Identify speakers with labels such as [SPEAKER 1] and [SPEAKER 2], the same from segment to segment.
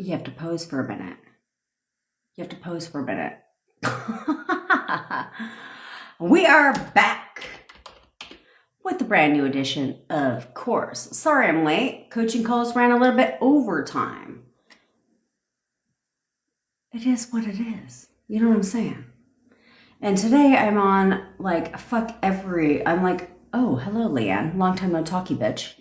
[SPEAKER 1] You have to pose for a minute. You have to pose for a minute. We are back with a brand new edition of course. Sorry I'm late. Coaching calls ran a little bit over time. It is what it is. You know what I'm saying? And today I'm on like I'm like, oh, hello Leanne. Long time no talkie bitch.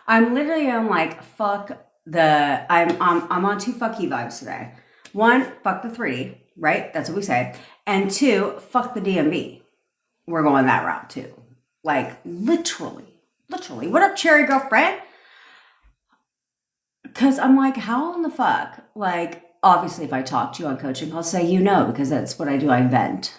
[SPEAKER 1] I'm literally on like I'm on two fuck you vibes today. One, fuck the 3D, right? That's what we say. And two, fuck the DMV. We're going that route too. Like literally. What up, cherry girlfriend? Because I'm like, how in the fuck? Like, obviously if I talk to you on coaching, I'll say because that's what I do. I vent.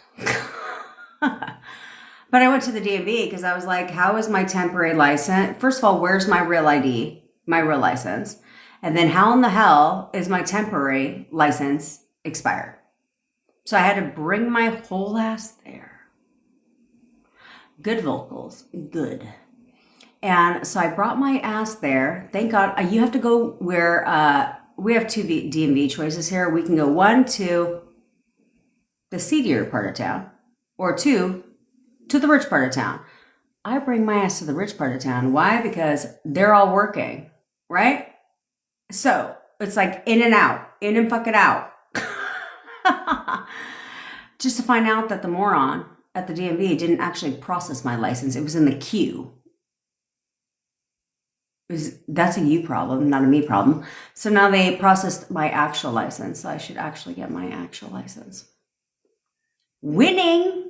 [SPEAKER 1] But I went to the DMV because I was like, how is my temporary license? First of all, where's my real ID, my real license? And then how in the hell is my temporary license expired? So I had to bring my whole ass there. Good vocals, good. And so I brought my ass there. Thank God. You have to go where, we have two DMV choices here. We can go 1 to the seedier part of town, or 2 to the rich part of town. I bring my ass to the rich part of town. Why? Because they're all working, right? So it's like in and fucking out. Just to find out that the moron at the DMV didn't actually process my license. It was in the queue. That's a you problem, not a me problem. So now they processed my actual license. So I should actually get my actual license. Winning.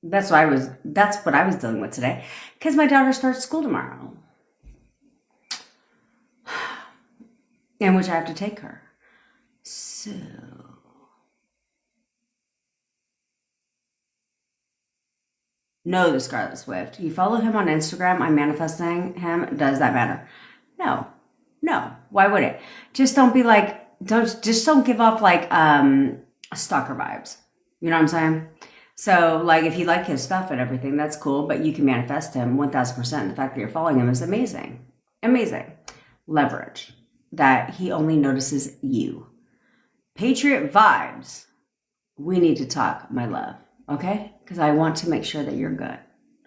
[SPEAKER 1] That's what I was dealing with today. Because my daughter starts school tomorrow. In which I have to take her. So no, the Scarlet Swift. You follow him on Instagram. I'm manifesting him. Does that matter? No. Why would it? Just don't be like, don't give off like stalker vibes. You know what I'm saying? So like if you like his stuff and everything, that's cool, but you can manifest him 1000%. The fact that you're following him is amazing. Leverage that he only notices you. Patriot vibes. We need to talk, my love. Okay? Because I want to make sure that you're good.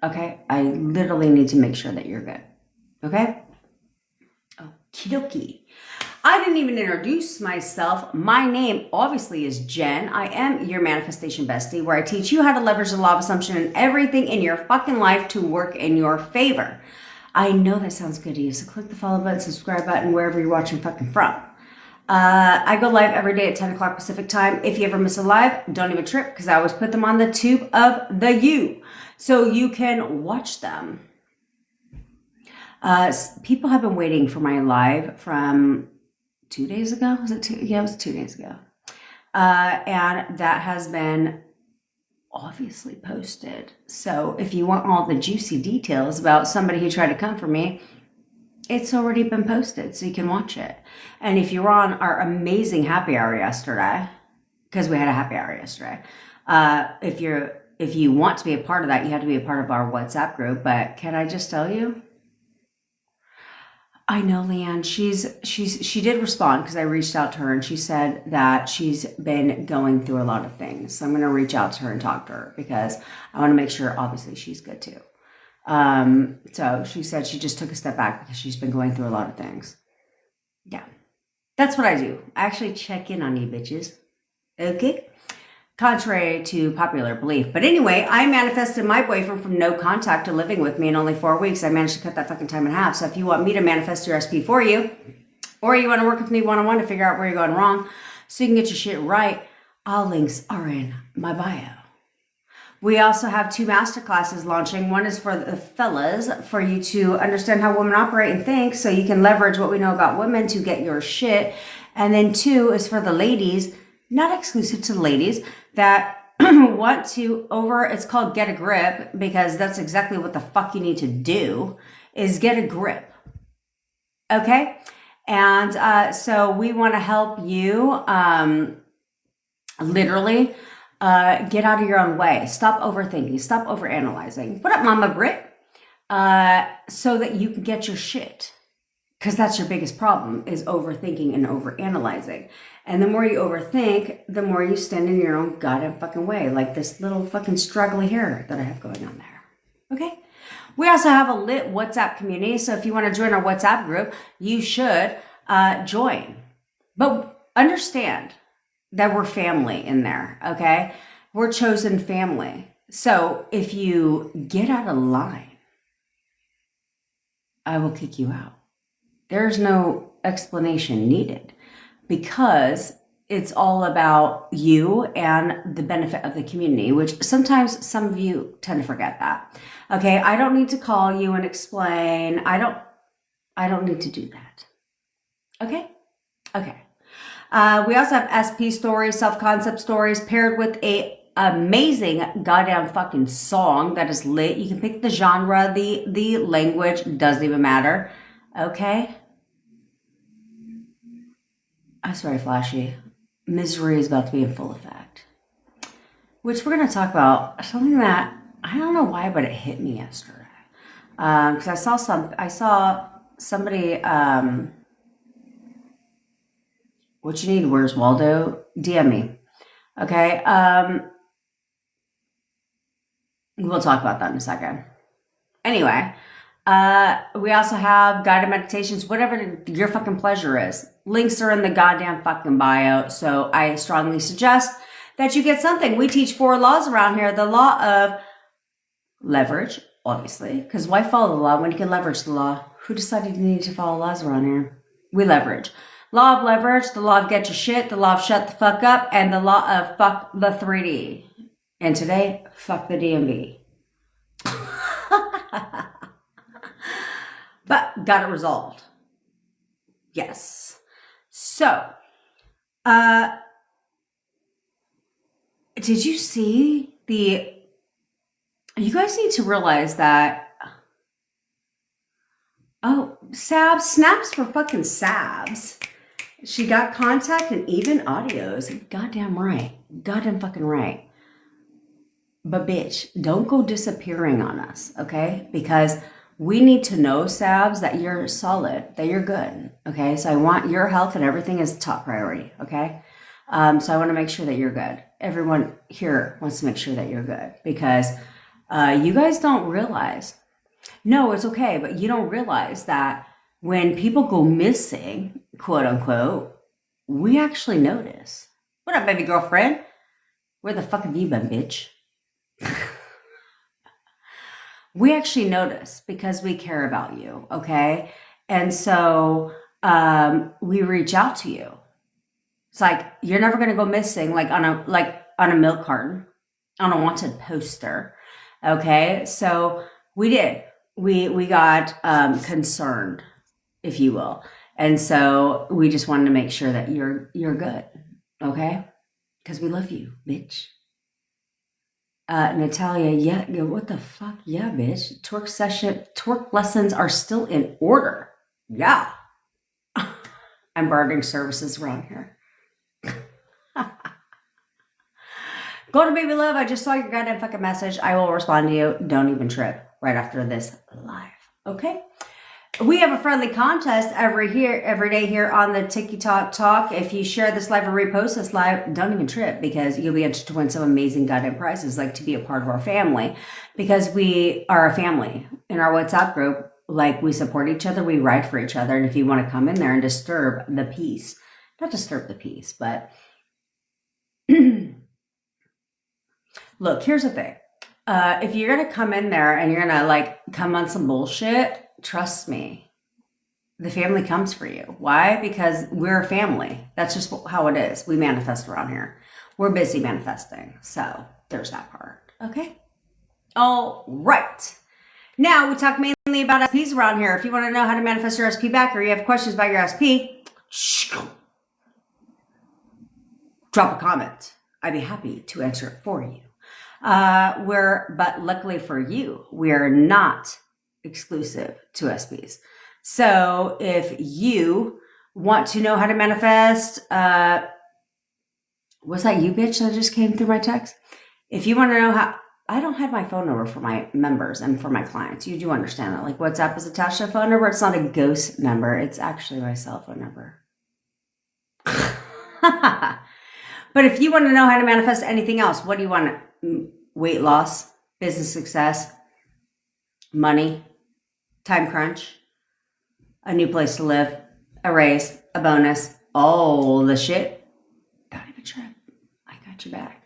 [SPEAKER 1] Okay? I literally need to make sure that you're good. Okay? Okie dokie. I didn't even introduce myself. My name obviously is Jen. I am your manifestation bestie, where I teach you how to leverage the law of assumption and everything in your fucking life to work in your favor. I know that sounds good to you, so click the follow button, subscribe button, wherever you're watching fucking from. I go live every day at 10 o'clock Pacific time. If you ever miss a live, don't even trip, because I always put them on the tube of the U, so you can watch them. People have been waiting for my live from 2 days ago. Was it 2? Yeah, it was 2 days ago. And that has been obviously posted. So if you want all the juicy details about somebody who tried to come for me, it's already been posted, so you can watch it. And if you were on our amazing happy hour yesterday, because we had a happy hour yesterday, if you want to be a part of that, you have to be a part of our WhatsApp group. But can I just tell you? I know Leanne, she did respond because I reached out to her and she said that she's been going through a lot of things. So I'm going to reach out to her and talk to her because I want to make sure obviously she's good too. So she said she just took a step back because she's been going through a lot of things. Yeah, that's what I do. I actually check in on you bitches. Okay. Contrary to popular belief. But anyway, I manifested my boyfriend from no contact to living with me in only 4 weeks. I managed to cut that fucking time in half. So if you want me to manifest your SP for you, or you want to work with me one-on-one to figure out where you're going wrong so you can get your shit right, all links are in my bio. We also have 2 masterclasses launching. One is for the fellas, for you to understand how women operate and think so you can leverage what we know about women to get your shit. And then 2 is for the ladies, not exclusive to the ladies, that want to it's called Get a Grip, because that's exactly what the fuck you need to do, is get a grip. Okay? And so we want to help you literally get out of your own way. Stop overthinking. Stop overanalyzing. What up, Mama Brit? So that you can get your shit. Because that's your biggest problem, is overthinking and overanalyzing. And the more you overthink, the more you stand in your own goddamn fucking way. Like this little fucking struggly hair that I have going on there. Okay? We also have a lit WhatsApp community. So if you want to join our WhatsApp group, you should join. But understand that we're family in there, okay? We're chosen family. So if you get out of line, I will kick you out. There's no explanation needed because it's all about you and the benefit of the community, which sometimes some of you tend to forget that. Okay, I don't need to call you and explain. I don't need to do that. Okay? Okay. We also have SP stories, self-concept stories paired with a amazing goddamn fucking song that is lit. You can pick the genre, the language, doesn't even matter. Okay? I'm sorry, Flashy. Misery is about to be in full effect. Which we're going to talk about something that, I don't know why, but it hit me yesterday. Because I saw somebody, what you need, where's Waldo? DM me. Okay? We'll talk about that in a second. Anyway, we also have guided meditations, whatever your fucking pleasure is. Links are in the goddamn fucking bio. So I strongly suggest that you get something. We teach 4 laws around here. The law of leverage, obviously, because why follow the law when you can leverage the law? Who decided you need to follow laws around here? We leverage. Law of leverage, the law of get your shit, the law of shut the fuck up, and the law of fuck the 3D. And today, fuck the DMV. But got it resolved. Yes. So, did you see you guys need to realize that, Sabs, snaps for fucking Sabs. She got contact and even audios. Goddamn right. Goddamn fucking right. But bitch, don't go disappearing on us, okay? Because we need to know, Sabs, that you're solid, that you're good, okay? So I want your health and everything is top priority, okay? So I want to make sure that you're good. Everyone here wants to make sure that you're good because you guys don't realize. No, it's okay, but you don't realize that when people go missing, quote unquote, we actually notice. What up, baby girlfriend? Where the fuck have you been, bitch? We actually notice because we care about you, okay? And so we reach out to you. It's like you're never gonna go missing, like on a milk carton, on a wanted poster, okay? So we did. We got concerned, if you will, and so we just wanted to make sure that you're good, okay? Because we love you, bitch. Natalia, yeah, what the fuck? Yeah, bitch. Twerk lessons are still in order. Yeah. I'm bartering services around here. Go to Baby Love. I just saw your goddamn fucking message. I will respond to you. Don't even trip right after this live. Okay? We have a friendly contest every day here on the TikTok Talk. If you share this live or repost this live, don't even trip because you'll be entered to win some amazing goddamn prizes, like to be a part of our family, because we are a family in our WhatsApp group. Like we support each other, we ride for each other, and if you want to come in there and disturb the peace, not disturb the peace, but look, here's the thing. If you're gonna come in there and you're gonna like come on some bullshit, trust me, the family comes for you. Why? Because we're a family. That's just how it is. We manifest around here. We're busy manifesting. So there's that part. Okay. All right. Now we talk mainly about SPs around here. If you want to know how to manifest your SP back or you have questions about your SP, drop a comment. I'd be happy to answer it for you. But luckily for you, we're not exclusive to SPs. So if you want to know how to manifest, was that you, bitch, that just came through my text? If you want to know how, I don't have my phone number for my members and for my clients. You do understand that. Like WhatsApp is attached to a phone number. It's not a ghost number. It's actually my cell phone number. But if you want to know how to manifest anything else, what do you want? Weight loss, business success, money, time crunch, a new place to live, a raise, a bonus, all the shit. Don't even trip. I got your back.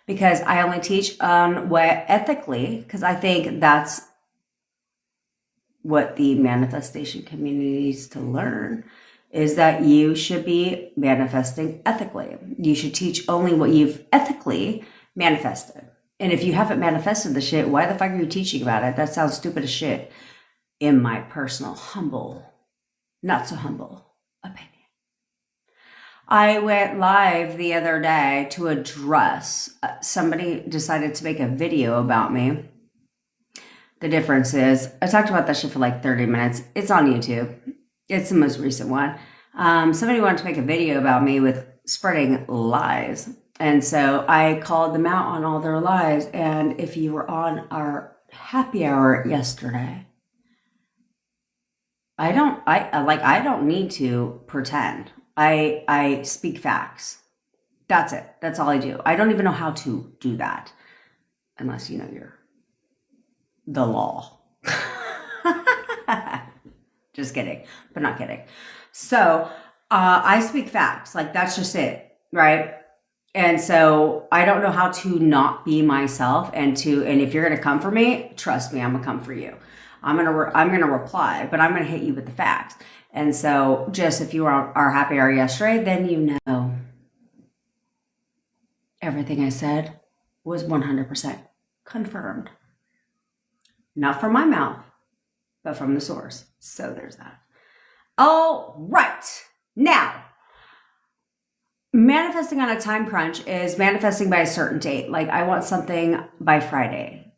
[SPEAKER 1] Because I only teach on what ethically, because I think that's what the manifestation community needs to learn, is that you should be manifesting ethically. You should teach only what you've ethically manifested. And if you haven't manifested the shit, why the fuck are you teaching about it? That sounds stupid as shit, in my personal, humble, not so humble opinion. I went live the other day to address, somebody decided to make a video about me. The difference is, I talked about that shit for like 30 minutes. It's on YouTube. It's the most recent one. Somebody wanted to make a video about me with spreading lies. And so I called them out on all their lies. And if you were on our happy hour yesterday, I don't need to pretend. I speak facts. That's it. That's all I do. I don't even know how to do that. Unless, you know, you're the law. Just kidding, but not kidding. So I speak facts. Like, that's just it, right? And so I don't know how to not be myself, and if you're gonna come for me, trust me, I'm gonna come for you. I'm gonna reply, but I'm gonna hit you with the facts. And so just if you were on our happy hour yesterday, then you know everything I said was 100% confirmed. Not from my mouth, but from the source. So there's that. All right. Now, manifesting on a time crunch is manifesting by a certain date. Like, I want something by Friday.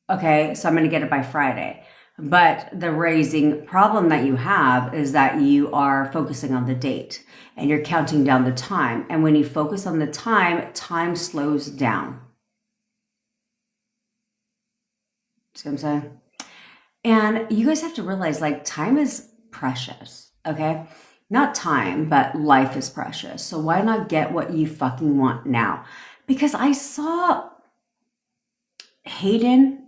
[SPEAKER 1] Okay, so I'm going to get it by Friday. But the raising problem that you have is that you are focusing on the date and you're counting down the time. And when you focus on the time, time slows down. See what I'm saying? And you guys have to realize, like, time is precious, okay? Not time, but life is precious. So why not get what you fucking want now? Because I saw Hayden,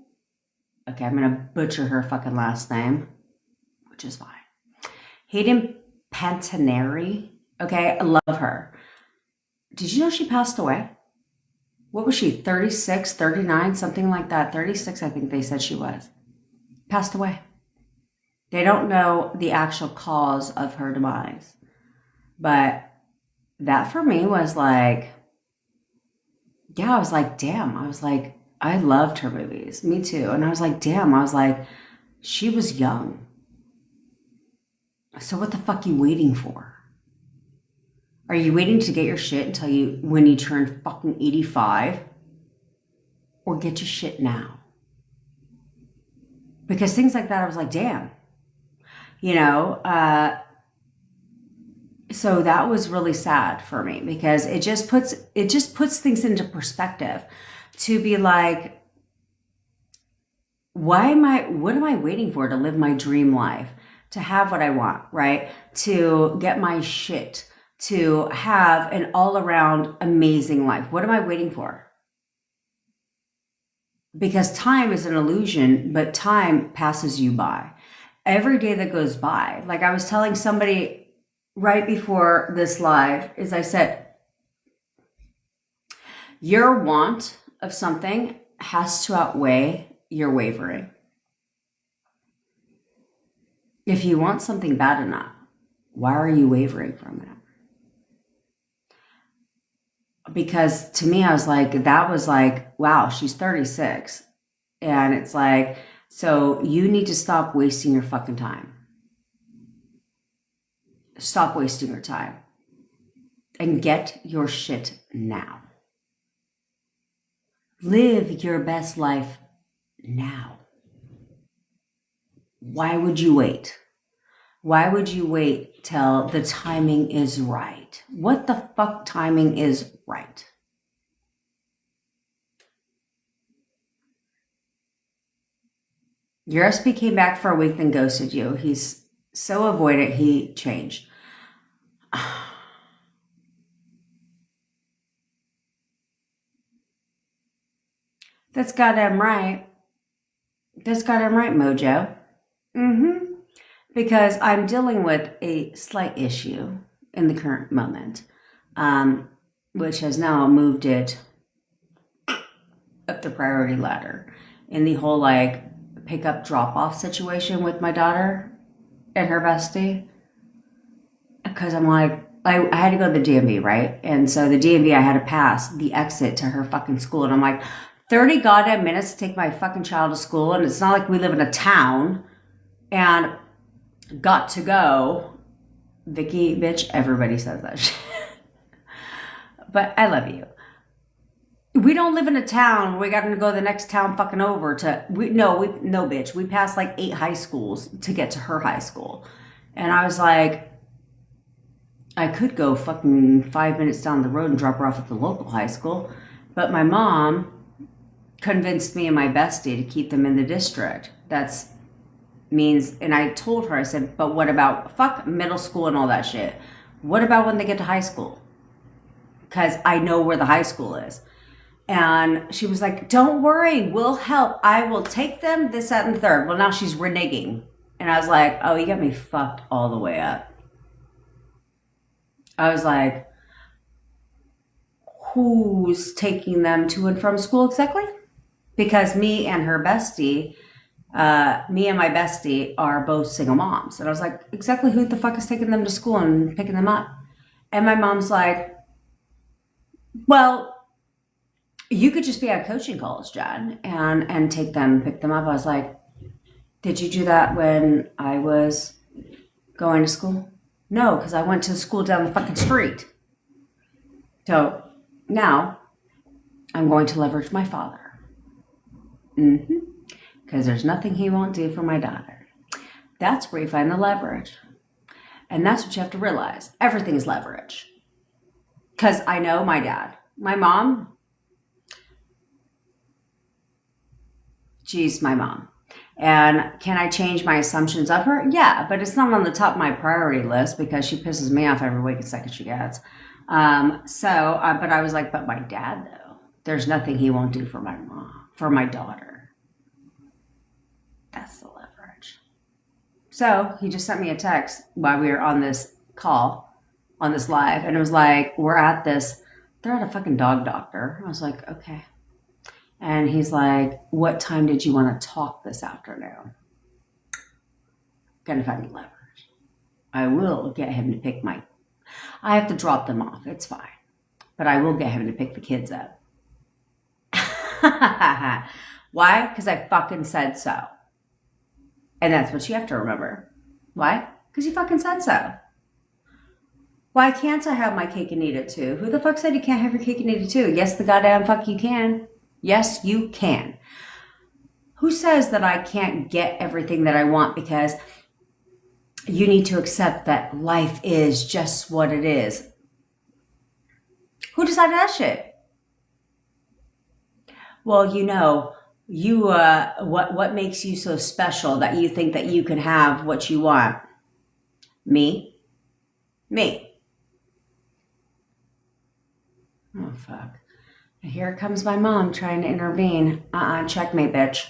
[SPEAKER 1] okay, I'm going to butcher her fucking last name, which is fine. Hayden Pantaneri, okay? I love her. Did you know she passed away? What was she, 36, 39, something like that? 36, I think they said she was. Passed away. They don't know the actual cause of her demise. But that for me was like, yeah, I was like, damn. I was like, I loved her movies. Me too. And I was like, damn. I was like, she was young. So what the fuck are you waiting for? Are you waiting to get your shit until when you turn fucking 85? Or get your shit now? Because things like that, I was like, damn. You know, so that was really sad for me, because it just puts things into perspective to be like, what am I waiting for to live my dream life, to have what I want, right? To get my shit, to have an all around amazing life. What am I waiting for? Because time is an illusion, but time passes you by. Every day that goes by, like I was telling somebody right before this live, is I said, your want of something has to outweigh your wavering. If you want something bad enough, why are you wavering from it? Because to me, I was like, that was like, wow, she's 36. And it's like, so you need to stop wasting your fucking time. Stop wasting your time. And get your shit now. Live your best life now. Why would you wait? Why would you wait till the timing is right? What the fuck timing is right? Your SP came back for a week, then ghosted you. He's so avoidant, he changed. That's goddamn right. That's goddamn right, Mojo. Mm-hmm. Because I'm dealing with a slight issue in the current moment, which has now moved it up the priority ladder in the whole like pick up drop off situation with my daughter and her bestie. Because I'm like, I had to go to the DMV, right? And so the DMV, I had to pass the exit to her fucking school. And I'm like, 30 goddamn minutes to take my fucking child to school. And it's not like we live in a town and got to go. Vicky, bitch, everybody says that shit. But I love you. We don't live in a town. We got to go the next town fucking over to, no, bitch. We passed like 8 high schools to get to her high school. And I was like, I could go fucking 5 minutes down the road and drop her off at the local high school. But my mom convinced me and my bestie to keep them in the district. That's means, and I told her, I said, but what about fuck middle school and all that shit? What about when they get to high school? Because I know where the high school is. And she was like, don't worry, we'll help. I will take them, this, that, and the third. Well, now she's reneging. And I was like, oh, you got me fucked all the way up. I was like, who's taking them to and from school exactly? Because me and my bestie are both single moms. And I was like, exactly who the fuck is taking them to school and picking them up? And my mom's like, well, you could just be at coaching college, Jen, and take them, pick them up. I was like, did you do that when I was going to school? No, because I went to school down the fucking street. So now I'm going to leverage my father. Because there's nothing he won't do for my daughter. That's where you find the leverage. And that's what you have to realize. Everything is leverage. Because I know my dad. My mom, she's my mom. And can I change my assumptions of her? Yeah, but it's not on the top of my priority list because she pisses me off every week and second she gets. But I was like, but my dad, though, there's nothing he won't do for my mom, for my daughter. That's the leverage. So he just sent me a text while we were on this call, on this live, and it was like, they're at a fucking dog doctor. I was like, okay. And he's like, what time did you want to talk this afternoon? Gonna find me leverage. I will get him to pick I have to drop them off. It's fine. But I will get him to pick the kids up. Why? Because I fucking said so. And that's what you have to remember. Why? Because you fucking said so. Why can't I have my cake and eat it too? Who the fuck said you can't have your cake and eat it too? Yes, the goddamn fuck you can. Yes, you can. Who says that I can't get everything that I want because you need to accept that life is just what it is? Who decided that shit? Well, what makes you so special that you think that you can have what you want? Me. Oh, fuck. Here comes my mom trying to intervene. Checkmate, bitch.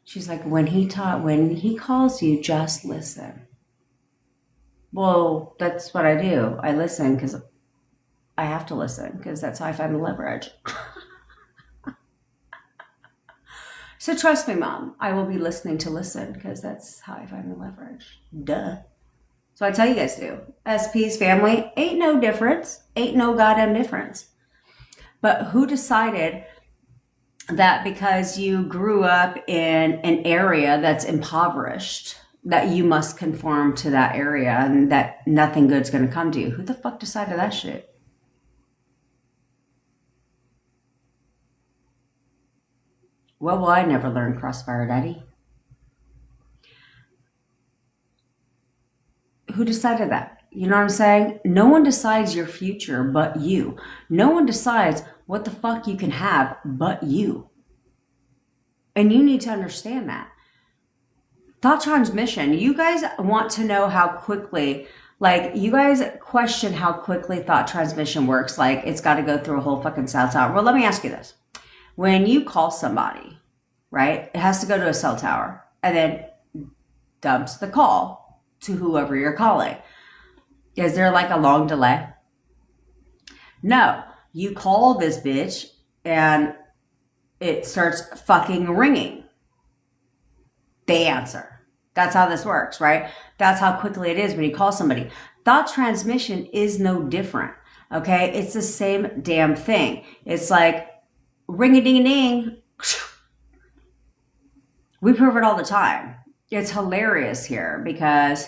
[SPEAKER 1] She's like, when he calls you, just listen. Well, that's what I do. I listen because I have to listen because that's how I find the leverage. So trust me, Mom. I will be listening to listen because that's how I find the leverage. Duh. So I tell you guys to do. SP's family, ain't no difference. Ain't no goddamn difference. But who decided that because you grew up in an area that's impoverished, that you must conform to that area and that nothing good's going to come to you? Who the fuck decided that shit? Well, will I never learn, Crossfire Daddy? Who decided that? You know what I'm saying? No one decides your future but you. No one decides what the fuck you can have but you. And you need to understand that. thought transmission. You guys want to know how quickly, like, you guys question how quickly thought transmission works. Like, it's got to go through a whole fucking cell tower. Well, let me ask you this. When you call somebody, right, it has to go to a cell tower and then dumps the call to whoever you're calling. Is there like a long delay? No. You call this bitch and it starts fucking ringing. They answer. That's how this works, right? That's how quickly it is when you call somebody. Thought transmission is no different, okay? It's the same damn thing. It's like ring-a-ding-a-ding. We prove it all the time. It's hilarious here because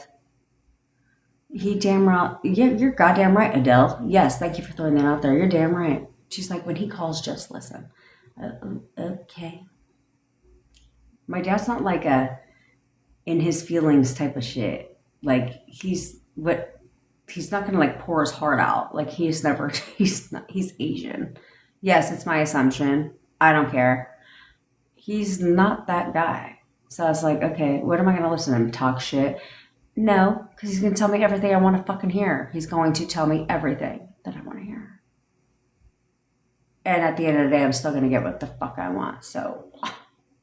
[SPEAKER 1] you're goddamn right, Adele. Yes, thank you for throwing that out there. You're damn right. She's like, when he calls, just listen. Okay. My dad's not like a in his feelings type of shit. Like he's not gonna like pour his heart out. Like he's Asian. Yes, it's my assumption. I don't care. He's not that guy. So I was like, okay, what am I gonna listen to him talk shit? No, because he's gonna tell me everything I want to fucking hear. He's going to tell me everything that I want to hear. And at the end of the day, I'm still gonna get what the fuck I want. So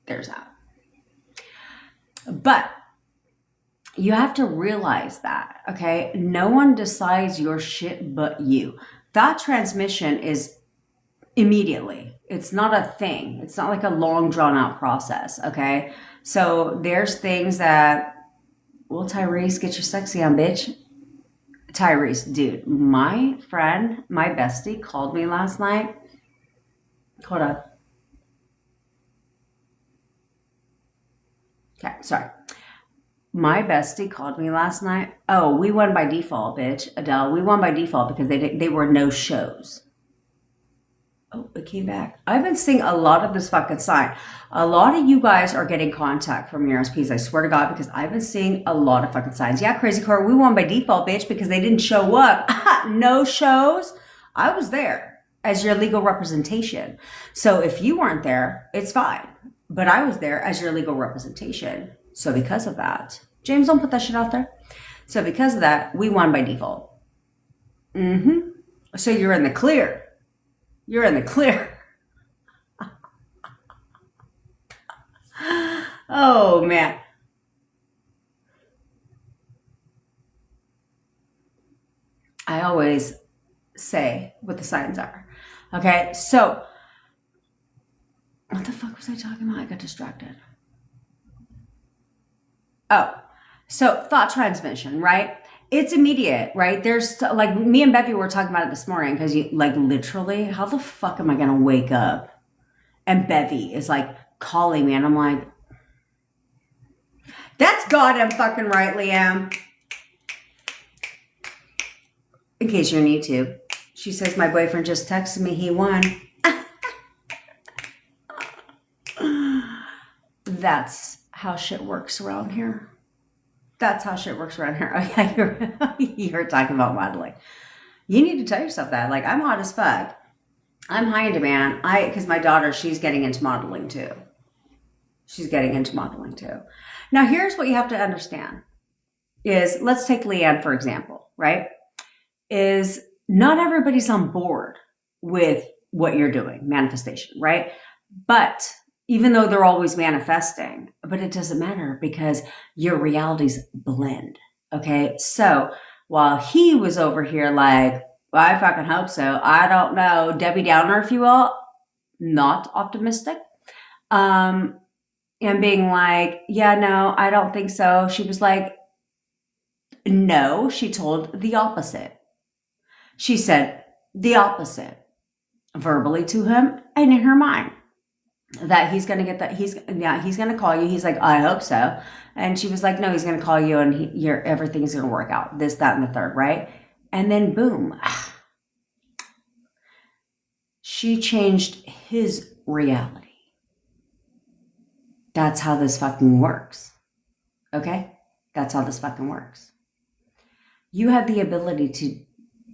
[SPEAKER 1] there's that. But you have to realize that, okay? No one decides your shit but you. Thought transmission is immediately. It's not a thing. It's not like a long drawn out process, okay? So there's things that, well, Tyrese, get your sexy on, bitch. Tyrese, dude, my friend, my bestie called me last night. Hold on. Okay, sorry. My bestie called me last night. Oh, we won by default, bitch. Adele, we won by default because they were no shows. Oh, it came back. I've been seeing a lot of this fucking sign. A lot of you guys are getting contact from your SPs. I swear to God, because I've been seeing a lot of fucking signs. Yeah, Crazy Core, we won by default, bitch, because they didn't show up. No shows. I was there as your legal representation. So if you weren't there, it's fine. But I was there as your legal representation. So because of that, James, don't put that shit out there. So because of that, we won by default. So you're in the clear. You're in the clear. Oh, man. I always say what the signs are. Okay, so what the fuck was I talking about? I got distracted. Oh, so thought transmission, right? It's immediate, right? There's like me and Bevy were talking about it this morning because you like literally, how the fuck am I gonna wake up? And Bevy is like calling me, and I'm like, that's goddamn fucking right, Liam. In case you're on YouTube, she says my boyfriend just texted me he won. That's how shit works around here. That's how shit works around here. Oh, yeah, you're talking about modeling. You need to tell yourself that. Like, I'm hot as fuck. I'm high in demand. Because my daughter, she's getting into modeling too. Now, here's what you have to understand is, let's take Leanne, for example, right? Is not everybody's on board with what you're doing, manifestation, right? But even though they're always manifesting, but it doesn't matter because your realities blend. Okay. So while he was over here like, well, I fucking hope so. I don't know. Debbie Downer, if you will, not optimistic. And being like, yeah, no, I don't think so. She was like, no, she told the opposite. She said the opposite verbally to him and in her mind. That he's going to get that. He's going to call you. He's like, I hope so. And she was like, no, he's going to call you and everything's going to work out. This, that, and the third, right? And then boom. She changed his reality. That's how this fucking works. Okay? That's how this fucking works. You have the ability to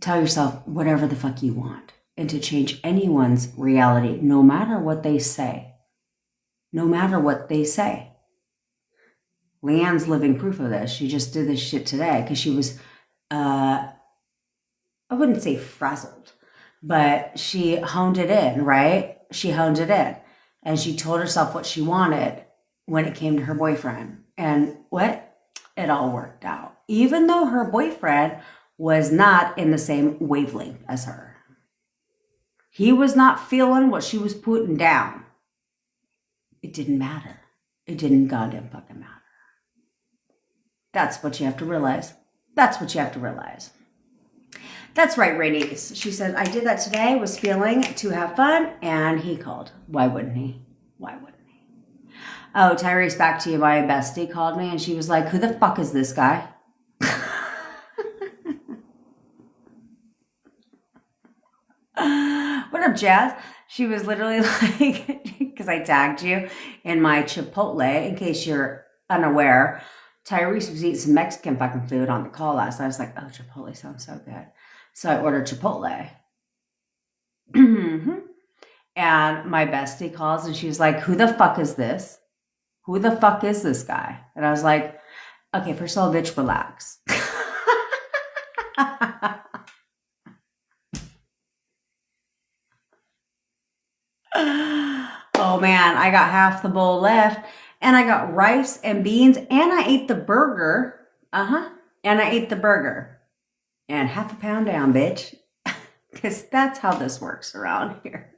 [SPEAKER 1] tell yourself whatever the fuck you want and to change anyone's reality, no matter what they say. No matter what they say. Leanne's living proof of this. She just did this shit today because she was, I wouldn't say frazzled, but she honed it in, right? She honed it in. And she told herself what she wanted when it came to her boyfriend. And what? It all worked out. Even though her boyfriend was not in the same wavelength as her. He was not feeling what she was putting down. It didn't matter. It didn't goddamn fucking matter. That's what you have to realize. That's what you have to realize. That's right, Rainice. She said, I did that today, was feeling to have fun, and he called. Why wouldn't he? Why wouldn't he? Oh, Tyrese, back to you. My bestie called me, and she was like, who the fuck is this guy? What up, Jazz? She was literally like, because I tagged you in my Chipotle, in case you're unaware. Tyrese was eating some Mexican fucking food on the call last night. I was like, oh, Chipotle sounds so good. So I ordered Chipotle. And my bestie calls and she was like, who the fuck is this? Who the fuck is this guy? And I was like, okay, first of all, bitch, relax. Oh man, I got half the bowl left and I got rice and beans and I ate the burger. And I ate the burger. And half a pound down, bitch. Because that's how this works around here.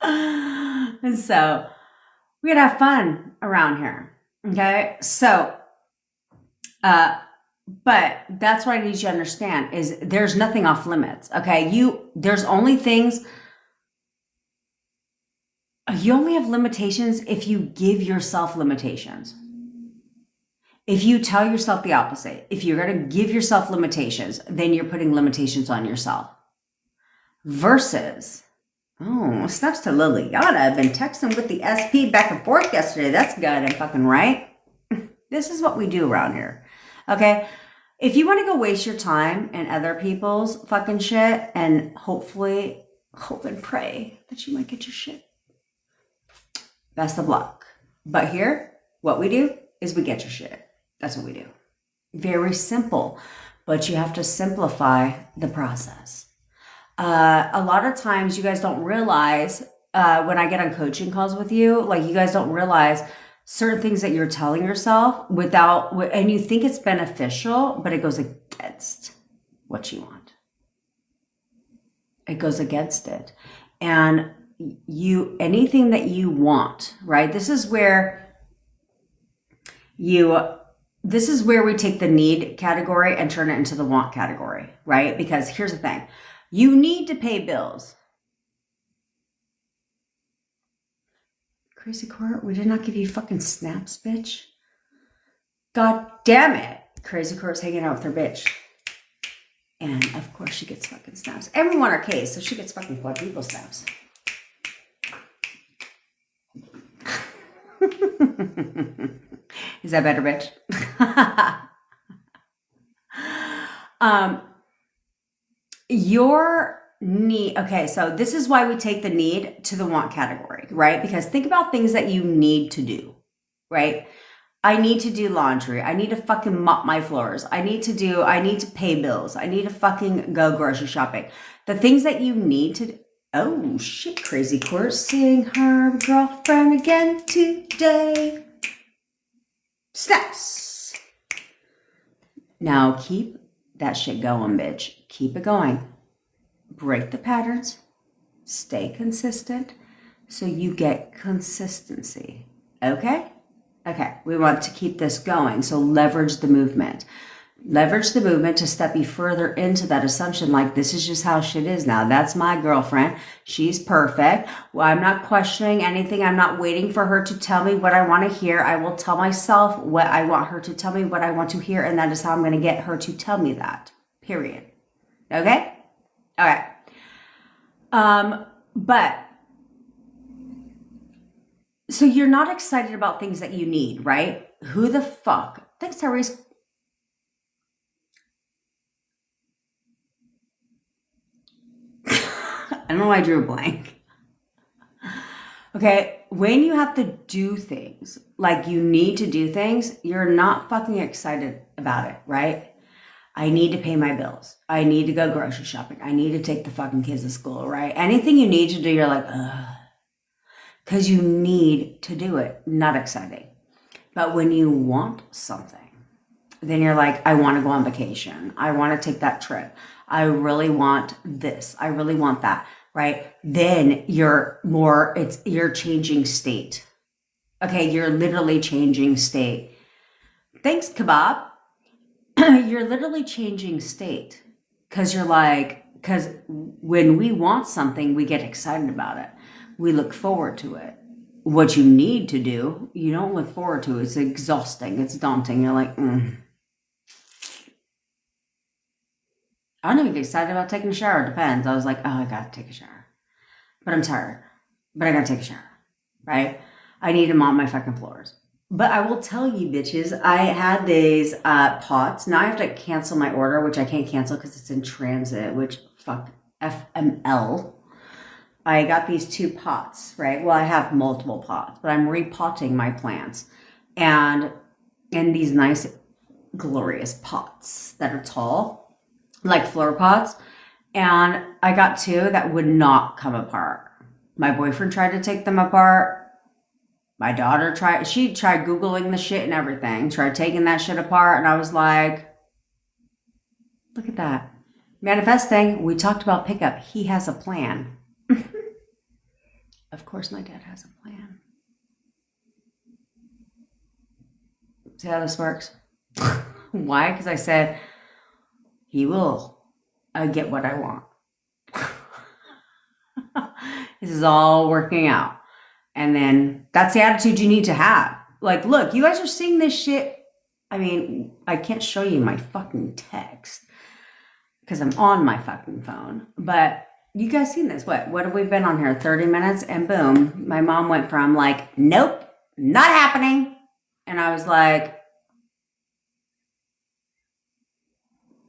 [SPEAKER 1] And so we're going to have fun around here. Okay. So, but that's what I need you to understand is there's nothing off limits. Okay. There's only things, you only have limitations if you give yourself limitations. If you tell yourself the opposite, if you're going to give yourself limitations, then you're putting limitations on yourself. Versus, oh, snaps to Liliana. I've been texting with the SP back and forth yesterday. That's good and fucking right. This is what we do around here. Okay? If you want to go waste your time in other people's fucking shit and hopefully hope and pray that you might get your shit, best of luck. But here, what we do is we get your shit. That's what we do. Very simple, but you have to simplify the process. A lot of times you guys don't realize when I get on coaching calls with you, like you guys don't realize certain things that you're telling yourself and you think it's beneficial, but it goes against what you want. It goes against it. And anything that you want, right? This is where we take the need category and turn it into the want category, right? Because here's the thing. You need to pay bills. Crazy Court, we did not give you fucking snaps, bitch. God damn it. Crazy Court's hanging out with her bitch. And of course she gets fucking snaps. And we want our case, so she gets fucking quadruple snaps. Is that better, bitch? Your need. Okay, so this is why we take the need to the want category, right? Because think about things that you need to do, right? I need to do laundry. I need to fucking mop my floors. I need to pay bills. I need to fucking go grocery shopping. The things that you need to. Oh shit, Crazy Court, seeing her girlfriend again today. Steps. Now keep that shit going, bitch. Keep it going. Break the patterns. Stay consistent so you get consistency. Okay? Okay, we want to keep this going. So leverage the movement. Leverage the movement to step you further into that assumption like this is just how shit is now. That's my girlfriend. She's perfect. Well, I'm not questioning anything. I'm not waiting for her to tell me what I want to hear. I will tell myself what I want her to tell me, what I want to hear, and that is how I'm going to get her to tell me that. Period. Okay? All right. But so you're not excited about things that you need, right? Who the fuck? Thanks, Tyrese. I don't know why I drew a blank. Okay, when you have to do things, like you need to do things, you're not fucking excited about it, right? I need to pay my bills. I need to go grocery shopping. I need to take the fucking kids to school, right? Anything you need to do, you're like, ugh. Because you need to do it. Not exciting. But when you want something, then you're like, I want to go on vacation. I want to take that trip. I really want this. I really want that, right? Then you're changing state. Okay, you're literally changing state. Thanks, kebab. You're literally changing state because because when we want something, we get excited about it. We look forward to it. What you need to do, you don't look forward to. It's exhausting. It's daunting. You're like, I don't even get excited about taking a shower. It depends. I was like, oh, I gotta take a shower. But I'm tired. But I gotta take a shower. Right? I need to mop my fucking floors. But I will tell you, bitches, I had these pots. Now I have to cancel my order, which I can't cancel because it's in transit, which fuck FML. I got these 2 pots, right? Well, I have multiple pots, but I'm repotting my plants. And in these nice, glorious pots that are tall, like flower pots. And I got 2 that would not come apart. My boyfriend tried to take them apart. My daughter tried Googling the shit and everything, tried taking that shit apart. And I was like, look at that. Manifesting, we talked about pickup. He has a plan. Of course, my dad has a plan. See how this works? Why? Because I said, he will get what I want. This is all working out. And then that's the attitude you need to have. Like, look, you guys are seeing this shit. I mean, I can't show you my fucking text because I'm on my fucking phone. But you guys seen this. What have we been on here? 30 minutes? And boom, my mom went from like, nope, not happening. And I was like,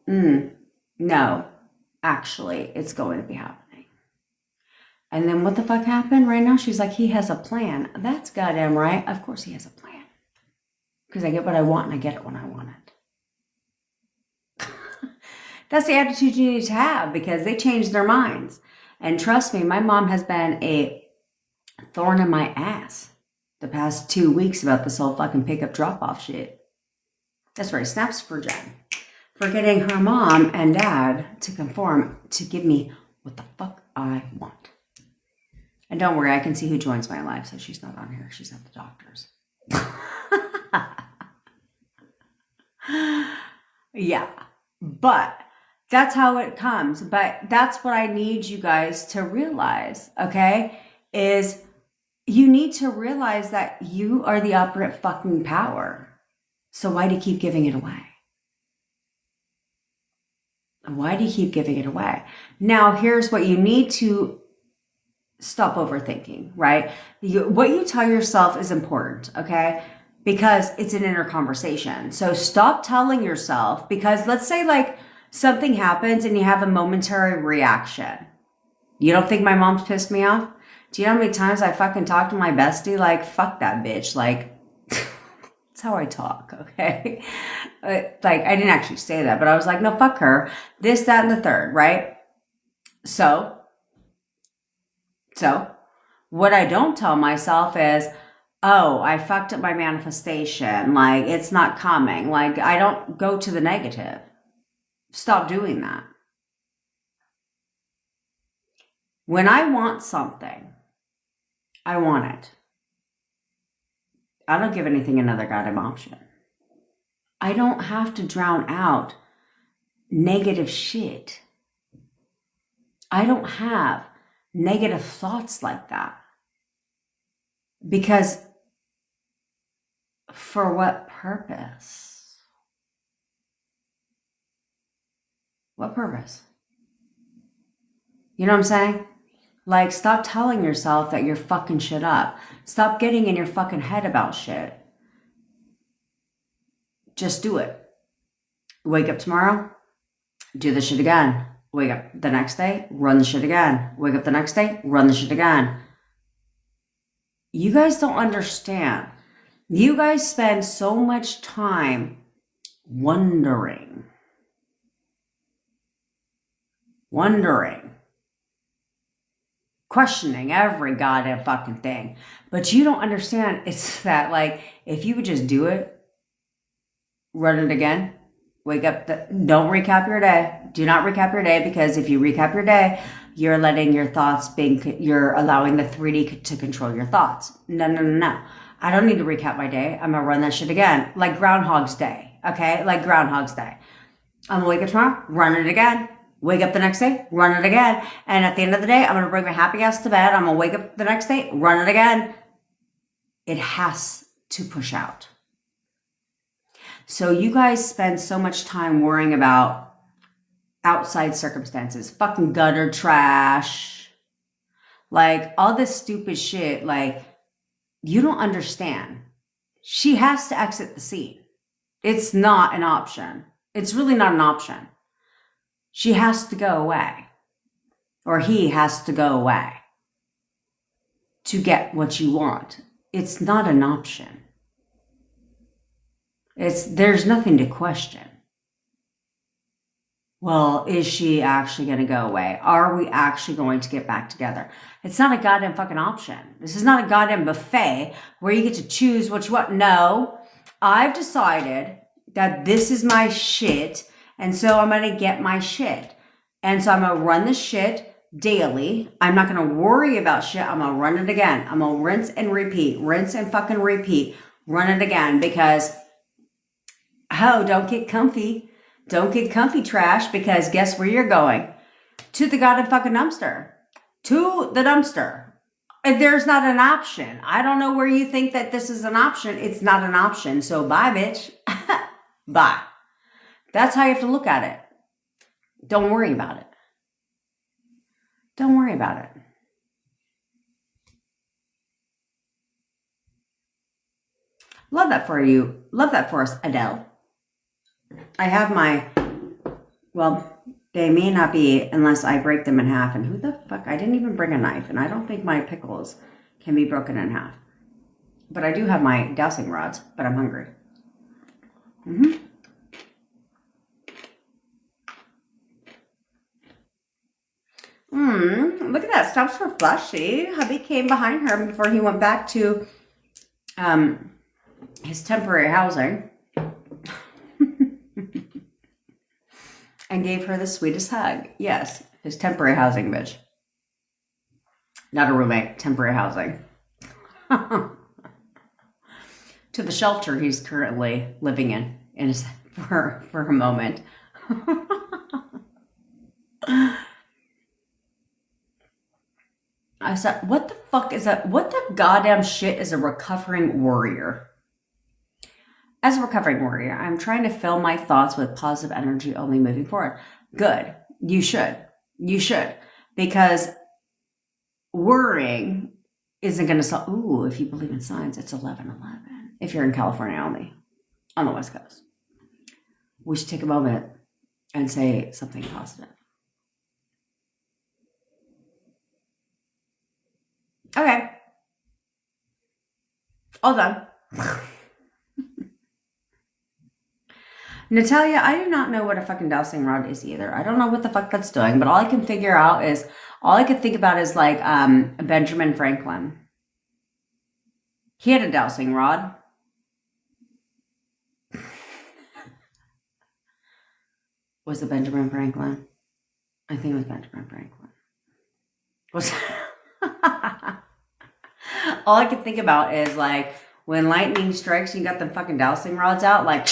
[SPEAKER 1] no, actually, it's going to be happening. And then what the fuck happened right now? She's like, he has a plan. That's goddamn right. Of course he has a plan. Because I get what I want and I get it when I want it. That's the attitude you need to have because they change their minds. And trust me, my mom has been a thorn in my ass the past 2 weeks about this whole fucking pickup drop-off shit. That's right, snaps for Jen. For getting her mom and dad to conform to give me what the fuck I want. And don't worry, I can see who joins my life, so she's not on here. She's at the doctor's. Yeah, but that's how it comes. But that's what I need you guys to realize, okay? Is you need to realize that you are the operant fucking power. So why do you keep giving it away? Why do you keep giving it away? Now, here's what you need to stop overthinking, right? What you tell yourself is important, okay? Because it's an inner conversation. So stop telling yourself, because let's say like something happens and you have a momentary reaction. You don't think my mom's pissed me off? Do you know how many times I fucking talk to my bestie? Like, fuck that bitch. Like, that's how I talk, okay? Like, I didn't actually say that, but I was like, no, fuck her. This, that, and the third, right? So what I don't tell myself is, oh, I fucked up my manifestation. Like, it's not coming. Like, I don't go to the negative. Stop doing that. When I want something, I want it. I don't give anything another goddamn option. I don't have to drown out negative shit. I don't have negative thoughts like that. Because for what purpose? What purpose? You know what I'm saying? Like, stop telling yourself that you're fucking shit up. Stop getting in your fucking head about shit. Just do it. Wake up tomorrow, do the shit again. Wake up the next day, run the shit again. Wake up the next day, run the shit again. You guys don't understand. You guys spend so much time wondering, questioning every goddamn fucking thing. But you don't understand. It's that, like, if you would just do it, run it again, wake up, don't recap your day. Do not recap your day, because if you recap your day, you're letting your thoughts you're allowing the 3D to control your thoughts. No. I don't need to recap my day. I'm going to run that shit again. Like Groundhog's Day. Okay? Like Groundhog's Day. I'm going to wake up tomorrow, run it again. Wake up the next day, run it again. And at the end of the day, I'm going to bring my happy ass to bed. I'm going to wake up the next day, run it again. It has to push out. So you guys spend so much time worrying about outside circumstances, fucking gutter trash, like all this stupid shit. Like, you don't understand. She has to exit the scene. It's not an option. It's really not an option. She has to go away, or he has to go away to get what you want. It's not an option. There's nothing to question. Well, is she actually going to go away? Are we actually going to get back together? It's not a goddamn fucking option. This is not a goddamn buffet where you get to choose what you want. No, I've decided that this is my shit, and so I'm going to get my shit. And so I'm going to run the shit daily. I'm not going to worry about shit. I'm going to run it again. I'm going to rinse and repeat, run it again, because, don't get comfy. Don't get comfy, trash, because guess where you're going? To the goddamn fucking dumpster. To the dumpster. If there's not an option. I don't know where you think that this is an option. It's not an option. So bye, bitch. Bye. That's how you have to look at it. Don't worry about it. Don't worry about it. Love that for you. Love that for us, Adele. I have they may not be unless I break them in half. And who the fuck? I didn't even bring a knife. And I don't think my pickles can be broken in half. But I do have my dowsing rods, but I'm hungry. Look at that. Stops for Flushy. Hubby came behind her before he went back to his temporary housing. And gave her the sweetest hug. Yes, his temporary housing, bitch. Not a roommate, temporary housing. To the shelter he's currently living in for a moment. I said, what the fuck is that? What the goddamn shit is a recovering warrior? As a recovering warrior, I'm trying to fill my thoughts with positive energy only moving forward. Good. You should. You should. Because worrying isn't going to solve. Ooh, if you believe in science, it's 11:11. If you're in California only, on the West Coast. We should take a moment and say something positive. Okay. All done. Natalia, I do not know what a fucking dowsing rod is either. I don't know what the fuck that's doing, but all I can think about is like Benjamin Franklin. He had a dowsing rod. Was it Benjamin Franklin? I think it was Benjamin Franklin. All I can think about is like when lightning strikes and you got them fucking dowsing rods out, like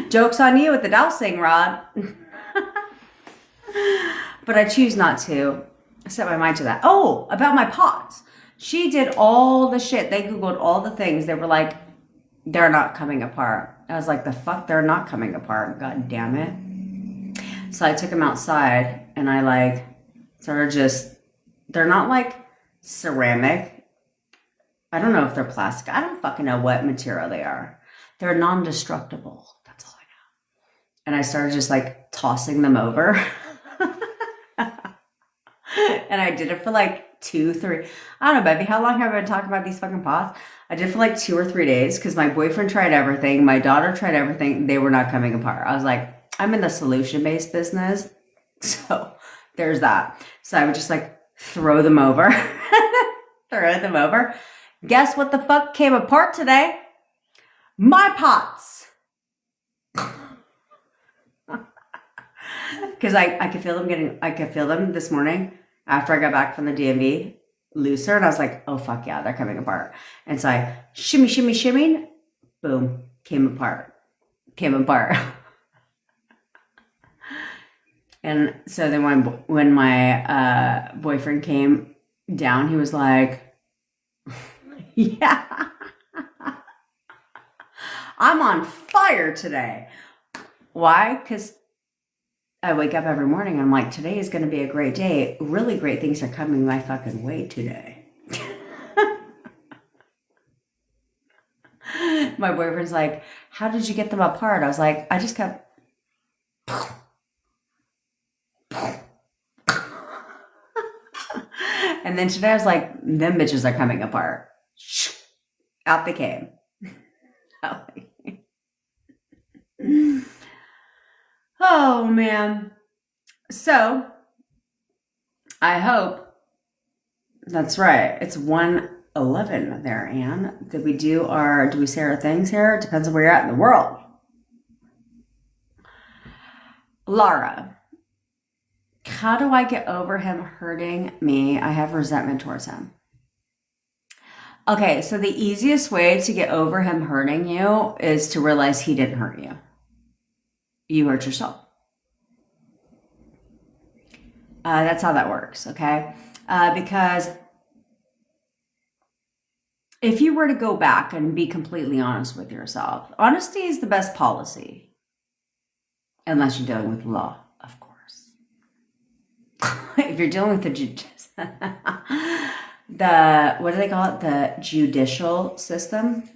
[SPEAKER 1] joke's on you with the dowsing rod. But I choose not to set my mind to that. Oh, about my pots. She did all the shit. They Googled all the things. They were like, they're not coming apart. I was like, the fuck, they're not coming apart. God damn it. So I took them outside and I like sort of just, they're not like ceramic. I don't know if they're plastic. I don't fucking know what material they are. They're non-destructible. That's all I know. And I started just like tossing them over And I did it for like 2-3. I don't know, baby. How long have I been talking about these fucking pots? I did it for like 2 or 3 days because my boyfriend tried everything. My daughter tried everything. They were not coming apart. I was like, I'm in the solution-based business. So there's that. So I would just like throw them over. Throw them over. Guess what the fuck came apart today? My pots. Because I could feel them I could feel them this morning after I got back from the DMV looser. And I was like, oh, fuck yeah, they're coming apart. And so I shimmy, boom, came apart. And so then when my boyfriend came down, he was like, yeah, I'm on fire today. Why? Because I wake up every morning and I'm like, today is going to be a great day. Really great things are coming my fucking way today. My boyfriend's like, how did you get them apart? I was like, I just kept. And then today I was like, them bitches are coming apart. Out they came. Oh, man. So, I hope that's right. It's 1:11 there, Anne. Do we say our things here? It depends on where you're at in the world. Laura, how do I get over him hurting me? I have resentment towards him. Okay, so the easiest way to get over him hurting you is to realize he didn't hurt you. You hurt yourself. That's how that works, okay? Because if you were to go back and be completely honest with yourself, honesty is the best policy. Unless you're dealing with law, of course. If you're dealing with what do they call it? The judicial system,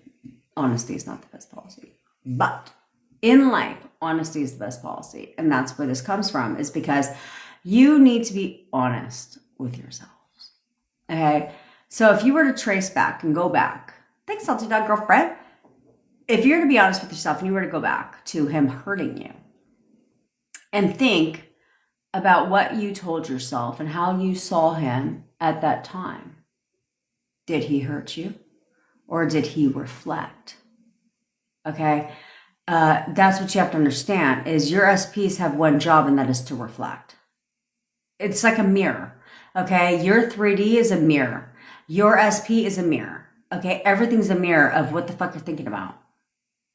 [SPEAKER 1] honesty is not the best policy. But in life, honesty is the best policy. And that's where this comes from, is because you need to be honest with yourselves. Okay? So if you were to trace back and go back, thanks, Salty Dog Girlfriend. If you're to be honest with yourself and you were to go back to him hurting you and think about what you told yourself and how you saw him at that time. Did he hurt you or did he reflect? Okay? That's what you have to understand is your SPs have one job, and that is to reflect. It's like a mirror. Okay? Your 3D is a mirror. Your SP is a mirror. Okay? Everything's a mirror of what the fuck you're thinking about.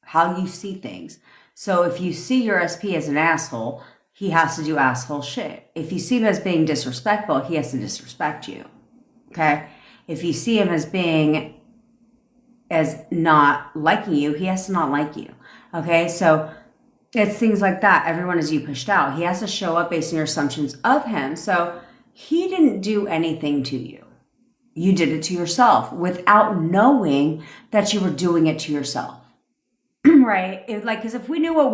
[SPEAKER 1] How you see things. So if you see your SP as an asshole, he has to do asshole shit. If you see him as being disrespectful, he has to disrespect you. Okay? If you see him as not liking you, he has to not like you. Okay? So it's things like that. Everyone is you pushed out. He has to show up based on your assumptions of him. So he didn't do anything to you. You did it to yourself without knowing that you were doing it to yourself. Right? Because if we knew what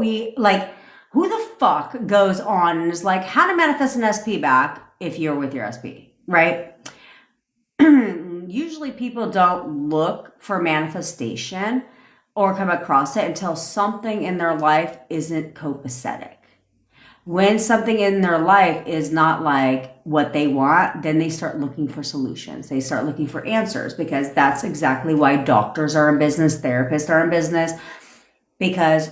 [SPEAKER 1] who the fuck goes on and is like, how to manifest an SP back if you're with your SP, right? Usually people don't look for manifestation or come across it until something in their life isn't copacetic. When something in their life is not like what they want, then they start looking for solutions. They start looking for answers, because that's exactly why doctors are in business, therapists are in business, because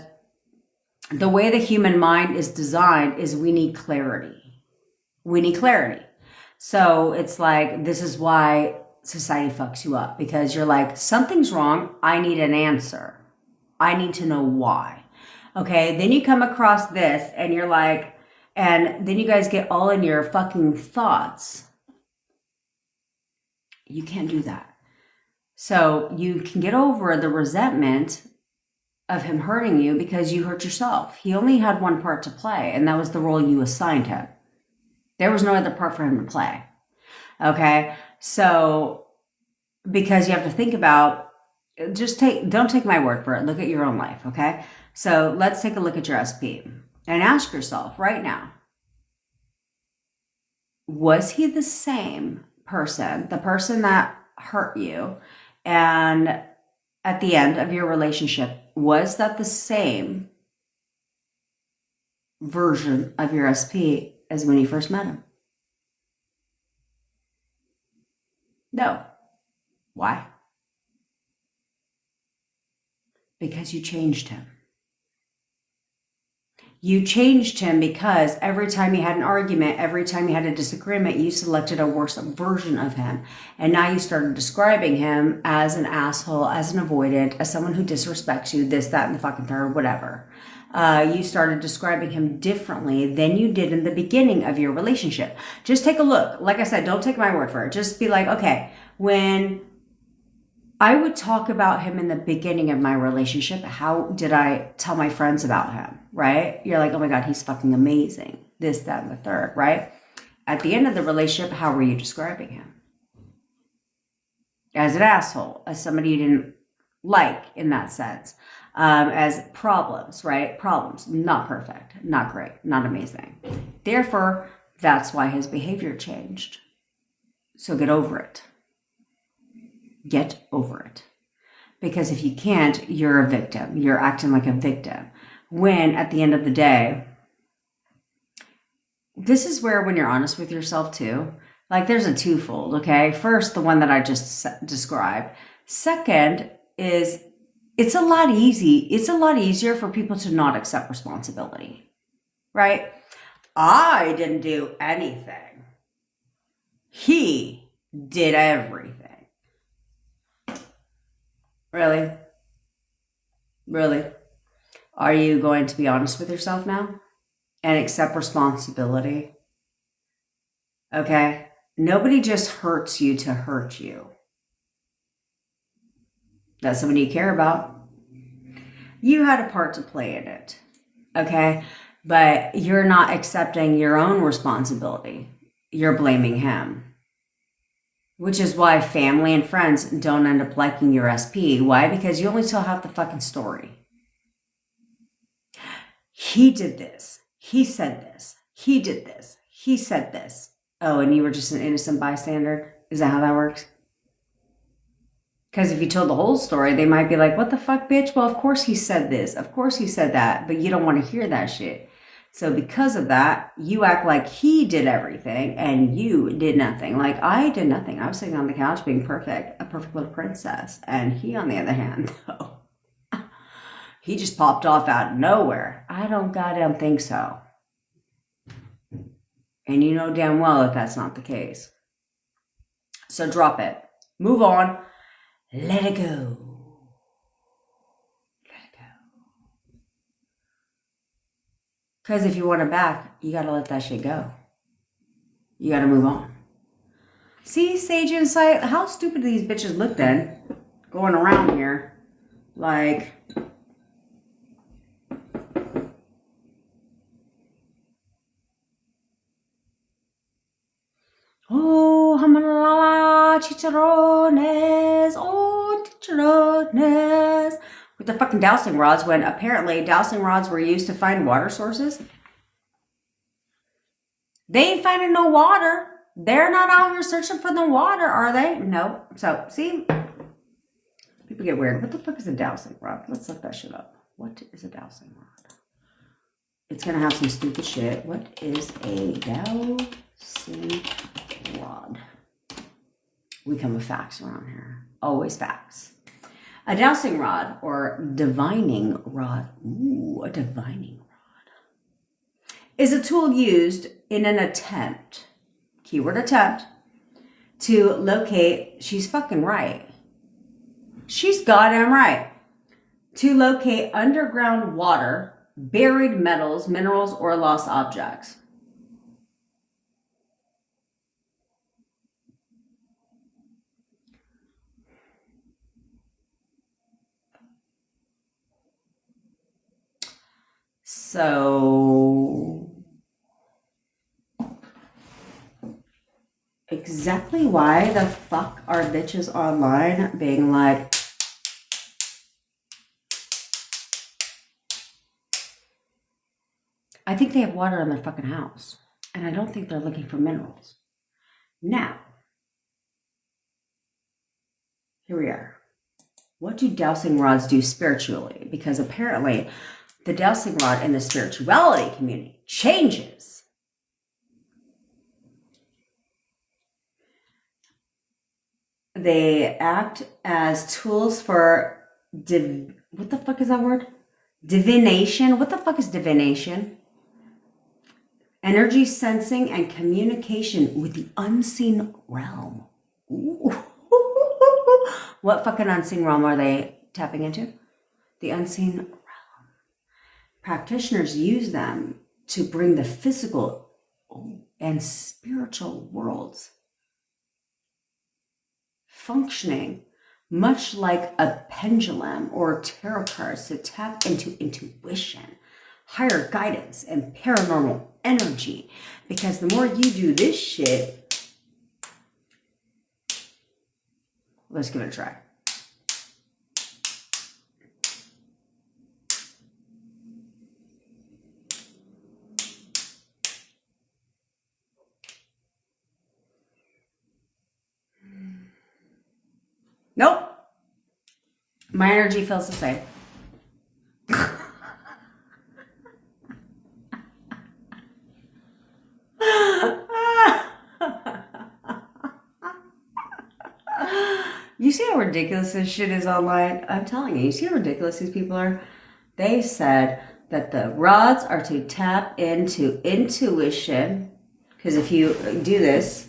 [SPEAKER 1] the way the human mind is designed is we need clarity. We need clarity. So it's like, this is why society fucks you up, because you're like, something's wrong. I need an answer. I need to know why. Okay. Then you come across this and you're like, and then you guys get all in your fucking thoughts. You can't do that. So you can get over the resentment of him hurting you because you hurt yourself. He only had one part to play, and that was the role you assigned him. There was no other part for him to play. Okay? So, because you have to think about, don't take my word for it. Look at your own life, okay? So, let's take a look at your SP and ask yourself right now, was he the same person, the person that hurt you, and at the end of your relationship, was that the same version of your SP as when you first met him? No. Why? Because you changed him. You changed him because every time you had an argument, every time you had a disagreement, you selected a worse version of him. And now you started describing him as an asshole, as an avoidant, as someone who disrespects you, this, that, and the fucking third, whatever. You started describing him differently than you did in the beginning of your relationship. Just take a look. Like I said, don't take my word for it. Just be like, okay, when I would talk about him in the beginning of my relationship, how did I tell my friends about him, right? You're like, oh my God, he's fucking amazing. This, that, and the third, right? At the end of the relationship, how were you describing him? As an asshole, as somebody you didn't like in that sense, as problems, right? Problems, not perfect, not great, not amazing. Therefore, that's why his behavior changed. So get over it. Get over it. Because if you can't, you're a victim. You're acting like a victim. When at the end of the day, this is where when you're honest with yourself too, like there's a twofold, okay? First, the one that I just described. Second is it's a lot easier for people to not accept responsibility, right? I didn't do anything. He did everything. Really? Really? Are you going to be honest with yourself now and accept responsibility? Okay? Nobody just hurts you to hurt you. That's somebody you care about. You had a part to play in it. Okay? But you're not accepting your own responsibility. You're blaming him. Which is why family and friends don't end up liking your SP. Why? Because you only tell half the fucking story. He did this. He said this. He did this. He said this. Oh, and you were just an innocent bystander? Is that how that works? Because if you told the whole story, they might be like, what the fuck, bitch? Well, of course he said this. Of course he said that. But you don't want to hear that shit. So because of that, you act like he did everything and you did nothing. Like I did nothing. I was sitting on the couch being perfect, a perfect little princess. And he, on the other hand, though, he just popped off out of nowhere. I don't goddamn think so. And you know damn well that that's not the case. So drop it. Move on. Let it go. Because if you want it back, you got to let that shit go. You got to move on. See, Sage Insight, how stupid these bitches look then, going around here. Like, oh, chicharrones, oh, chicharrones. With the fucking dowsing rods, when apparently dowsing rods were used to find water sources. They ain't finding no water. They're not out here searching for the water, are they? No. So, see? People get weird. What the fuck is a dowsing rod? Let's look that shit up. What is a dowsing rod? It's going to have some stupid shit. What is a dowsing rod? We come with facts around here. Always facts. A dowsing rod or divining rod. Ooh, a divining rod. Is a tool used in an attempt, keyword attempt, to locate, she's fucking right. She's goddamn right. To locate underground water, buried metals, minerals, or lost objects. So, exactly why the fuck are bitches online being like, I think they have water in their fucking house. And I don't think they're looking for minerals. Now, here we are. What do dowsing rods do spiritually? Because apparently the dowsing rod in the spirituality community changes. They act as tools for what the fuck is that word? Divination. What the fuck is divination? Energy sensing and communication with the unseen realm. Ooh. What fucking unseen realm are they tapping into? The unseen realm. Practitioners use them to bring the physical and spiritual worlds functioning much like a pendulum or tarot cards to tap into intuition, higher guidance, and paranormal energy. Because the more you do this shit, let's give it a try. Nope. My energy feels the same. You see how ridiculous this shit is online? I'm telling you, you see how ridiculous these people are? They said that the rods are to tap into intuition, because if you do this,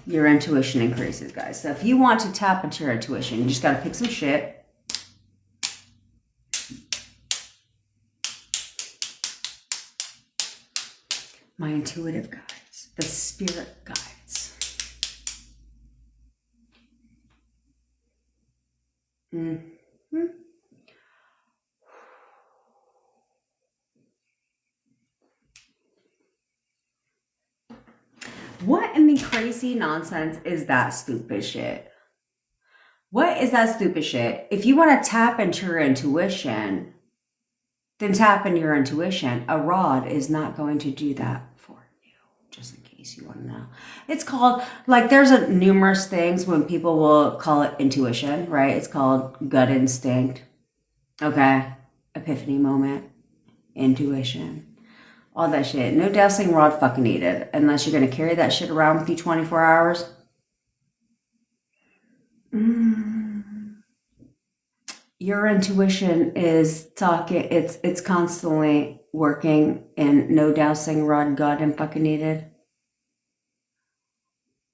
[SPEAKER 1] your intuition increases, guys. So if you want to tap into your intuition, you just got to pick some shit. My intuitive guides, the spirit guides. Mm-hmm. What in the crazy nonsense is that stupid shit? What is that stupid shit? If you want to tap into your intuition, then tap into your intuition. A rod is not going to do that for you, just in case you want to know. It's called, like, there's numerous things when people will call it intuition, right? It's called gut instinct, okay? Epiphany moment, intuition. All that shit. No dowsing rod fucking needed. Unless you're going to carry that shit around with you 24 hours. Your intuition is talking. It's constantly working, and no dowsing rod goddamn fucking needed.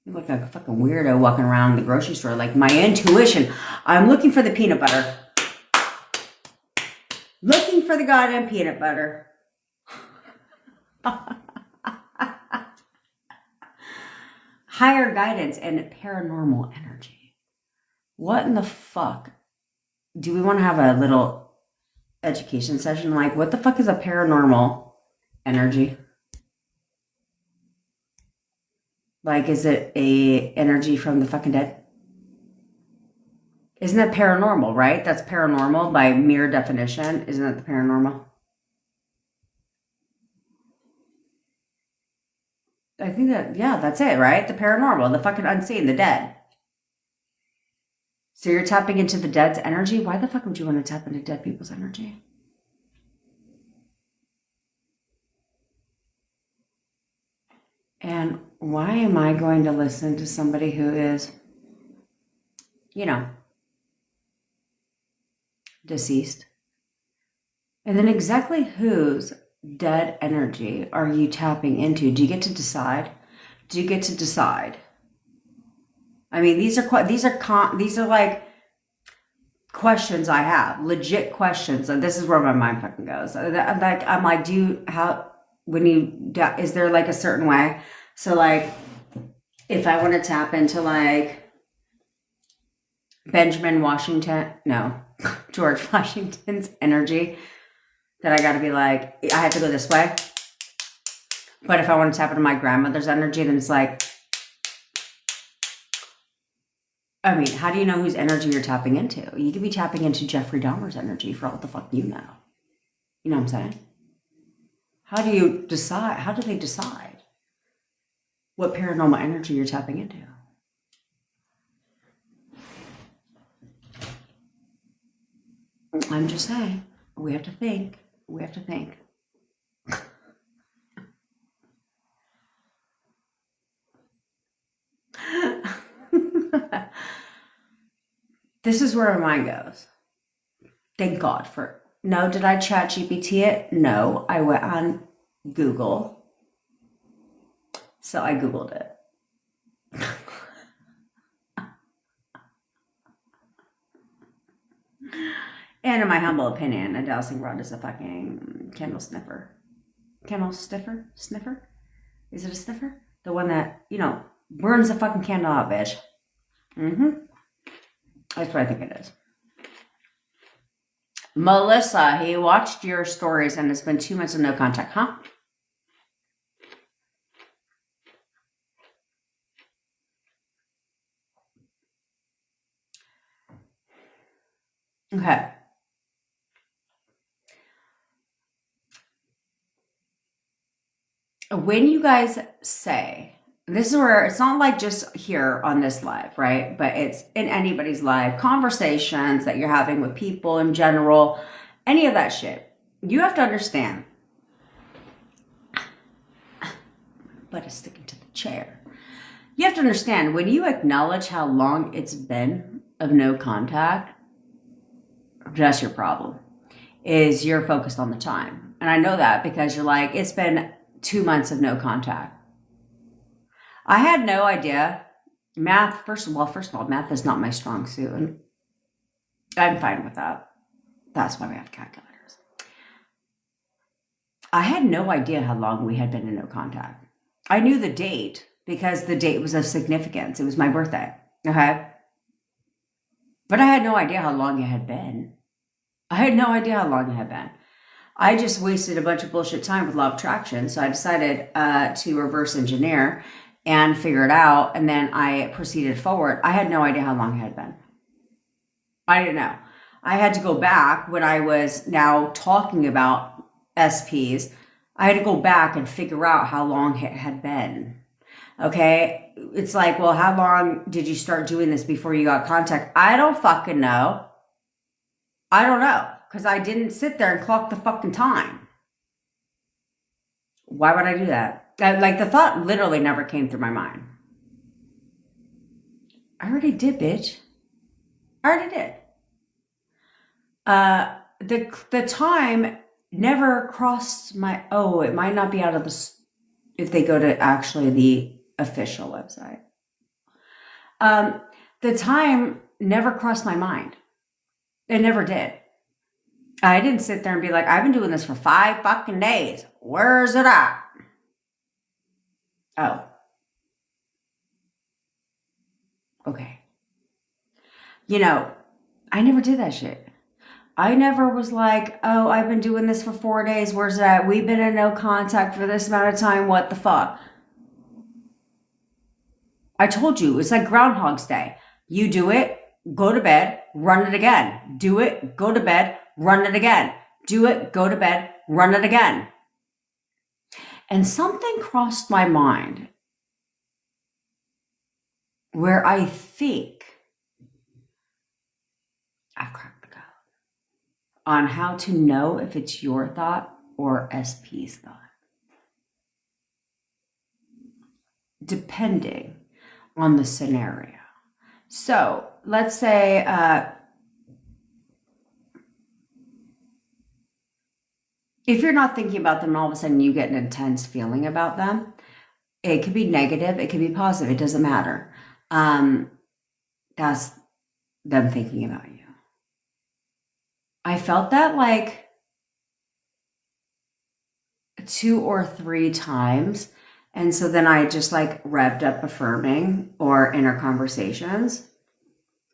[SPEAKER 1] You look like a fucking weirdo walking around the grocery store. Like, my intuition. I'm looking for the peanut butter. Looking for the goddamn peanut butter. Higher guidance and paranormal energy. What in the fuck? Do we want to have a little education session? Like, what the fuck is a paranormal energy? Like, is it a energy from the fucking dead? Isn't that paranormal, right? That's paranormal by mere definition. Isn't that the paranormal? I think that, yeah, that's it, right? The paranormal, the fucking unseen, the dead. So you're tapping into the dead's energy? Why the fuck would you want to tap into dead people's energy? And why am I going to listen to somebody who is, you know, deceased? And then exactly whose dead energy are you tapping into? Do you get to decide? Do you get to decide? I mean, these are like questions I have, legit questions, and this is where my mind fucking goes. I'm like, is there like a certain way? So like, if I want to tap into like George Washington's energy, that I got to be like, I have to go this way. But if I want to tap into my grandmother's energy, then it's like, I mean, how do you know whose energy you're tapping into? You could be tapping into Jeffrey Dahmer's energy for all the fuck you know. You know what I'm saying? How do you decide? How do they decide? what paranormal energy you're tapping into. I'm just saying, we have to think. We have to think. This is where my mind goes. Thank God for. No, did I chat GPT it? No, I went on Google. So I Googled it. And in my humble opinion, a dowsing rod is a fucking candle sniffer. Candle sniffer? Is it a sniffer? The one that, burns the fucking candle out, bitch. That's what I think it is. Melissa, he watched your stories and it's been 2 months of no contact, huh? Okay. When you guys say, this is where it's not like just here on this live, right? But it's in anybody's live, conversations that you're having with people in general, any of that shit. You have to understand. Butt is sticking to the chair. You have to understand, when you acknowledge how long it's been of no contact, that's your problem. Is you're focused on the time. And I know that because you're like, it's been 2 months of no contact. I had no idea. Math, first of all, math is not my strong suit. And I'm fine with that. That's why we have calculators. I had no idea how long we had been in no contact. I knew the date because the date was of significance. It was my birthday. Okay. But I had no idea how long it had been. I just wasted a bunch of bullshit time with law of attraction. So I decided to reverse engineer and figure it out. And then I proceeded forward. I had no idea how long it had been. I didn't know. I had to go back when I was now talking about SPs. I had to go back and figure out how long it had been. Okay. It's like, well, how long did you start doing this before you got contact? I don't fucking know. I don't know. Because I didn't sit there and clock the fucking time. Why would I do that? Like, the thought literally never came through my mind. I already did, bitch. I already did. The time never crossed my... Oh, it might not be out of the... If they go to actually the official website. The time never crossed my mind. It never did. I didn't sit there and be like, I've been doing this for 5 fucking days. Where's it at? Oh. Okay. I never did that shit. I never was like, oh, I've been doing this for 4 days. Where's it at? We've been in no contact for this amount of time. What the fuck? I told you, it's like Groundhog's Day. You do it, go to bed, run it again. Do it, go to bed, run it again. Do it, go to bed, run it again. And something crossed my mind where I think I've cracked the code on how to know if it's your thought or SP's thought. Depending on the scenario. So let's say if you're not thinking about them and all of a sudden you get an intense feeling about them, it could be negative, it could be positive, it doesn't matter. That's them thinking about you. I felt that like 2 or 3 times. And so then I just like revved up affirming or inner conversations,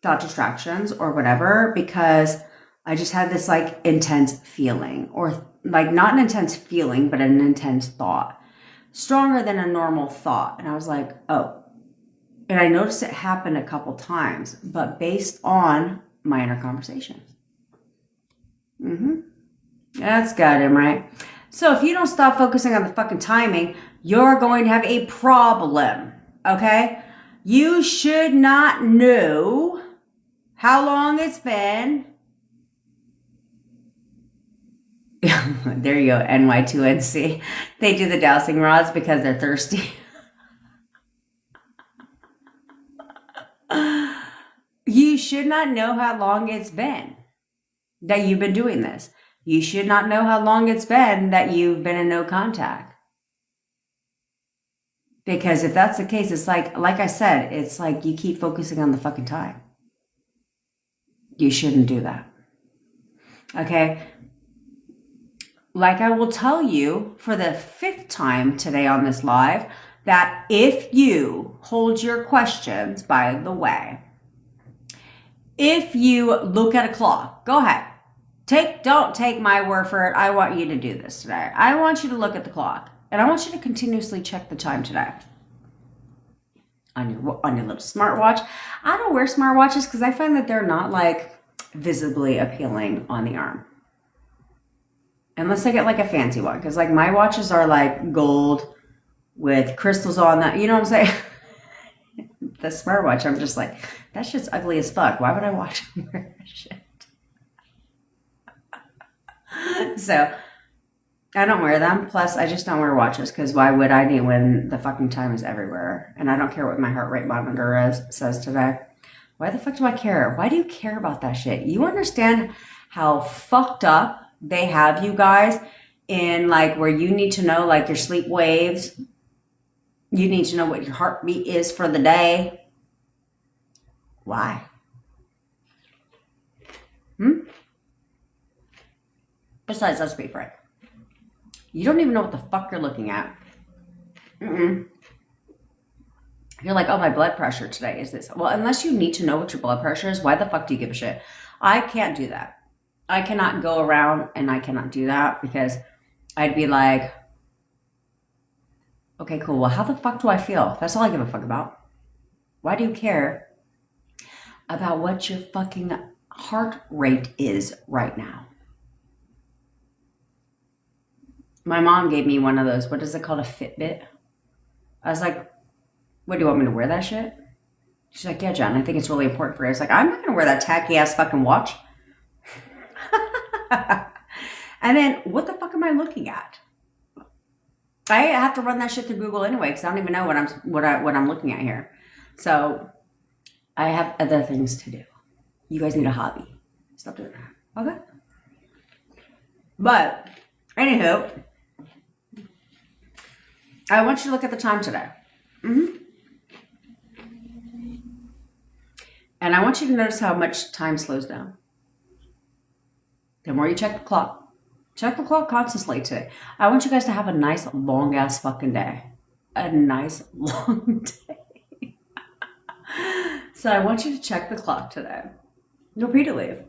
[SPEAKER 1] thought distractions or whatever, because I just had this like intense feeling, or like not an intense feeling, but an intense thought, stronger than a normal thought. And I was like, oh, and I noticed it happen a couple times, but based on my inner conversations. That's got him, right? So if you don't stop focusing on the fucking timing, you're going to have a problem, okay? You should not know how long it's been. There you go, NY2NC. They do the dowsing rods because they're thirsty. You should not know how long it's been that you've been doing this. You should not know how long it's been that you've been in no contact. Because if that's the case, it's like I said, it's like you keep focusing on the fucking time. You shouldn't do that. Okay? Like I will tell you for the 5th time today on this live, that if you hold your questions, by the way, if you look at a clock, go ahead. Don't take my word for it. I want you to do this today. I want you to look at the clock. And I want you to continuously check the time today on your little smartwatch. I don't wear smartwatches because I find that they're not like visibly appealing on the arm. Unless I get like a fancy one. Because like my watches are like gold with crystals on that. You know what I'm saying? The smartwatch, I'm just like, that shit's ugly as fuck. Why would I watch and wear that shit? So I don't wear them. Plus, I just don't wear watches because why would I need when the fucking time is everywhere? And I don't care what my heart rate monitor says today. Why the fuck do I care? Why do you care about that shit? You understand how fucked up they have you guys in like where you need to know like your sleep waves. You need to know what your heartbeat is for the day. Why? Besides, let's be frank. You don't even know what the fuck you're looking at. You're like, oh, my blood pressure today is this. Well, unless you need to know what your blood pressure is, why the fuck do you give a shit? I can't do that. I cannot go around and I cannot do that because I'd be like, okay, cool. Well, how the fuck do I feel? That's all I give a fuck about. Why do you care about what your fucking heart rate is right now? My mom gave me one of those, what is it called, a Fitbit? I was like, what, do you want me to wear that shit? She's like, yeah, John, I think it's really important for you. I was like, I'm not going to wear that tacky ass fucking watch. And then, what the fuck am I looking at? I have to run that shit through Google anyway, because I don't even know what I'm looking at here. So, I have other things to do. You guys need a hobby. Stop doing that. Okay? But, anywho, I want you to look at the time today. And I want you to notice how much time slows down. The more you check the clock constantly today. I want you guys to have a nice long ass fucking day. A nice long day. So I want you to check the clock today. Repeatedly.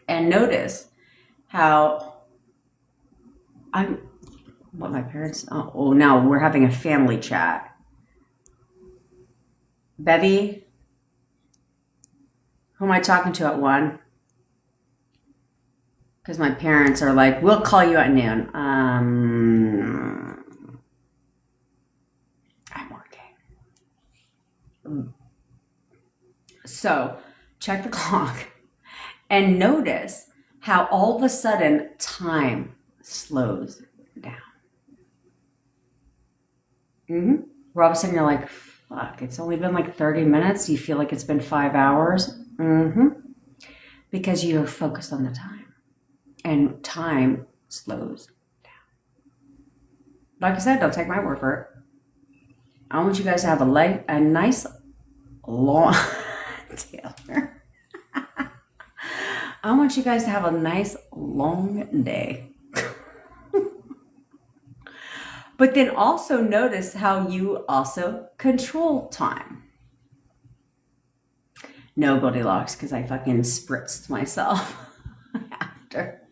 [SPEAKER 1] And notice how my parents, now we're having a family chat. Bevy, who am I talking to at 1? Because my parents are like, we'll call you at noon. I'm working. So check the clock and notice how all of a sudden time slows down. Where all of a sudden you're like, fuck, it's only been like 30 minutes. You feel like it's been 5 hours. Because you're focused on the time. And time slows down. Like I said, don't take my word for it. I want you guys to have a nice long Taylor. I want you guys to have a nice long day. But then also notice how you also control time. No Goldilocks, because I fucking spritzed myself after.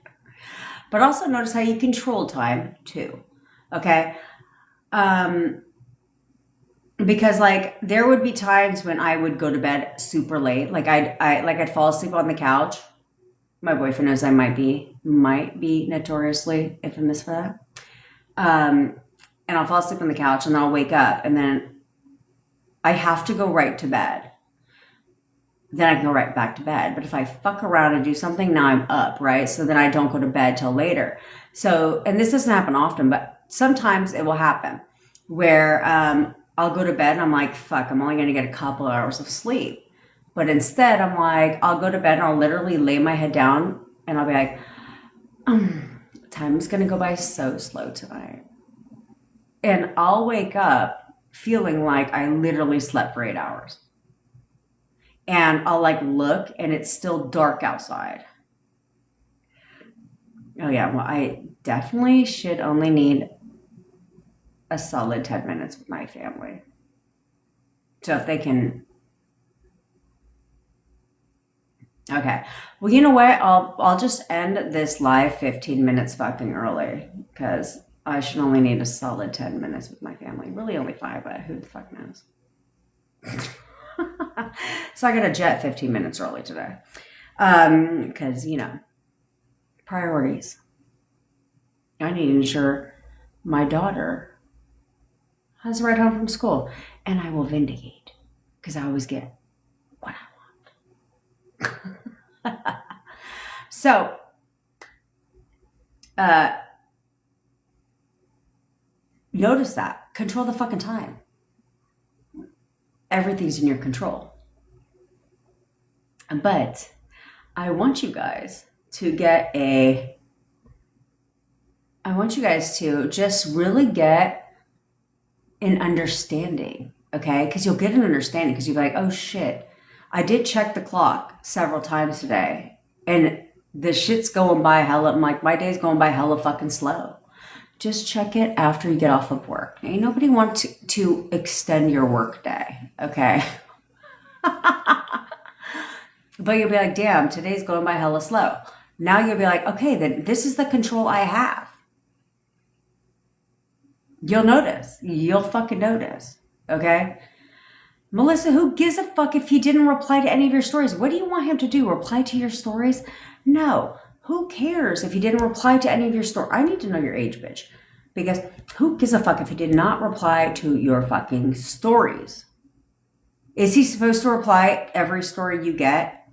[SPEAKER 1] But also notice how you control time too. Okay? Because like there would be times when I would go to bed super late. Like I'd fall asleep on the couch. My boyfriend knows I might be notoriously infamous for that. and I'll fall asleep on the couch and then I'll wake up and then I have to go right to bed. Then I can go right back to bed. But if I fuck around and do something, now I'm up, right? So then I don't go to bed till later. So, and this doesn't happen often, but sometimes it will happen where I'll go to bed and I'm like, fuck, I'm only going to get a couple hours of sleep. But instead, I'm like, I'll go to bed and I'll literally lay my head down and I'll be like, time's going to go by so slow tonight. And I'll wake up feeling like I literally slept for 8 hours. And I'll like look and it's still dark outside. Oh yeah, well I definitely should only need a solid 10 minutes with my family. So if they can. Okay. Well, you know what? I'll just end this live 15 minutes fucking early because I should only need a solid 10 minutes with my family. Really only 5, but who the fuck knows? So I got a jet 15 minutes early today. Because, you know, priorities. I need to ensure my daughter has a ride home from school. And I will vindicate. Because I always get what I want. So, notice that. Control the fucking time. Everything's in your control. But I want you guys to just really get an understanding, okay? Because you'll get an understanding because you'll be like, oh shit, I did check the clock several times today and the shit's going by hella, I'm like, my day's going by hella fucking slow. Just check it after you get off of work. Ain't nobody want to extend your work day, okay? But you'll be like, damn, today's going by hella slow. Now you'll be like, okay, then this is the control I have. You'll notice. You'll fucking notice, okay? Melissa, who gives a fuck if he didn't reply to any of your stories? What do you want him to do? Reply to your stories? No. Who cares if he didn't reply to any of your stories? I need to know your age, bitch. Because who gives a fuck if he did not reply to your fucking stories? Is he supposed to reply every story you get?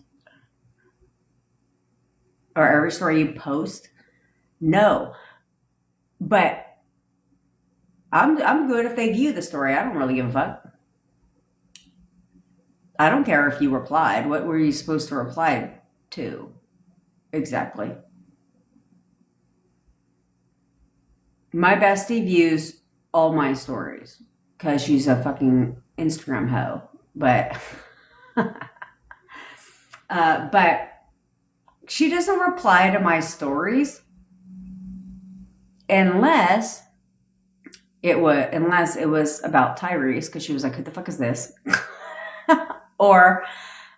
[SPEAKER 1] Or every story you post? No. But I'm good if they view the story. I don't really give a fuck. I don't care if you replied. What were you supposed to reply to? Exactly. My bestie views all my stories because she's a fucking Instagram hoe. But but she doesn't reply to my stories unless it was about Tyrese, because she was like, who the fuck is this? Or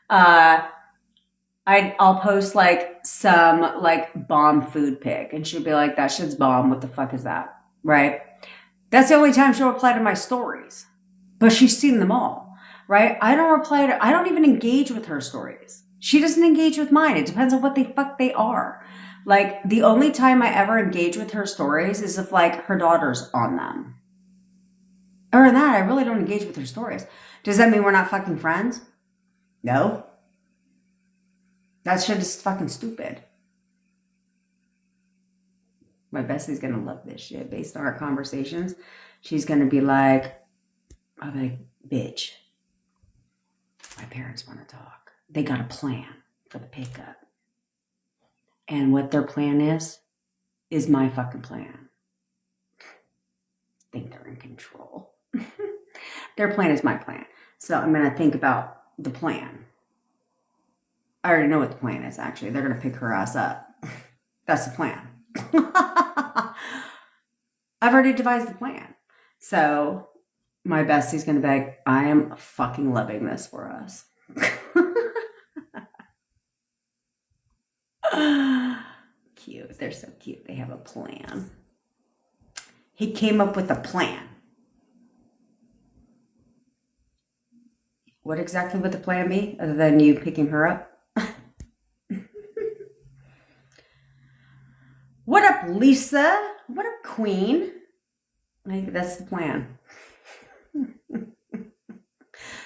[SPEAKER 1] I'll post like some like bomb food pic and she'll be like, that shit's bomb. What the fuck is that? Right? That's the only time she'll reply to my stories, but she's seen them all, right? I don't even engage with her stories. She doesn't engage with mine. It depends on what the fuck they are. Like the only time I ever engage with her stories is if like her daughter's on them. Other than that, I really don't engage with her stories. Does that mean we're not fucking friends? No. That shit is fucking stupid. My bestie's gonna love this shit. Based on our conversations, she's gonna be like, I'll be like, bitch, my parents want to talk. They got a plan for the pickup. And what their plan is my fucking plan. Think they're in control. Their plan is my plan. So I'm gonna think about the plan. I already know what the plan is, actually. They're going to pick her ass up. That's the plan. I've already devised the plan. So my bestie's going to be like, I am fucking loving this for us. Cute. They're so cute. They have a plan. He came up with a plan. What exactly would the plan be, other than you picking her up? What up, Lisa? What up, Queen? Maybe that's the plan.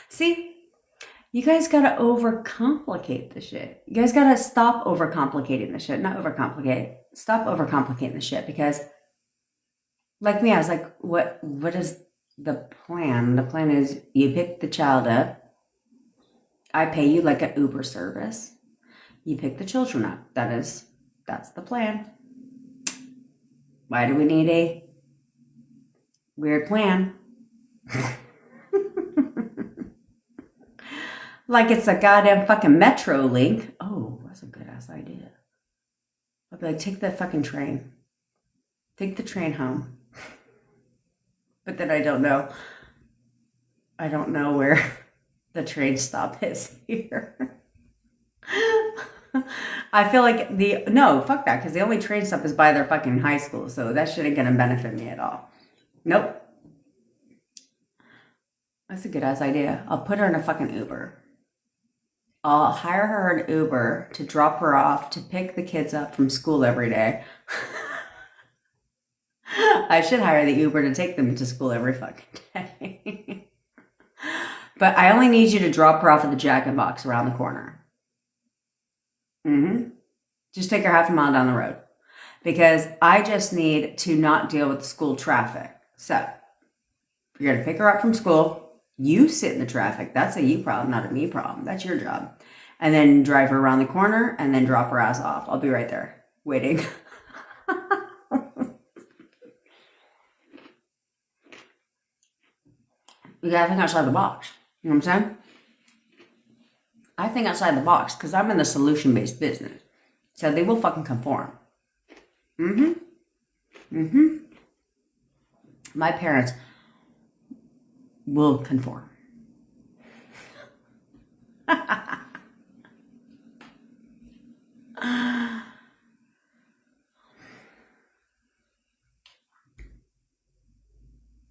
[SPEAKER 1] See, you guys gotta overcomplicate the shit. You guys gotta stop overcomplicating the shit. Not overcomplicate. Stop overcomplicating the shit because, like me, I was like, what is the plan? The plan is you pick the child up. I pay you like an Uber service. You pick the children up. That's the plan. Why do we need a weird plan? Like it's a goddamn fucking Metro link. Oh, that's a good ass idea. I'd be like, take the fucking train. Take the train home. But then I don't know where the train stop is here. I feel like no, fuck that, because the only train stop is by their fucking high school, so that shit ain't gonna benefit me at all. Nope. That's a good ass idea. I'll put her in a fucking Uber. I'll hire her an Uber to drop her off to pick the kids up from school every day. I should hire the Uber to take them to school every fucking day. But I only need you to drop her off at the Jack in the Box around the corner. Just take her half a mile down the road. Because I just need to not deal with the school traffic. So, if you're going to pick her up from school, you sit in the traffic. That's a you problem, not a me problem. That's your job. And then drive her around the corner and then drop her ass off. I'll be right there waiting. You gotta think outside the box. You know what I'm saying? I think outside the box because I'm in the solution-based business. So they will fucking conform. My parents will conform.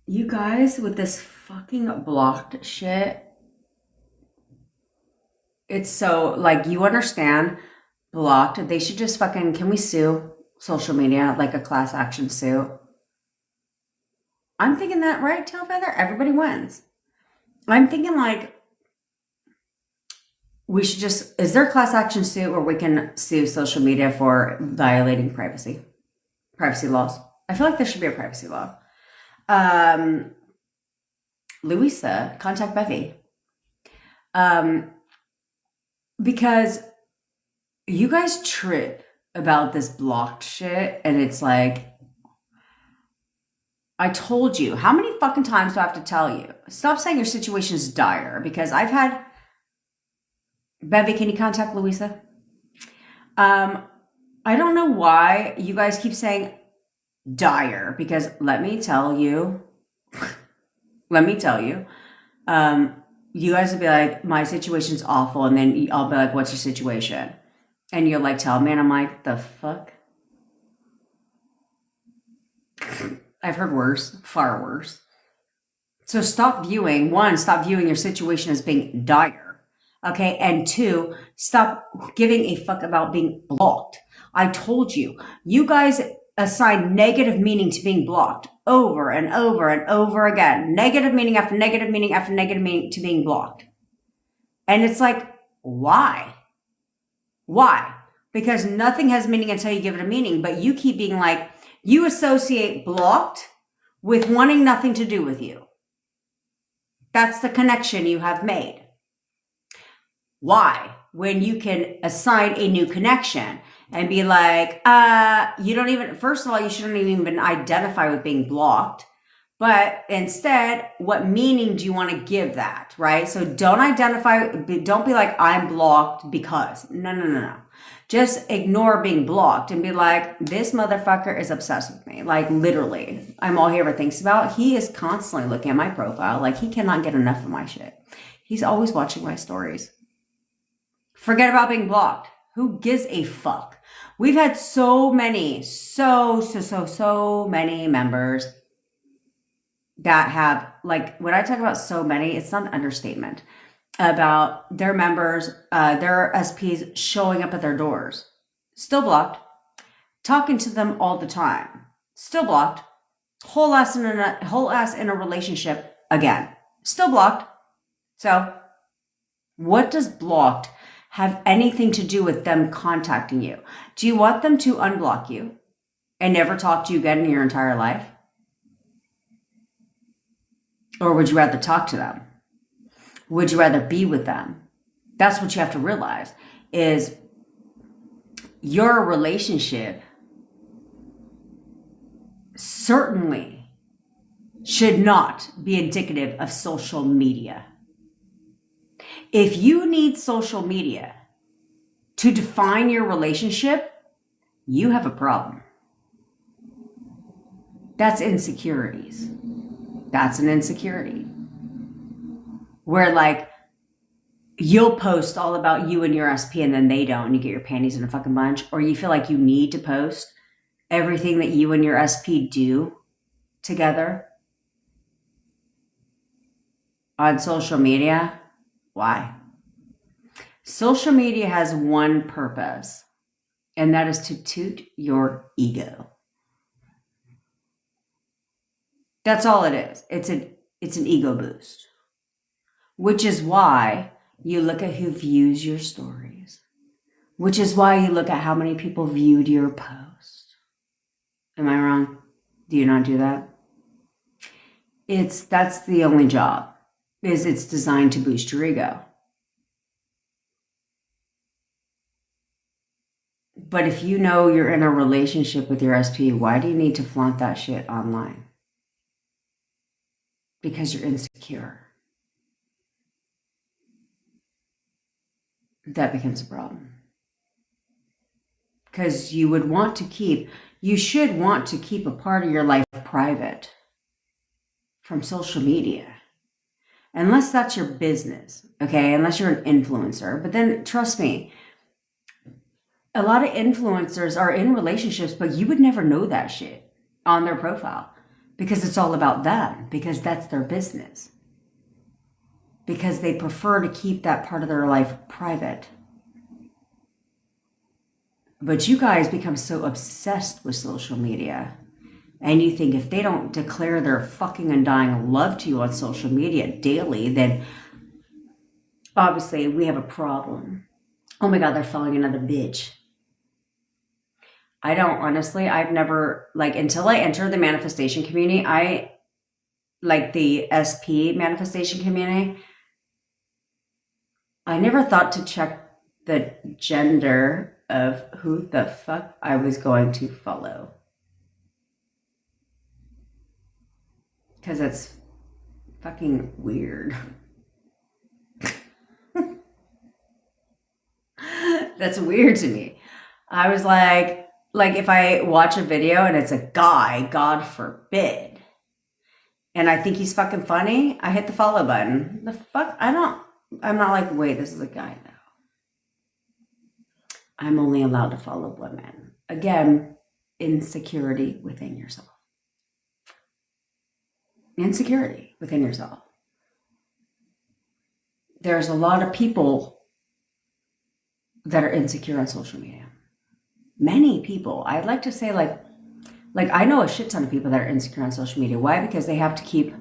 [SPEAKER 1] You guys with this fucking blocked shit, it's so, like, you understand blocked. They should just fucking, can we sue social media like a class action suit? I'm thinking that, right, Tailfeather? Everybody wins. I'm thinking like we should just, is there a class action suit where we can sue social media for violating privacy laws? I feel like there should be a privacy law. Louisa, contact Bevy. Because you guys trip about this blocked shit, and it's like, I told you. How many fucking times do I have to tell you? Stop saying your situation is dire, because I've had... Bevy, can you contact Louisa? I don't know why you guys keep saying dire, because let me tell you, you guys will be like, my situation's awful, and then I'll be like, what's your situation? And you'll like, tell me, and I'm like, the fuck? I've heard worse, far worse. So stop viewing your situation as being dire, okay? And two, stop giving a fuck about being blocked. I told you, you guys assign negative meaning to being blocked over and over and over again. Negative meaning after negative meaning after negative meaning to being blocked. And it's like, why? Why? Because nothing has meaning until you give it a meaning, but you keep being like, you associate blocked with wanting nothing to do with you. That's the connection you have made. Why? When you can assign a new connection and be like, you don't even, first of all, you shouldn't even identify with being blocked. But instead, what meaning do you want to give that, right? So don't be like, I'm blocked because. No. Just ignore being blocked and be like, this motherfucker is obsessed with me. Like, literally, I'm all he ever thinks about. He is constantly looking at my profile. Like, he cannot get enough of my shit. He's always watching my stories. Forget about being blocked. Who gives a fuck? We've had so many members that have, like, when I talk about so many, it's not an understatement, about their members, their SPs showing up at their doors. Still blocked. Talking to them all the time. Still blocked. Whole ass in a relationship again. Still blocked. So, what does blocked have anything to do with them contacting you? Do you want them to unblock you and never talk to you again in your entire life? Or would you rather talk to them? Would you rather be with them? That's what you have to realize is your relationship certainly should not be indicative of social media. If you need social media to define your relationship, you have a problem. That's insecurities. That's an insecurity. Where like you'll post all about you and your SP and then they don't and you get your panties in a fucking bunch, or you feel like you need to post everything that you and your SP do together on social media. Why? Social media has one purpose, and that is to toot your ego. That's all it is. It's an ego boost, which is why you look at who views your stories, which is why you look at how many people viewed your post. Am I wrong? Do you not do that? That's the only job, is it's designed to boost your ego. But if you know you're in a relationship with your SP, why do you need to flaunt that shit online? Because you're insecure. That becomes a problem. Because you should want to keep a part of your life private from social media. Unless that's your business, okay? Unless you're an influencer. But then, trust me, a lot of influencers are in relationships, but you would never know that shit on their profile because it's all about them, because that's their business. Because they prefer to keep that part of their life private. But you guys become so obsessed with social media, and you think if they don't declare their fucking undying love to you on social media daily, then obviously we have a problem. Oh my God, they're following another bitch. I've never, until I entered the manifestation community, the SP manifestation community, I never thought to check the gender of who the fuck I was going to follow. Because it's fucking weird. That's weird to me. I was like if I watch a video and it's a guy, God forbid, and I think he's fucking funny, I hit the follow button. The fuck? I'm not like, wait, this is a guy now. I'm only allowed to follow women. Again, insecurity within yourself. Insecurity within yourself. There's a lot of people that are insecure on social media. Many people. I'd like to say like I know a shit ton of people that are insecure on social media. Why? Because they have to keep,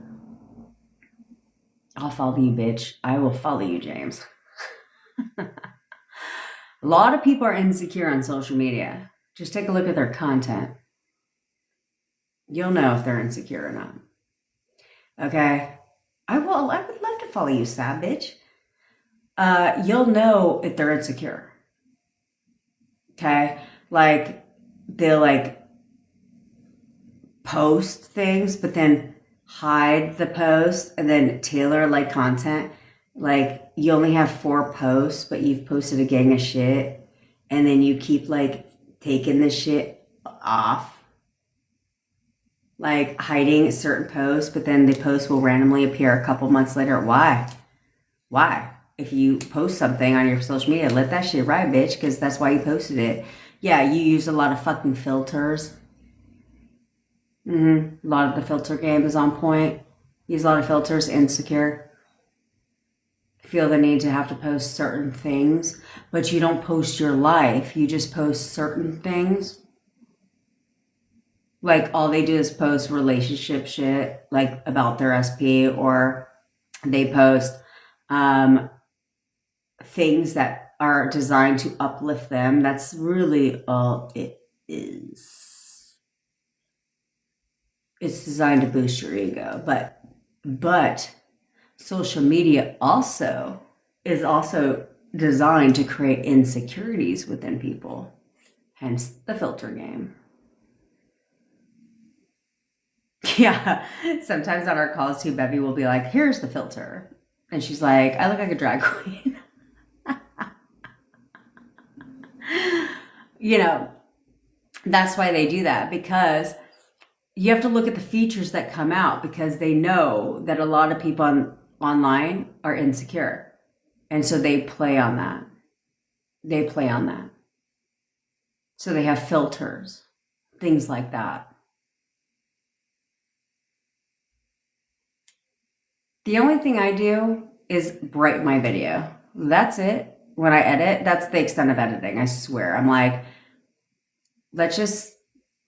[SPEAKER 1] I'll follow you, bitch. I will follow you, James. A lot of people are insecure on social media. Just take a look at their content. You'll know if they're insecure or not. Okay? I would love to follow you, sad bitch. You'll know if they're insecure. Okay? They'll post things, but then hide the post and then tailor content. You only have 4 posts, but you've posted a gang of shit, and then you keep taking the shit off, hiding certain posts, but then the post will randomly appear a couple months later. Why? If you post something on your social media, let that shit ride, bitch, because that's why you posted it. Yeah, you use a lot of fucking filters. A lot of the filter game is on point. Use a lot of filters, insecure. Feel the need to have to post certain things, but you don't post your life. You just post certain things. Like all they do is post relationship shit, like about their SP, or they post um, things that are designed to uplift them. That's really all it is. It's designed to boost your ego, but social media also is also designed to create insecurities within people. Hence the filter game. Yeah. Sometimes on our calls too, Bevy will be like, here's the filter. And she's like, I look like a drag queen. You know, that's why they do that, because you have to look at the features that come out, because they know that a lot of people online are insecure. And so they play on that. They play on that. So they have filters, things like that. The only thing I do is brighten my video. That's it. When I edit, that's the extent of editing, I swear. I'm like, let's just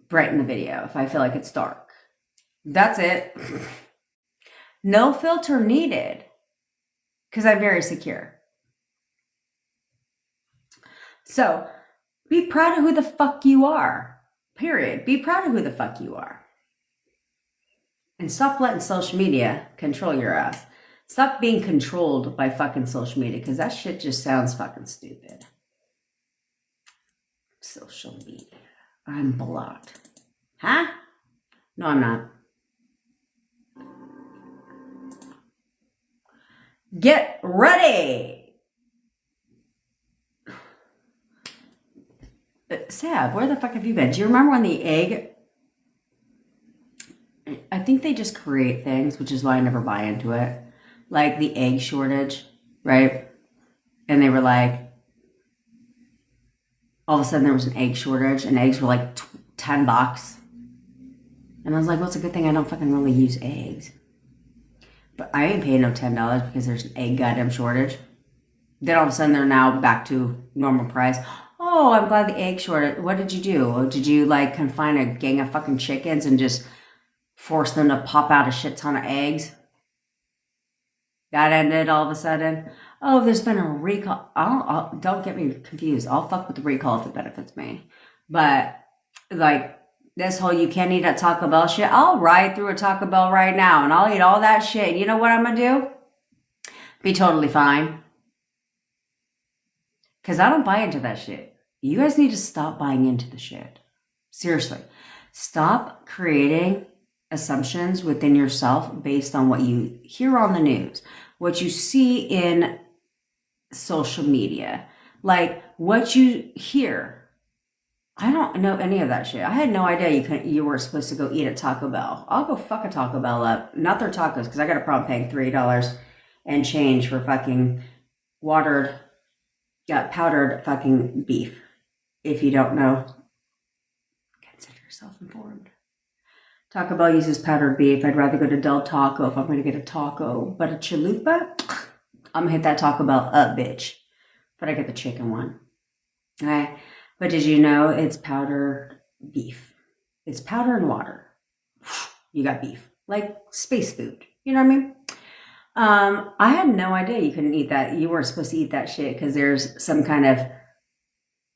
[SPEAKER 1] brighten the video if I feel like it's dark. That's it. No filter needed, because I'm very secure. So be proud of who the fuck you are. Period. Be proud of who the fuck you are. And stop letting social media control your ass. Stop being controlled by fucking social media, because that shit just sounds fucking stupid. Social media. I'm blocked. Huh? No, I'm not. Get ready. Sab, where the fuck have you been? Do you remember when the egg... I think they just create things, which is why I never buy into it. Like the egg shortage, right? And they were like, all of a sudden there was an egg shortage, and eggs were like $10. And I was like, well, it's a good thing I don't fucking really use eggs. But I ain't paying no $10 because there's an egg goddamn shortage. Then all of a sudden they're now back to normal price. Oh, I'm glad the egg shortage. What did you do? Did you like confine a gang of fucking chickens and just force them to pop out a shit ton of eggs? That ended all of a sudden. Oh, there's been a recall. Don't get me confused. I'll fuck with the recall if it benefits me. But like this whole you can't eat at Taco Bell shit, I'll ride through a Taco Bell right now and I'll eat all that shit. You know what I'm gonna do? Be totally fine. Because I don't buy into that shit. You guys need to stop buying into the shit. Seriously. Stop creating assumptions within yourself based on what you hear on the news, what you see in social media, like what you hear. I don't know any of that shit. I had no idea you were supposed to go eat at Taco Bell. I'll go fuck a Taco Bell up. Not their tacos, because I got a problem paying $3 and change for fucking powdered fucking beef. If you don't know, consider yourself informed. Taco Bell uses powdered beef. I'd rather go to Del Taco if I'm going to get a taco. But a chalupa, I'm going to hit that Taco Bell up, bitch. But I get the chicken one. Okay. But did you know it's powdered beef? It's powder and water. You got beef. Like space food. You know what I mean? I had no idea you couldn't eat that. You weren't supposed to eat that shit because there's some kind of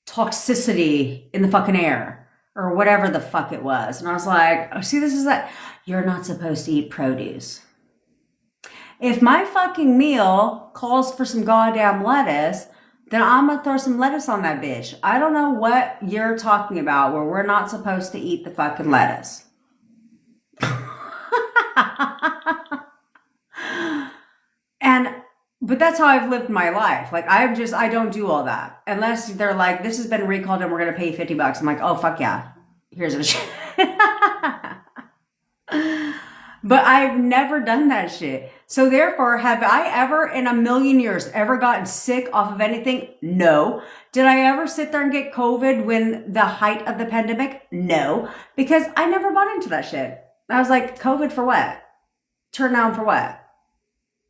[SPEAKER 1] toxicity in the fucking air or whatever the fuck it was. And I was like, oh, see, this is that. You're not supposed to eat produce. If my fucking meal calls for some goddamn lettuce, then I'm going to throw some lettuce on that bitch. I don't know what you're talking about where we're not supposed to eat the fucking lettuce. But that's how I've lived my life. Like, I don't do all that. Unless they're like, this has been recalled and we're going to pay $50. I'm like, oh, fuck yeah. Here's a shit. But I've never done that shit. So therefore, have I ever in a million years ever gotten sick off of anything? No. Did I ever sit there and get COVID when the height of the pandemic? No. Because I never bought into that shit. I was like, COVID for what? Turn down for what?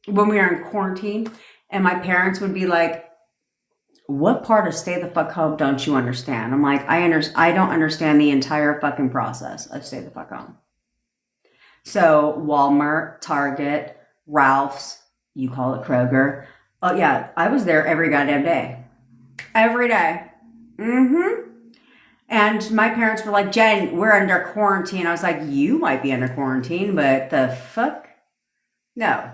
[SPEAKER 1] When we were in quarantine and my parents would be like, what part of stay the fuck home don't you understand? I'm like, I don't understand the entire fucking process of stay the fuck home. So Walmart, Target, Ralph's, you call it Kroger. Oh yeah, I was there every goddamn day. Every day. Mm-hmm. And my parents were like, Jen, we're under quarantine. I was like, you might be under quarantine, but the fuck? No.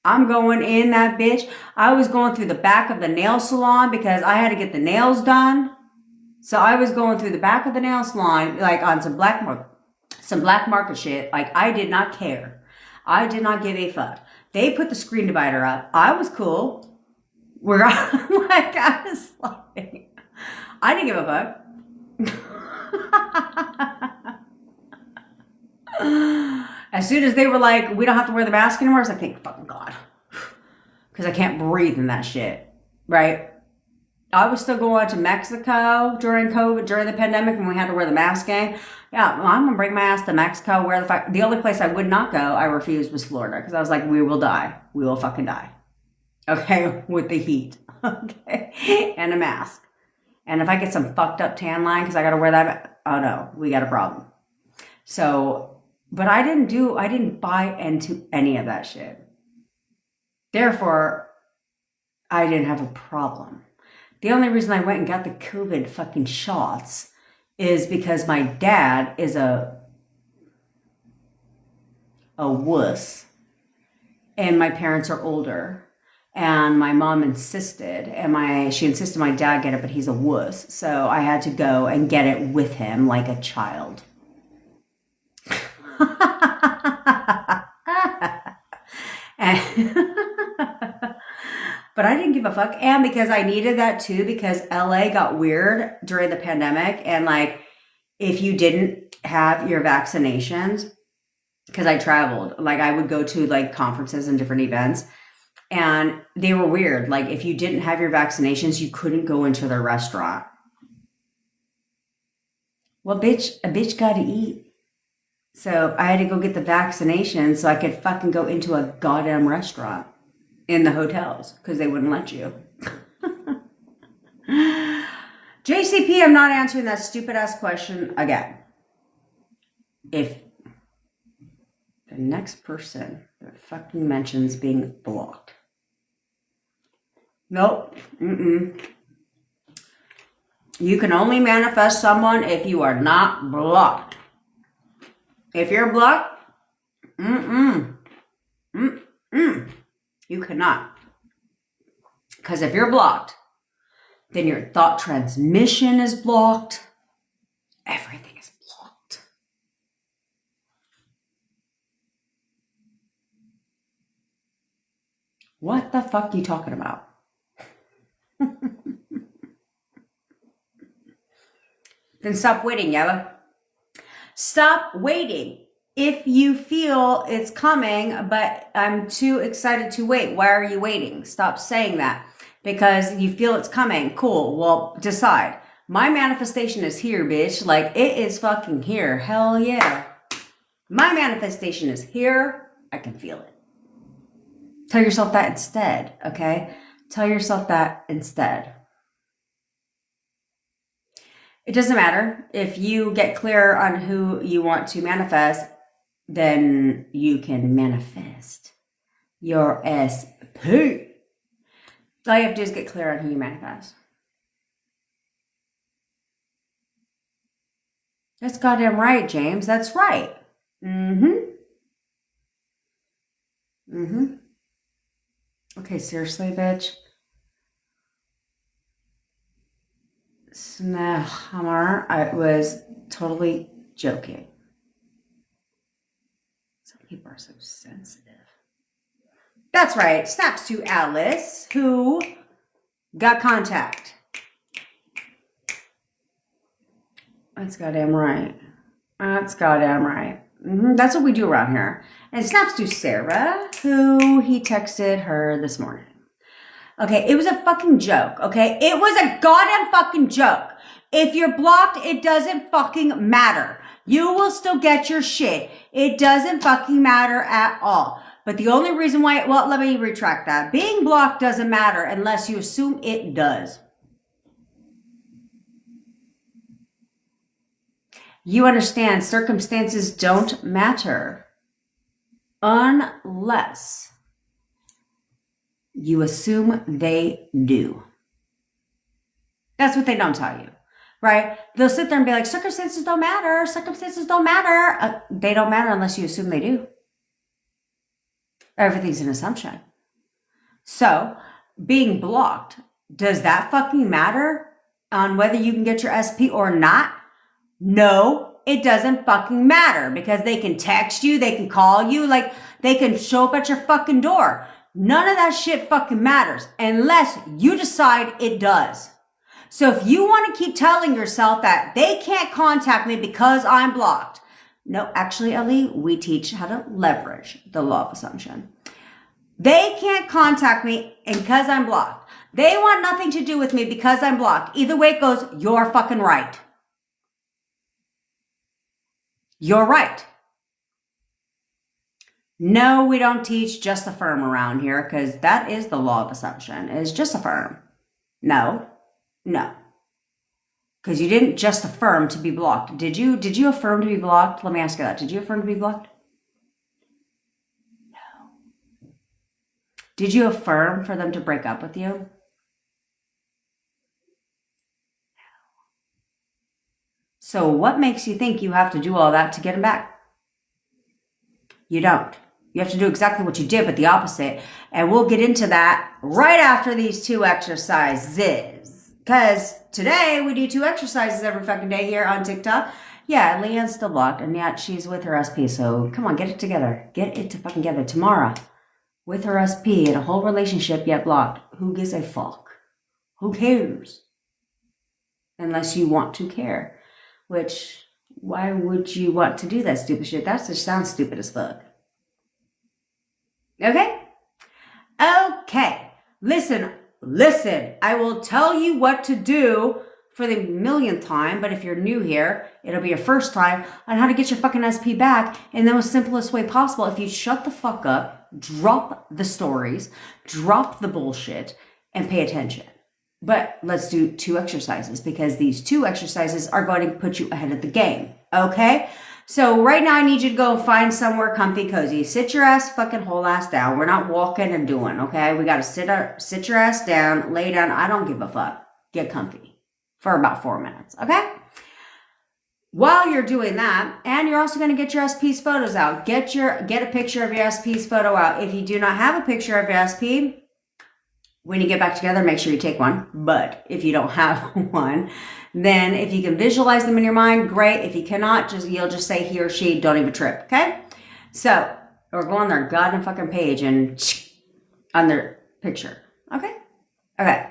[SPEAKER 1] I'm going in that bitch. I was going through the back of the nail salon because I had to get the nails done. So I was going through the back of the nail salon, like on some black market shit. Like, I did not care. I did not give a fuck. They put the screen divider up. I was cool. I was like, I didn't give a fuck. As soon as they were like, we don't have to wear the mask anymore, I was like, thank fucking God. Because I can't breathe in that shit. Right? I was still going to Mexico during COVID, during the pandemic, when we had to wear the mask game. Yeah, well, I'm going to bring my ass to Mexico. The only place I would not go, I refused, was Florida. Because I was like, we will die. We will fucking die. Okay? With the heat. Okay? And a mask. And if I get some fucked up tan line because I got to wear that, oh no, we got a problem. So, but I didn't buy into any of that shit. Therefore, I didn't have a problem. The only reason I went and got the COVID fucking shots is because my dad is a wuss. And my parents are older. And my mom insisted, she insisted my dad get it, but he's a wuss. So I had to go and get it with him like a child. But I didn't give a fuck. And because I needed that too, because LA got weird during the pandemic. And like, if you didn't have your vaccinations, because I traveled, like I would go to like conferences and different events. And they were weird. Like, if you didn't have your vaccinations, you couldn't go into the restaurant. Well, a bitch got to eat. So I had to go get the vaccination so I could fucking go into a goddamn restaurant in the hotels because they wouldn't let you. JCP, I'm not answering that stupid ass question again. If the next person that fucking mentions being blocked. Nope. You can only manifest someone if you are not blocked. If you're blocked, you cannot. Because if you're blocked, then your thought transmission is blocked. Everything is blocked. What the fuck are you talking about? Then stop waiting, Yella. Stop waiting. If you feel it's coming, but I'm too excited to wait, why are you waiting? Stop saying that. Because you feel it's coming. Cool. Well, decide. My manifestation is here, bitch. Like, it is fucking here. Hell yeah. My manifestation is here. I can feel it. Tell yourself that instead, okay? Tell yourself that instead. It doesn't matter. If you get clear on who you want to manifest, then you can manifest your SP. All you have to do is get clear on who you manifest. That's goddamn right, James. That's right. Okay, seriously, bitch. Hammer, I was totally joking. Some people are so sensitive. That's right. Snaps to Alice, who got contact. That's goddamn right. That's goddamn right. That's what we do around here. And snaps to Sarah, who he texted her this morning. Okay, it was a fucking joke, okay? It was a goddamn fucking joke. If you're blocked, it doesn't fucking matter. You will still get your shit. It doesn't fucking matter at all. But the only reason why, well, let me retract that. Being blocked doesn't matter unless you assume it does. You understand circumstances don't matter unless you assume they do. That's what they don't tell you, right? They'll sit there and be like, circumstances don't matter. Circumstances don't matter. They don't matter unless you assume they do. Everything's an assumption. So being blocked, does that fucking matter on whether you can get your SP or not? No, it doesn't fucking matter, because they can text you, they can call you, like they can show up at your fucking door. None of that shit fucking matters unless you decide it does. So if you want to keep telling yourself that they can't contact me because I'm blocked. No, actually, Ali, we teach how to leverage the law of assumption. They can't contact me because I'm blocked. They want nothing to do with me because I'm blocked. Either way it goes, you're fucking right. You're right. No, we don't teach just affirm around here, because that is the law of assumption, is just affirm. No. Because you didn't just affirm to be blocked. Did you affirm to be blocked? Let me ask you that. Did you affirm to be blocked? No. Did you affirm for them to break up with you? No. So what makes you think you have to do all that to get them back? You don't. You have to do exactly what you did, but the opposite. And we'll get into that right after these 2 exercises. Because today we do 2 exercises every fucking day here on TikTok. Yeah, Leanne's still blocked, and yet she's with her SP. So come on, get it together. Get it to fucking together. Tamara, with her SP in a whole relationship yet blocked. Who gives a fuck? Who cares? Unless you want to care. Which, why would you want to do that stupid shit? That just sounds stupid as fuck. Okay? Okay. Listen. I will tell you what to do for the millionth time, but if you're new here, it'll be your first time on how to get your fucking SP back in the most simplest way possible. If you shut the fuck up, drop the stories, drop the bullshit, and pay attention. But let's do 2 exercises, because these 2 exercises are going to put you ahead of the game. Okay? So right now I need you to go find somewhere comfy, cozy. Sit your ass fucking whole ass down. We're not walking and doing, okay? We got to sit your ass down, lay down. I don't give a fuck. Get comfy for about 4 minutes, okay? While you're doing that, and you're also going to get your SP's photos out. Get a picture of your SP's photo out. If you do not have a picture of your SP, when you get back together, make sure you take one. But if you don't have one, then if you can visualize them in your mind, great. If you cannot, you'll just say he or she, don't even trip, okay? So, or go on their goddamn fucking page and on their picture, okay? Okay.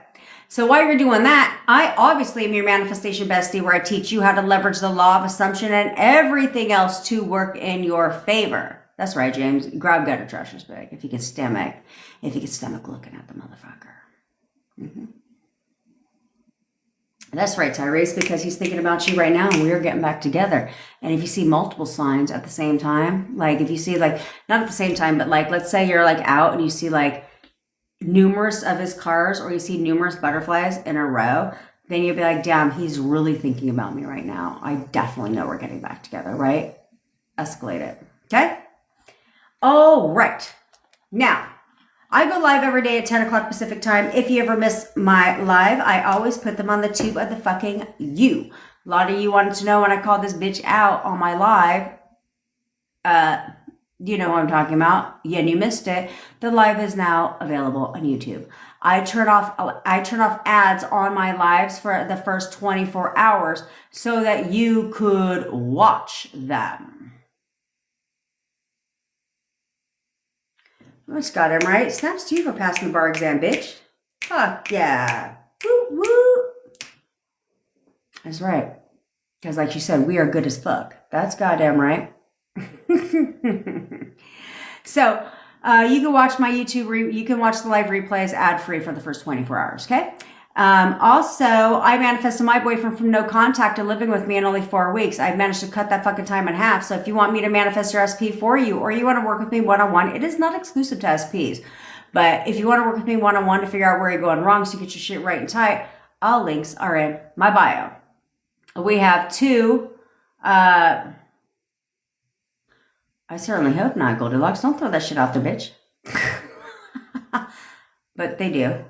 [SPEAKER 1] So while you're doing that, I obviously am your manifestation bestie, where I teach you how to leverage the law of assumption and everything else to work in your favor. That's right, James. Grab gutter trasher's bag if you can stomach looking at the motherfucker. Mm-hmm. That's right, Tyrese, because he's thinking about you right now, and we're getting back together. And if you see multiple signs at the same time, like if you see like, not at the same time, but like, let's say you're like out and you see like numerous of his cars, or you see numerous butterflies in a row, then you'll be like, damn, he's really thinking about me right now. I definitely know we're getting back together, right? Escalate it. Okay? All right. Now, I go live every day at 10 o'clock Pacific time. If you ever miss my live, I always put them on the tube of the fucking you. A lot of you wanted to know when I called this bitch out on my live. You know what I'm talking about. Yeah, and you missed it. The live is now available on YouTube. I turn off ads on my lives for the first 24 hours so that you could watch them. I just got him right. Snaps to you for passing the bar exam, bitch. Fuck yeah. Woo woo. That's right. Because like you said, we are good as fuck. That's goddamn right. So, you can watch my YouTube, you can watch the live replays ad-free for the first 24 hours, okay? Also, I manifested my boyfriend from no contact to living with me in only 4 weeks. I've managed to cut that fucking time in half. So if you want me to manifest your SP for you, or you want to work with me one-on-one, it is not exclusive to SPs. But if you want to work with me one-on-one to figure out where you're going wrong so you get your shit right and tight, all links are in my bio. We have 2 I certainly hope not, Goldilocks. Don't throw that shit out there, bitch. But they do.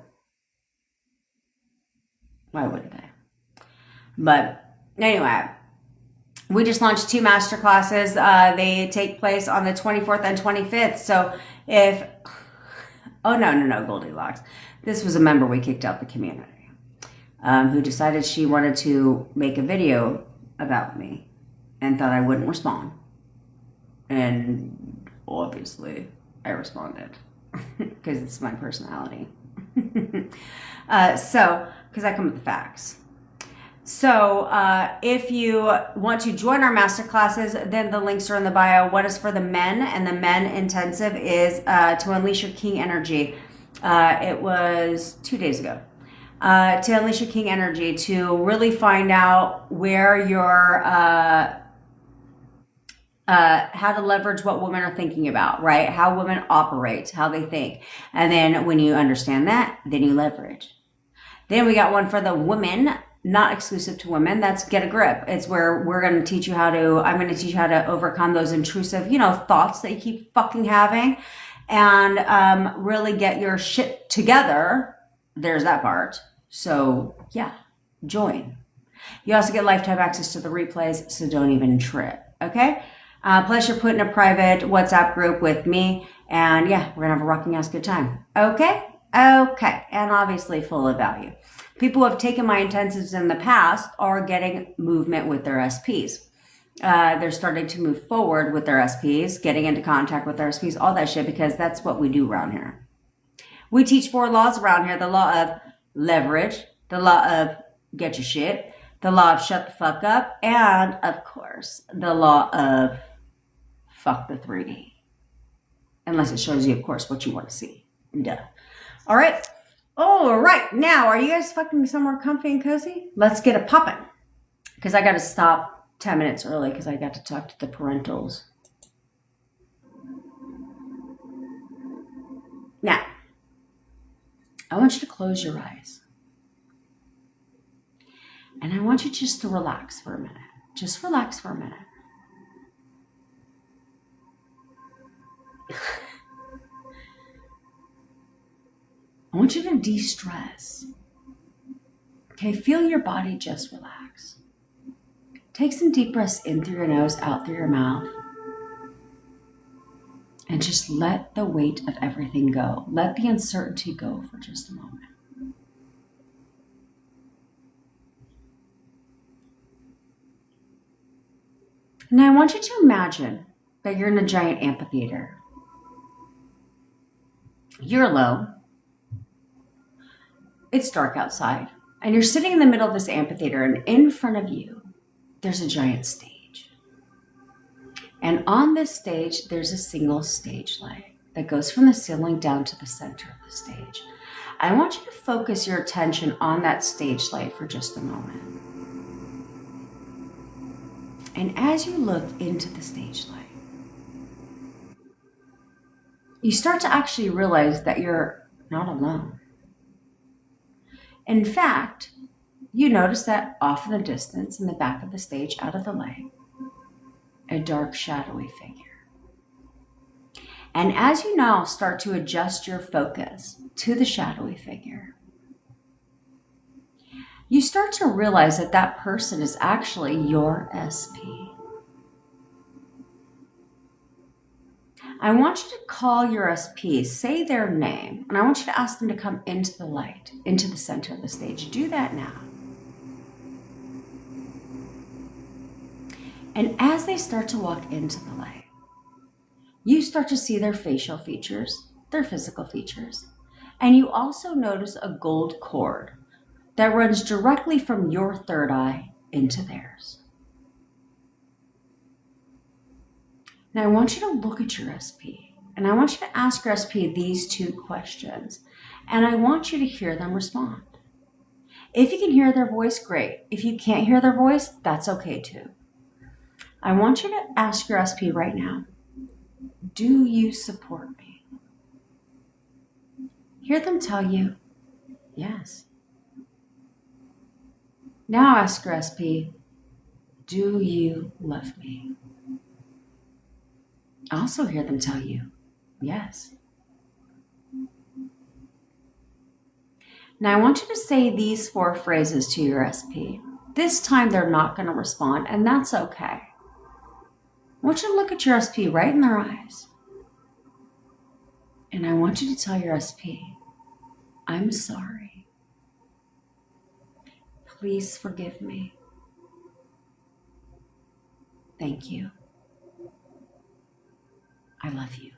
[SPEAKER 1] Why wouldn't they? But anyway, we just launched 2 master classes. They take place on the 24th and 25th. So if, oh no, Goldilocks. This was a member we kicked out the community who decided she wanted to make a video about me and thought I wouldn't respond. And obviously I responded because it's my personality. Because I come with the facts. So if you want to join our master classes, then the links are in the bio. One is for the men, and the men intensive is to unleash your king energy. It was 2 days ago. To unleash your king energy, to really find out where your how to leverage what women are thinking about, right? How women operate, how they think. And then when you understand that, then you leverage. Then we got one for the women, not exclusive to women. That's Get a Grip. It's where I'm going to teach you how to overcome those intrusive, thoughts that you keep fucking having and really get your shit together. There's that part. So yeah, join. You also get lifetime access to the replays, so don't even trip. Okay? Plus you're put in a private WhatsApp group with me, and yeah, we're gonna have a rocking ass good time. Okay? Okay. And obviously full of value. People who have taken my intensives in the past are getting movement with their SPs. They're starting to move forward with their SPs, getting into contact with their SPs, all that shit, because that's what we do around here. We teach 4 laws around here: the law of leverage, the law of get your shit, the law of shut the fuck up, and of course, the law of fuck the 3D. Unless it shows you, of course, what you want to see. Duh. All right. All right. Now, are you guys fucking somewhere comfy and cozy? Let's get it popping. Because I got to stop 10 minutes early because I got to talk to the parentals. Now, I want you to close your eyes. And I want you just to relax for a minute. Just relax for a minute. I want you to de-stress. Okay, feel your body just relax. Take some deep breaths in through your nose, out through your mouth. And just let the weight of everything go. Let the uncertainty go for just a moment. Now I want you to imagine that you're in a giant amphitheater. You're alone. It's dark outside, and you're sitting in the middle of this amphitheater, and in front of you, there's a giant stage. And on this stage, there's a single stage light that goes from the ceiling down to the center of the stage. I want you to focus your attention on that stage light for just a moment. And as you look into the stage light, you start to actually realize that you're not alone. In fact, you notice that off in the distance, in the back of the stage, out of the light, a dark, shadowy figure. And as you now start to adjust your focus to the shadowy figure, you start to realize that that person is actually your SP. I want you to call your SP, say their name, and I want you to ask them to come into the light, into the center of the stage. Do that now. And as they start to walk into the light, you start to see their facial features, their physical features, and you also notice a gold cord that runs directly from your third eye into theirs. Now I want you to look at your SP, and I want you to ask your SP these 2 questions, and I want you to hear them respond. If you can hear their voice, great. If you can't hear their voice, that's okay too. I want you to ask your SP right now, do you support me? Hear them tell you, yes. Now ask your SP, Do you love me? I also hear them tell you, yes. Now I want you to say these 4 phrases to your SP. This time they're not going to respond, and that's okay. I want you to look at your SP right in their eyes. And I want you to tell your SP, I'm sorry. Please forgive me. Thank you. I love you.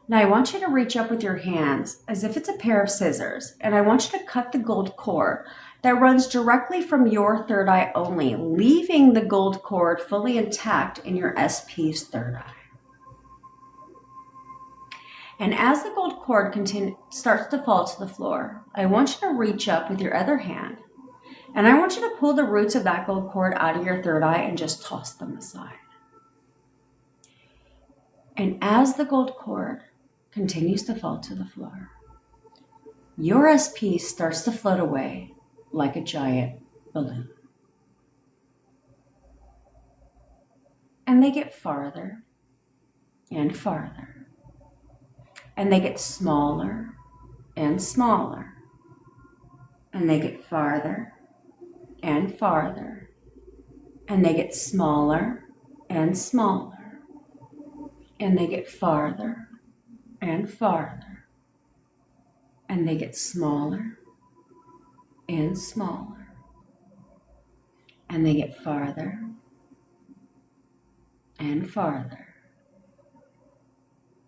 [SPEAKER 1] Now I want you to reach up with your hands as if it's a pair of scissors, and I want you to cut the gold cord that runs directly from your third eye only, leaving the gold cord fully intact in your SP's third eye. And as the gold cord starts to fall to the floor, I want you to reach up with your other hand, and I want you to pull the roots of that gold cord out of your third eye and just toss them aside. And as the gold cord continues to fall to the floor, your SP starts to float away like a giant balloon. And they get farther and farther. And they get smaller and smaller. And they get farther and farther. And they get smaller and smaller. And they get farther and farther. And they get smaller and smaller. And they get farther and farther.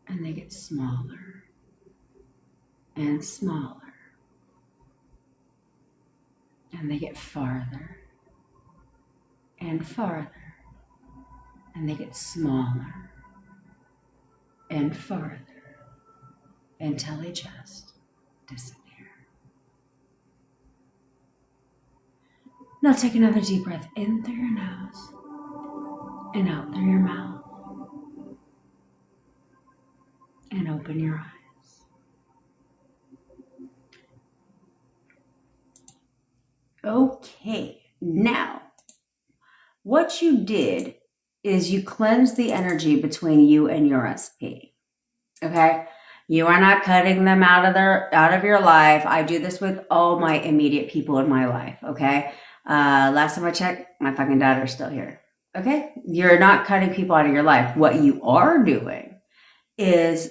[SPEAKER 1] And they get smaller and smaller. And they get farther and farther. And they get smaller and farther until they just disappear. Now take another deep breath in through your nose and out through your mouth. And open your eyes. Okay, now what you did is you cleanse the energy between you and your SP. Okay? You are not cutting them out of your life. I do this with all my immediate people in my life, okay? Last time I checked, my fucking daughter's still here. Okay? You're not cutting people out of your life. What you are doing is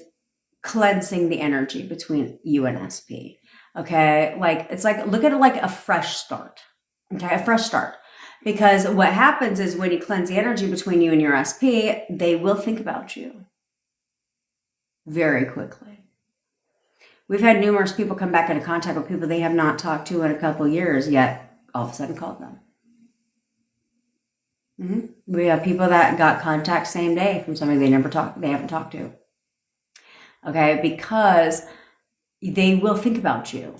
[SPEAKER 1] cleansing the energy between you and SP. Okay? Look at it like a fresh start. Okay? A fresh start. Because what happens is when you cleanse the energy between you and your SP, they will think about you very quickly. We've had numerous people come back into contact with people they have not talked to in a couple of years, yet all of a sudden called them. We have people that got contact same day from somebody they haven't talked to. Okay, because they will think about you.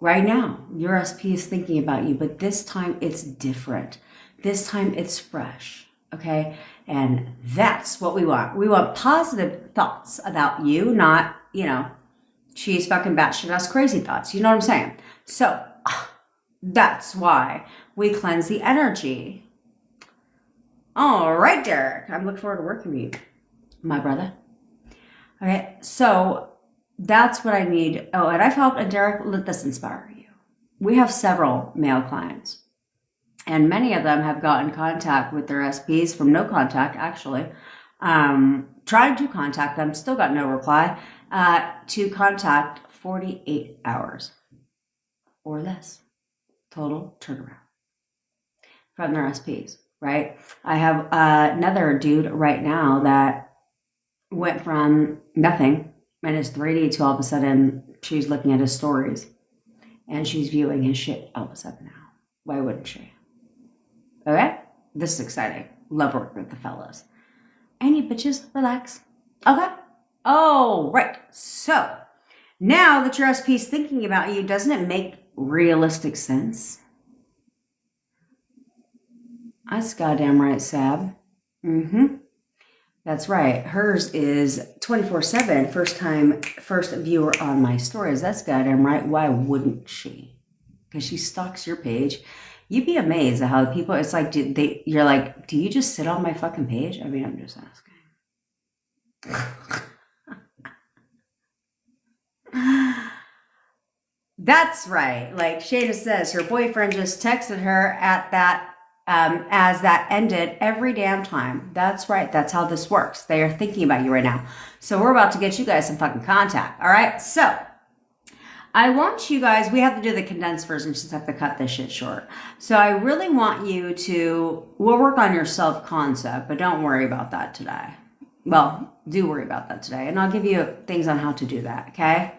[SPEAKER 1] Right now, your SP is thinking about you, but this time it's different. This time it's fresh, okay? And that's what we want. We want positive thoughts about you, not, she's fucking batshit ass crazy thoughts. You know what I'm saying? So that's why we cleanse the energy. All right, Derek. I'm looking forward to working with you, my brother. Okay, so that's what I need. Oh, and I've helped, and Derek, let this inspire you. We have several male clients, and many of them have gotten contact with their SPs from no contact, actually. Tried to contact them, still got no reply, to contact 48 hours or less. Total turnaround from their SPs, right? I have another dude right now that went from nothing and his 3D to all of a sudden she's looking at his stories and she's viewing his shit all of a sudden now. Why wouldn't she? Okay? This is exciting. Love working with the fellas. And you bitches, relax. Okay? Oh, right. So, now that your SP is thinking about you, doesn't it make realistic sense? That's goddamn right, Sab. That's right. Hers is 24/7, first viewer on my stories. That's goddamn right. Why wouldn't she? because she stalks your page. You'd be amazed at how people, it's like, you're like, do you just sit on my fucking page? I mean, I'm just asking. That's right. Like Shayna says, her boyfriend just texted her at that, as that ended every damn time. That's right. That's how this works. They are thinking about you right now. So we're about to get you guys some fucking contact. All right. So I want you guys, we have to do the condensed version, just have to cut this shit short. So I really want you to, we'll work on your self-concept, but don't worry about that today. Well, do worry about that today. And I'll give you things on how to do that. Okay.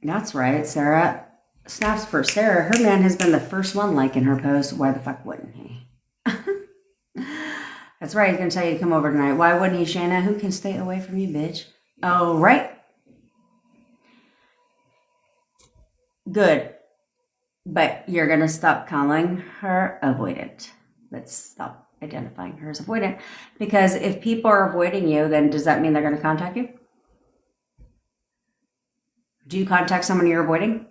[SPEAKER 1] That's right. Sarah snaps for Sarah. Her man has been the first one liking her post. Why the fuck wouldn't he? That's right. He's going to tell you to come over tonight. Why wouldn't he, Shayna? Who can stay away from you, bitch? Oh, right. Good. But you're going to stop calling her avoidant. Let's stop identifying her as avoidant. Because if people are avoiding you, then does that mean they're going to contact you? Do you contact someone you're avoiding?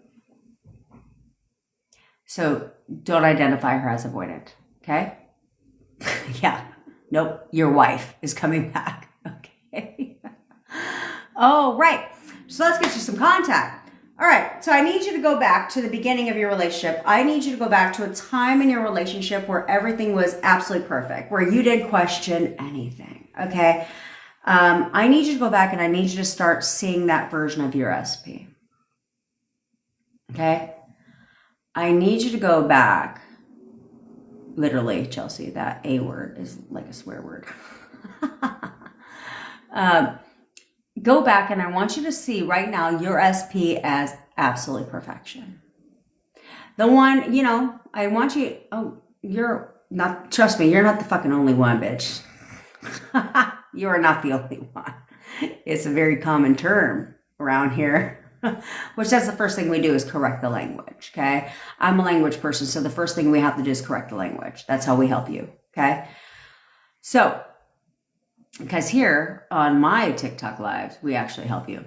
[SPEAKER 1] So don't identify her as avoidant. Okay? Yeah. Nope. Your wife is coming back. Okay. Oh, right. So let's get you some contact. All right, so I need you to go back to the beginning of your relationship. I need you to go back to a time in your relationship where everything was absolutely perfect, where you didn't question anything, okay? I need you to go back and I need you to start seeing that version of your SP, okay? I need you to go back, literally, Chelsea, that A word is like a swear word. Go back and I want you to see right now your SP as absolute perfection. The one, I want you, you're not, trust me, you're not the fucking only one, bitch. You are not the only one. It's a very common term around here, which that's the first thing we do is correct the language, okay? I'm a language person, so the first thing we have to do is correct the language. That's how we help you, okay? So, because here on my TikTok lives, we actually help you.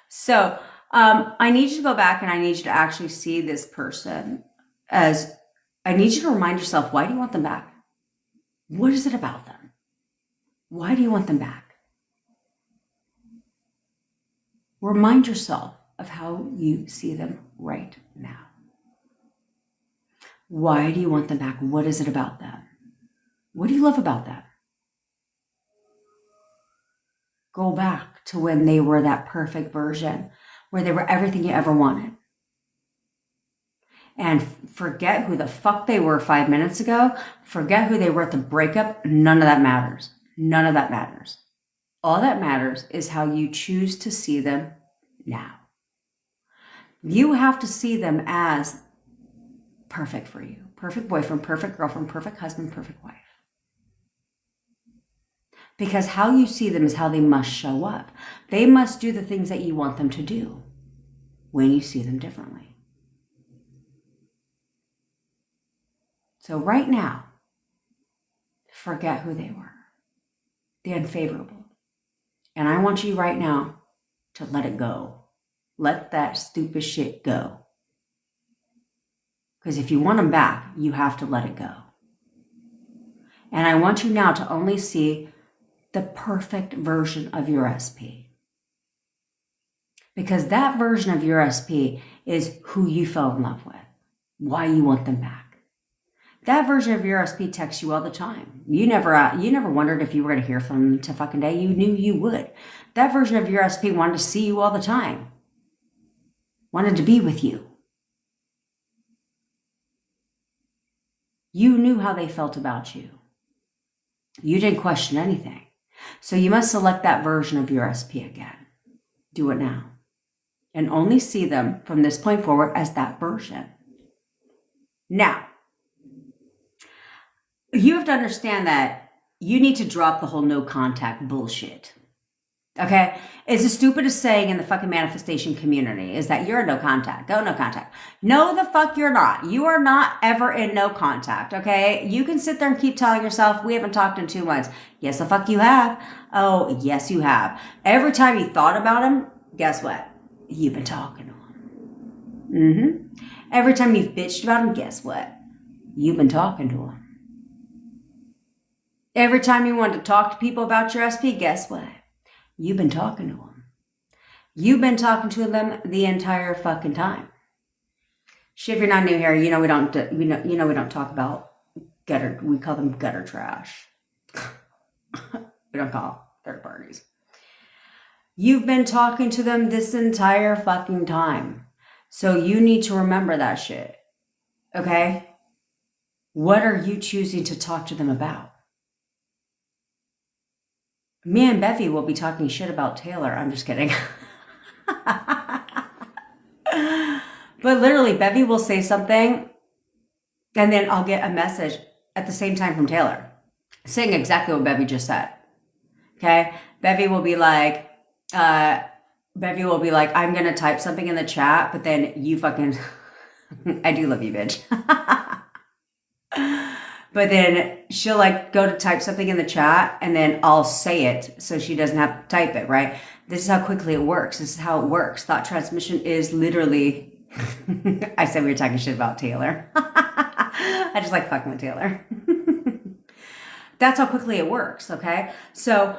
[SPEAKER 1] So I need you to go back and I need you to actually see this person as, I need you to remind yourself, why do you want them back? What is it about them? Why do you want them back? Remind yourself of how you see them right now. Why do you want them back? What is it about them? What do you love about them? Go back to when they were that perfect version, where they were everything you ever wanted. And forget who the fuck they were 5 minutes ago. Forget who they were at the breakup. None of that matters. None of that matters. All that matters is how you choose to see them now. You have to see them as perfect for you. Perfect boyfriend, perfect girlfriend, perfect husband, perfect wife. Because how you see them is how they must show up. They must do the things that you want them to do when you see them differently. So right now, forget who they were. The unfavorable. And I want you right now to let it go. Let that stupid shit go. Because if you want them back, you have to let it go. And I want you now to only see the perfect version of your SP. Because that version of your SP is who you fell in love with, why you want them back. That version of your SP texts you all the time. You never wondered if you were going to hear from them to fucking day. You knew you would. That version of your SP wanted to see you all the time. Wanted to be with you. You knew how they felt about you. You didn't question anything. So you must select that version of your SP again. Do it now. And only see them from this point forward as that version. Now, you have to understand that you need to drop the whole no contact bullshit. Okay? It's the stupidest saying in the fucking manifestation community is that you're in no contact. Go no contact. No, the fuck you're not. You are not ever in no contact, okay? You can sit there and keep telling yourself, we haven't talked in 2 months. Yes, the fuck you have. Oh, yes, you have. Every time you thought about him, guess what? You've been talking to him. Every time you've bitched about him, guess what? You've been talking to him. Every time you wanted to talk to people about your SP, guess what? You've been talking to them. You've been talking to them the entire fucking time. Shit, if you're not new here, you know we don't talk about gutter. We call them gutter trash. We don't call third parties. You've been talking to them this entire fucking time. So you need to remember that shit. Okay? What are you choosing to talk to them about? Me and Bevy will be talking shit about Taylor. I'm just kidding. But literally, Bevy will say something, and then I'll get a message at the same time from Taylor saying exactly what Bevy just said. Okay? Bevy will be like, I'm going to type something in the chat, but then you fucking, I do love you, bitch. But then she'll like go to type something in the chat and then I'll say it so she doesn't have to type it, right? This is how quickly it works. This is how it works. Thought transmission is literally, I said we were talking shit about Taylor. I just like fucking with Taylor. That's how quickly it works, okay? So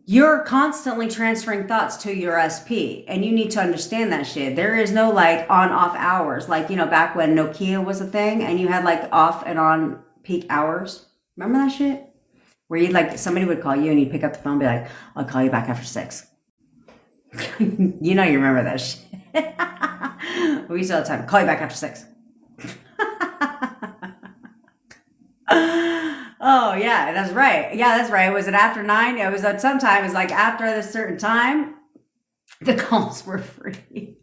[SPEAKER 1] you're constantly transferring thoughts to your SP and you need to understand that shit. There is no like on off hours. Like, back when Nokia was a thing and you had like off and on peak hours. Remember that shit? Where you'd like, somebody would call you and you'd pick up the phone and be like, I'll call you back after 6. You remember that shit. We used to all the time, call you back after 6. Oh yeah, that's right. Yeah, that's right. Was it after 9? It was at some time. It was like after a certain time, the calls were free.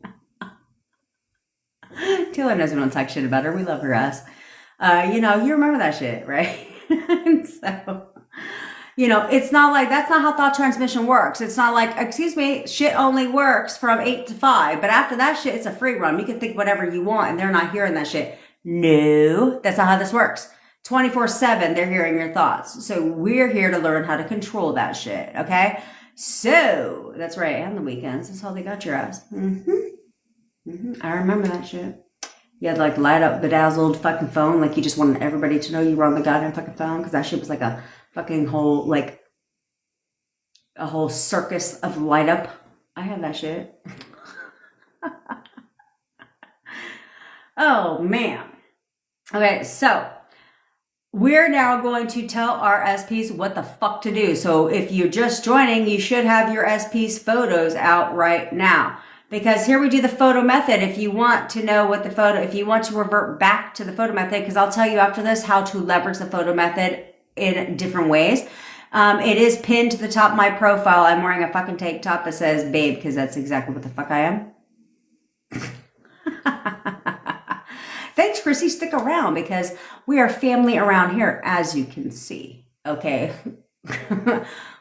[SPEAKER 1] Taylor knows we don't talk shit about her. We love her ass. You remember that shit, right? So, it's not like, that's not how thought transmission works. It's not like, excuse me, shit only works from 8 to 5. But after that shit, it's a free run. You can think whatever you want and they're not hearing that shit. No, that's not how this works. 24/7, they're hearing your thoughts. So we're here to learn how to control that shit, okay? So, that's right, and the weekends. That's how they got your ass. I remember that shit. You had like light up bedazzled fucking phone, like you just wanted everybody to know you were on the goddamn fucking phone, because that shit was like a fucking whole, like, a whole circus of light up. I have that shit. Oh, man. Okay, so we're now going to tell our SPs what the fuck to do. So if you're just joining, you should have your SP's photos out right now. Because here we do the photo method. If you want to know what if you want to revert back to the photo method, because I'll tell you after this how to leverage the photo method in different ways. It is pinned to the top of my profile. I'm wearing a fucking tank top that says babe, because that's exactly what the fuck I am. Thanks, Chrissy. Stick around because we are family around here, as you can see. Okay.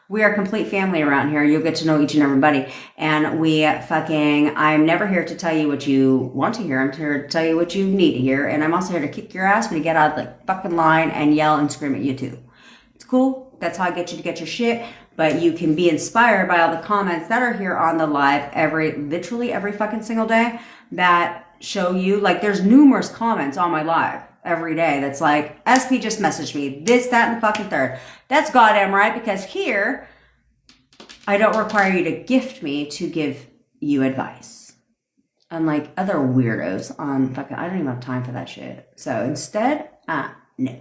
[SPEAKER 1] We are complete family around here. You'll get to know each and everybody. And I'm never here to tell you what you want to hear. I'm here to tell you what you need to hear. And I'm also here to kick your ass when you get out of the fucking line and yell and scream at you too. It's cool. That's how I get you to get your shit. But you can be inspired by all the comments that are here on the live literally every fucking single day that show you, like, there's numerous comments on my live every day that's like, SP just messaged me, this, that, and the fucking third. That's goddamn right, because here, I don't require you to gift me to give you advice. Unlike other weirdos on fucking, I don't even have time for that shit. So instead, no.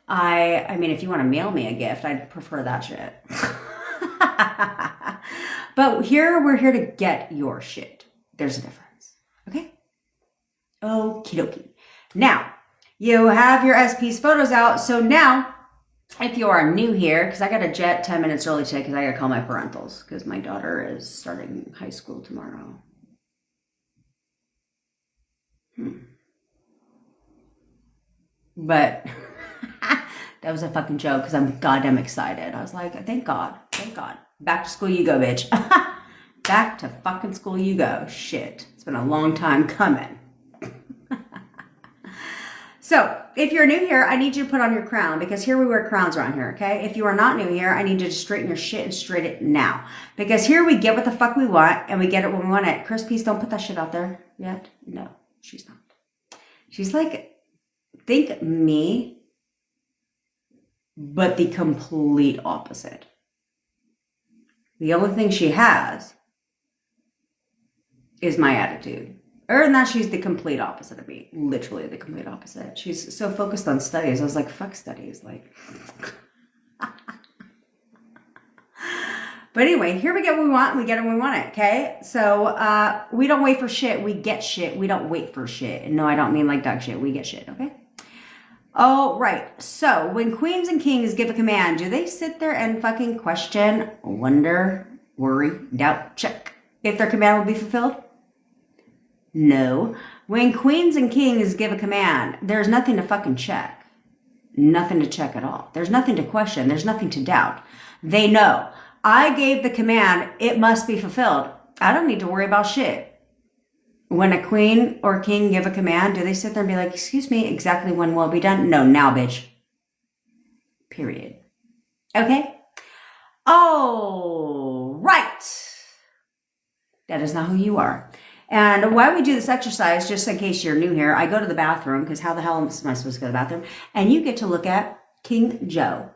[SPEAKER 1] I mean, if you want to mail me a gift, I'd prefer that shit. But we're here to get your shit. There's a difference. Okay? Okie dokie. Now, you have your SP's photos out. So now, if you are new here, because I got to jet 10 minutes early today because I got to call my parentals because my daughter is starting high school tomorrow. But That was a fucking joke because I'm goddamn excited. I was like, thank God. Thank God. Back to school you go, bitch. Back to fucking school you go. Shit. It's been a long time coming. So, if you're new here, I need you to put on your crown because here we wear crowns around here, okay? If you are not new here, I need you to straighten your shit and straighten it now. Because here we get what the fuck we want and we get it when we want it. Chris, please don't put that shit out there yet. No, she's not. She's like, think me, but the complete opposite. The only thing she has is my attitude. Other than that, she's the complete opposite of me. Literally the complete opposite. She's so focused on studies. I was like, fuck studies. Like, but anyway, here we get what we want. We get it when we want it, okay? So we don't wait for shit. We get shit. We don't wait for shit. And no, I don't mean like dog shit. We get shit, okay? All right. So when queens and kings give a command, do they sit there and fucking question, wonder, worry, doubt, check if their command will be fulfilled? No. When queens and kings give a command, there's nothing to fucking check. Nothing to check at all. There's nothing to question. There's nothing to doubt. They know. I gave the command. It must be fulfilled. I don't need to worry about shit. When a queen or king give a command, do they sit there and be like, excuse me, exactly when will it be done? No, now, bitch. Period. Okay? Oh, right. That is not who you are. And while we do this exercise, just in case you're new here, I go to the bathroom, because how the hell am I supposed to go to the bathroom? And you get to look at King Joe.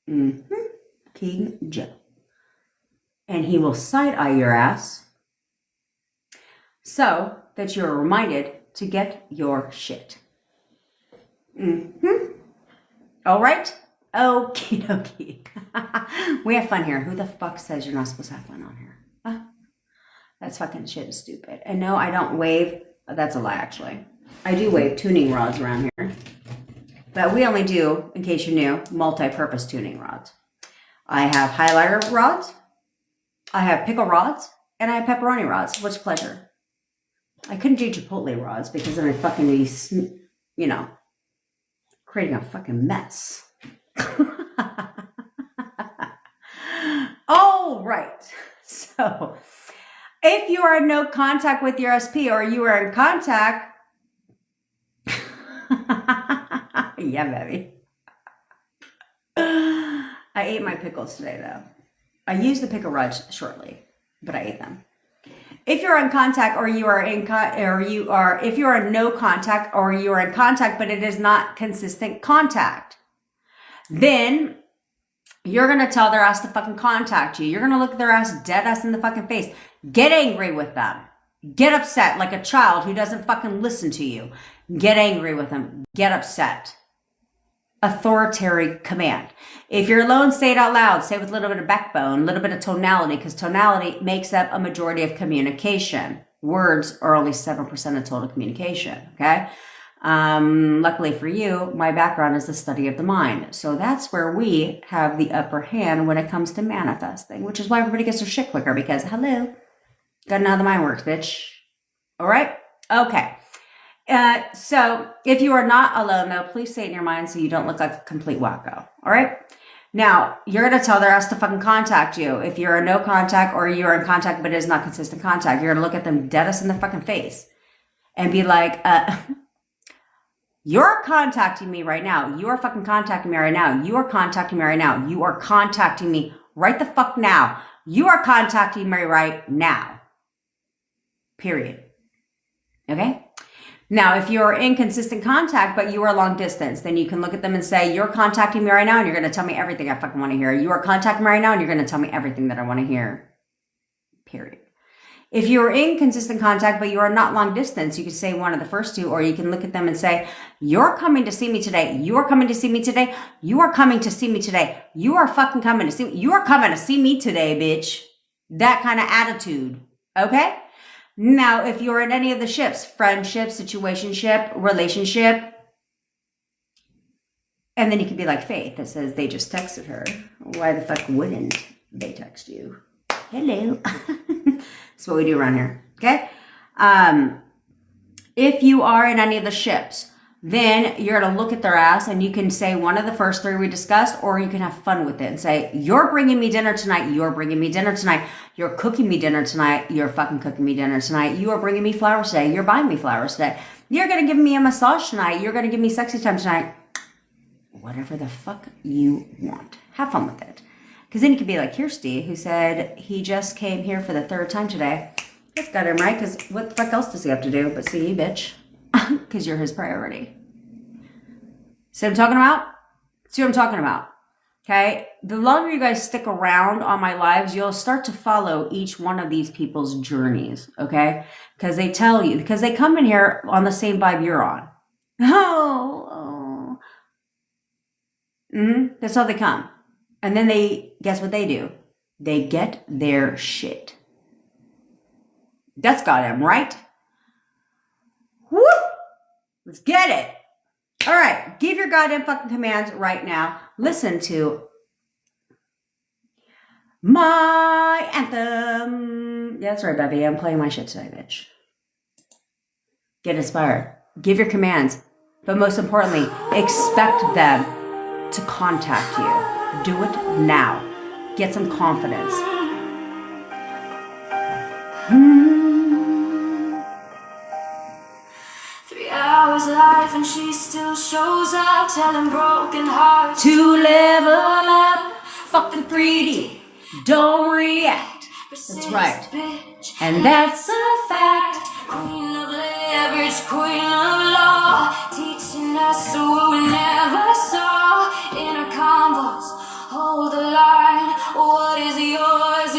[SPEAKER 1] King Joe. And he will side-eye your ass so that you're reminded to get your shit. All right? Okie dokie. We have fun here. Who the fuck says you're not supposed to have fun on here? Huh? That's fucking shit and stupid. And no, I don't wave. That's a lie, actually. I do wave tuning rods around here. But we only do, in case you're new, multi-purpose tuning rods. I have highlighter rods. I have pickle rods. And I have pepperoni rods. Which pleasure. I couldn't do chipotle rods because then I'd fucking be, you know, creating a fucking mess. All right. So, if you are in no contact with your SP or you are in contact, yeah, baby. I ate my pickles today, though. I used the pickle rods shortly, but I ate them. If you're in contact or you are in if you are in no contact or you are in contact, but it is not consistent contact, then you're going to tell their ass to fucking contact you. You're going to look their ass dead ass in the fucking face. Get angry with them. Get upset like a child who doesn't fucking listen to you. Get angry with them. Get upset. Authoritarian command. If you're alone, say it out loud. Say it with a little bit of backbone, a little bit of tonality, because tonality makes up a majority of communication. Words are only 7% of total communication, okay? Luckily for you, my background is the study of the mind. So that's where we have the upper hand when it comes to manifesting, which is why everybody gets their shit quicker because, hello, gotta know how the mind works, bitch. All right? Okay. So if you are not alone, though, please say it in your mind so you don't look like a complete wacko. All right? Now, you're going to tell their ass to fucking contact you. If you're in no contact or you're in contact but it is not consistent contact, you're going to look at them dead ass in the fucking face and be like, you're contacting me right now. You are fucking contacting me right now. You are contacting me right now. You are contacting me right the fuck now. You are contacting me right now. Period. Okay? Now, if you're in consistent contact, but you are long distance, then you can look at them and say, you're contacting me right now and you're going to tell me everything I fucking want to hear. You are contacting me right now and you're going to tell me everything that I want to hear. Period. If you're in consistent contact, but you are not long distance, you can say one of the first two, or you can look at them and say, you're coming to see me today. You are coming to see me today. You are coming to see me today. You are fucking coming to see me. You are coming to see me today, bitch. That kind of attitude. Okay? Now, if you're in any of the ships, friendship, situationship, relationship, and then you can be like Faith that says they just texted her. Why the fuck wouldn't they text you? Hello. That's what we do around here. Okay? If you are in any of the ships, then you're going to look at their ass and you can say one of the first three we discussed, or you can have fun with it and say, you're bringing me dinner tonight. You're bringing me dinner tonight. You're cooking me dinner tonight. You're fucking cooking me dinner tonight. You are bringing me flowers today. You're buying me flowers today. You're going to give me a massage tonight. You're going to give me sexy time tonight. Whatever the fuck you want. Have fun with it. Because then you could be like Kirsty, who said he just came here for the third time today. That's got him right, because what the fuck else does he have to do but see you, bitch? Because you're his priority. See what I'm talking about? See what I'm talking about? Okay? The longer you guys stick around on my lives, you'll start to follow each one of these people's journeys, okay? Because they tell you, because they come in here on the same vibe you're on. That's how they come. And then guess what they do? They get their shit. That's goddamn right. Whoop! Let's get it. All right, give your goddamn fucking commands right now. Listen to my anthem. Yeah, that's right, Bevy. I'm playing my shit today, bitch. Get inspired. Give your commands. But most importantly, expect them to contact you. Do it now. Get some confidence.
[SPEAKER 2] 3 hours life and she still shows up, telling broken hearts
[SPEAKER 1] to level up. Fuck the 3D. Don't react. That's right.
[SPEAKER 2] Bitch.
[SPEAKER 1] And that's a fact.
[SPEAKER 2] Queen of leverage, queen of law, teaching us what we never saw. Inner convos, hold the line. What is yours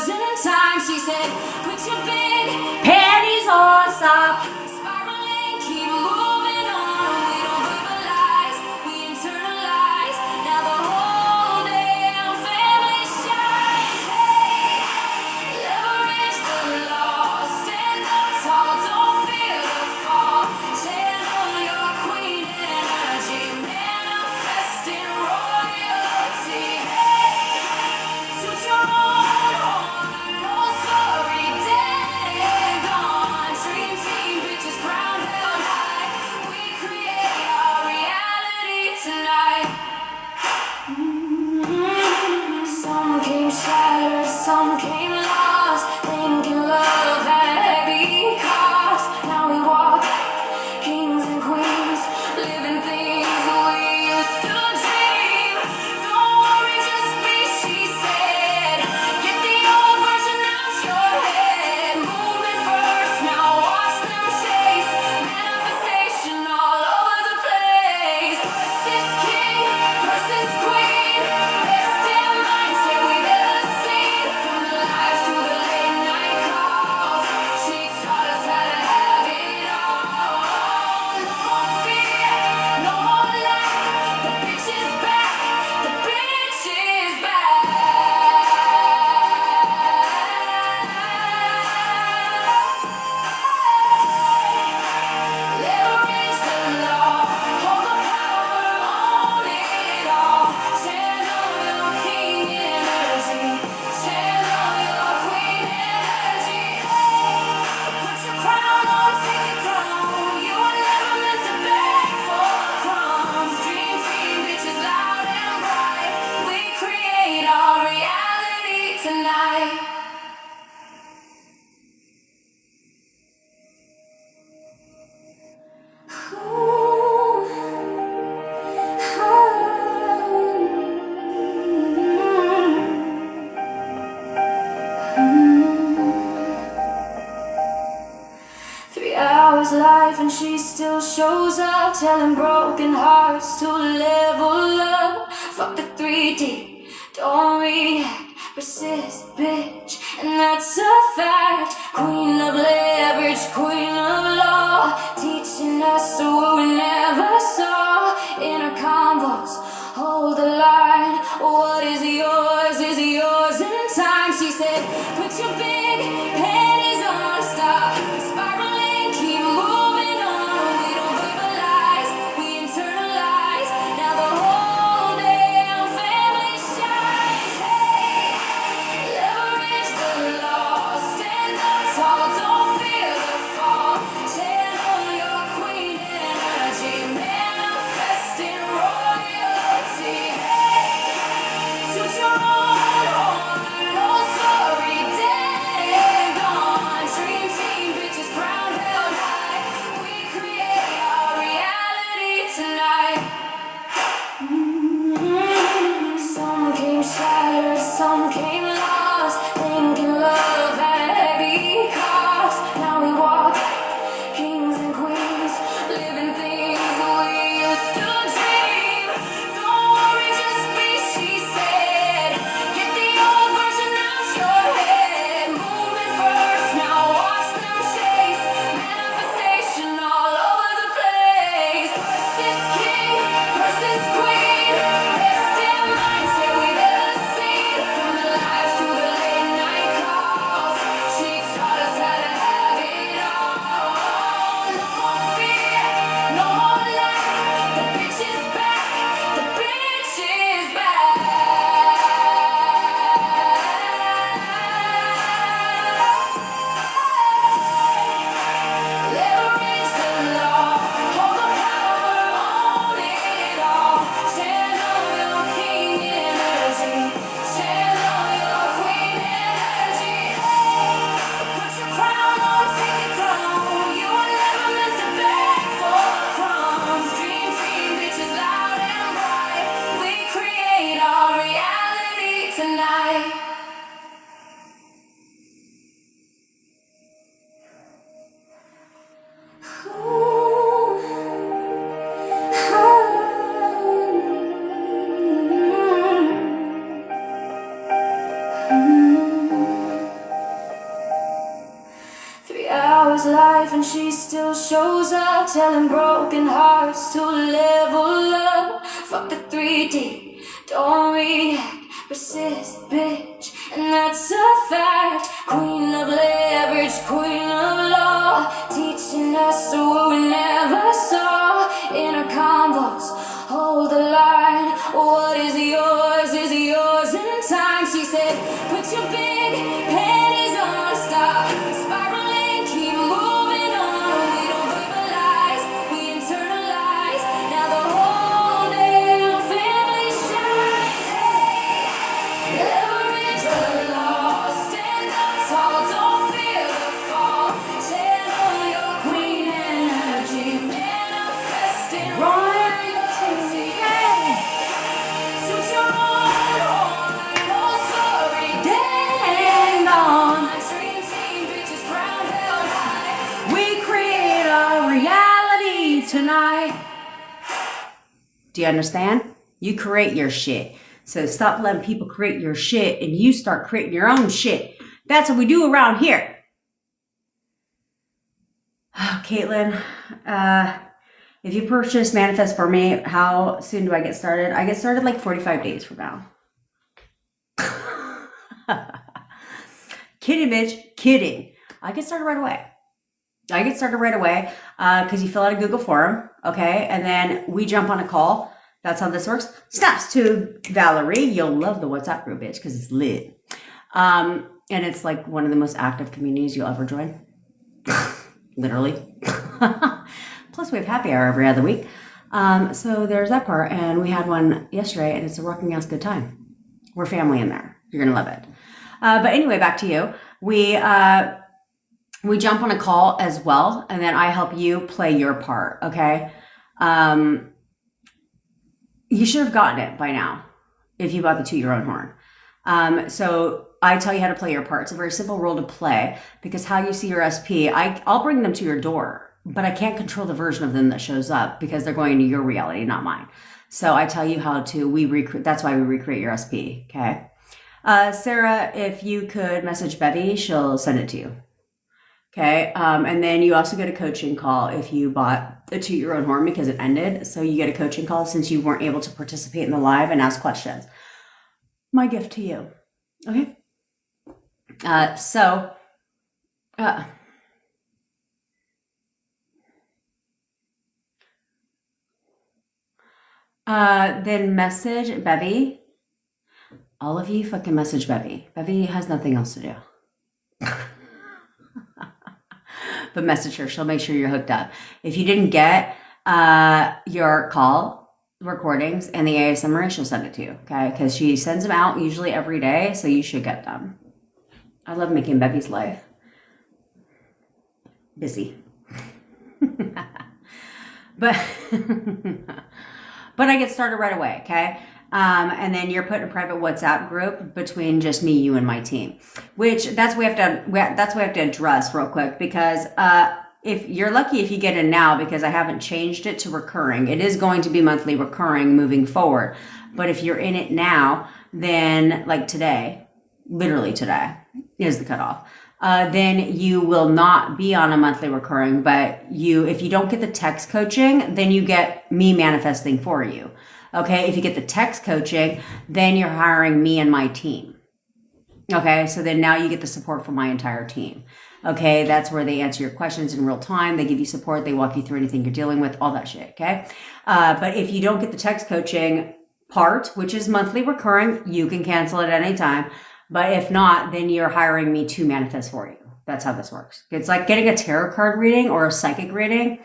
[SPEAKER 2] in time. She said, put your big
[SPEAKER 1] panties on, stop.
[SPEAKER 2] spiraling, keep moving on. We don't verbalize, we internalize. Now the whole damn family shines. Hey, leverage the law, stand up tall, don't fear the fall. Channel your queen energy, manifesting royalty. Hey, toot your own horn, no story, dead and gone. Dream team, bitches, crown held high. We create our reality tonight. Some came shattered, some came lost, thinking love had heavy cost. Now we walk like kings and queens, living things we used to dream. Don't worry, just be, she said. Get the old version out your head. Moving first, now watch them chase. Manifestation all over the place. Versus king, versus queen. Best damn mindset we've ever seen. From the lives to the late night calls, she taught us how to have it all. No more fear, no more lack. The bitch is back, the bitch is back. Leverage the law, hold the power, own it all. Channel your king energy, channel your queen energy. Put your crown on, take the crown. You were never meant to beg for crumbs. Dream team, bitches loud and bright. We create our reality tonight. Three hours life and she still shows up, telling broken hearts to level up. Fuck the 3D, don't react, persist, bitch, and that's a fact. Queen of leverage, queen of law, teaching us what we never saw. Inner convos, hold the line. What is yours in time. She said, put your big panties on, stop spiraling, keep moving on. We don't verbalize, we internalize. Now the whole damn family shines. Hey, leverage the law, stand up tall, don't fear the fall. came shattered, some came lost, thinking love had heavy cost. Now we walk like kings and queens, living things we used to dream. Don't worry, just be, she said. Get the old version out your head. Moving first, now watch them chase. Manifestation all over the place. Versus king, versus queen. Best damn mindset we've ever seen. From the lives to the late night calls, she taught us how to have it all. No more fear, no more lack. The bitch is back, the bitch is back. Leverage the law, hold the power, own it all. Channel your king energy, channel your queen energy. Put your crown on, take it throne. You were never meant to beg for crumbs. Dream team, bitches loud and bright. We create our reality tonight. Three hours life and she still shows up, telling broken hearts to level up. Fuck the 3D, don't react, persist, bitch, and that's a fact. Queen of leverage, queen of law, teaching us what we never saw. Inner combos, hold the line. What is yours in time. She said, put your big panties on, stop spiraling, keep moving on. We don't verbalize, we internalize. Now the whole damn family shines. Hey, leverage the law, stand up tall, don't fear the fall. Channel your queen energy, manifesting royalty. Hey, suit your own horn, no story, dang on. Dream team, bitches crown held high.
[SPEAKER 1] We create our reality tonight. Do you understand? You create your shit. So stop letting people create your shit and you start creating your own shit. That's what we do around here. Oh, Caitlin, if you purchase Manifest for me, how soon do I get started? I get started like 45 days from now. Kidding, bitch. Kidding. I get started right away. Because you fill out a Google form, okay? And then we jump on a call. That's how this works. Snaps to Valerie. You'll love the WhatsApp group, bitch, because it's lit. And it's like one of the most active communities you'll ever join. Literally. Plus, we have happy hour every other week. So there's that part. And we had one yesterday, and it's a rocking ass good time. We're family in there. You're going to love it. But anyway, back to you. We jump on a call as well, and then I help you play your part, okay? You should have gotten it by now if you bought the Toot Your Own Horn. So I tell you how to play your part. It's a very simple role to play because how you see your SP, I'll bring them to your door, but I can't control the version of them that shows up because they're going into your reality, not mine. So I tell you how to, that's why we recreate your SP, okay? Sarah, if you could message Bevy, she'll send it to you. Okay. And then you also get a coaching call if you bought a Toot Your Own Horn because it ended. So you get a coaching call since you weren't able to participate in the live and ask questions. My gift to you. Okay. Then message Bevy. All of you fucking message Bevy. Bevy has nothing else to do. But message her. She'll make sure you're hooked up. If you didn't get your call recordings and the ASMR, she'll send it to you, okay? Because she sends them out usually every day, so you should get them. I love making Bevy's life busy. But I get started right away, okay? And then you're put in a private WhatsApp group between just me, you, and my team, which that's what we have to address real quick, because if you're lucky if you get in now, because I haven't changed it to recurring. It is going to be monthly recurring moving forward. But if you're in it now, then like today, literally today is the cutoff. Then you will not be on a monthly recurring, but if you don't get the text coaching, then you get me manifesting for you. Okay. If you get the text coaching, then you're hiring me and my team. Okay. So then now you get the support from my entire team. Okay. That's where they answer your questions in real time. They give you support. They walk you through anything you're dealing with, all that shit. Okay. But if you don't get the text coaching part, which is monthly recurring, you can cancel it at any time. But if not, then you're hiring me to manifest for you. That's how this works. It's like getting a tarot card reading or a psychic reading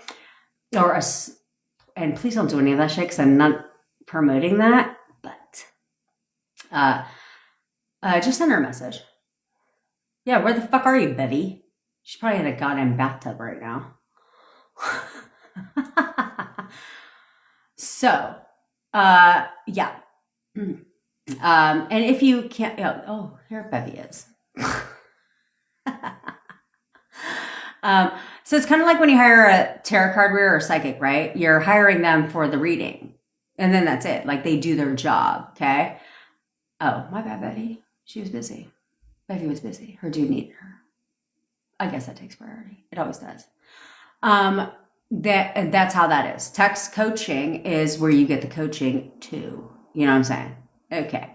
[SPEAKER 1] and please don't do any of that shit because I'm not promoting that, but just send her a message. Yeah, where the fuck are you, Betty? She's probably in a goddamn bathtub right now. So, yeah. And if you can't, here Bevy is. So it's kind of like when you hire a tarot card reader or psychic, right? You're hiring them for the reading. And then that's it. Like they do their job. Okay. Oh, my bad, Betty. She was busy. Betty was busy. Her dude needed her. I guess that takes priority. It always does. That's how that is. Text coaching is where you get the coaching too. You know what I'm saying? Okay.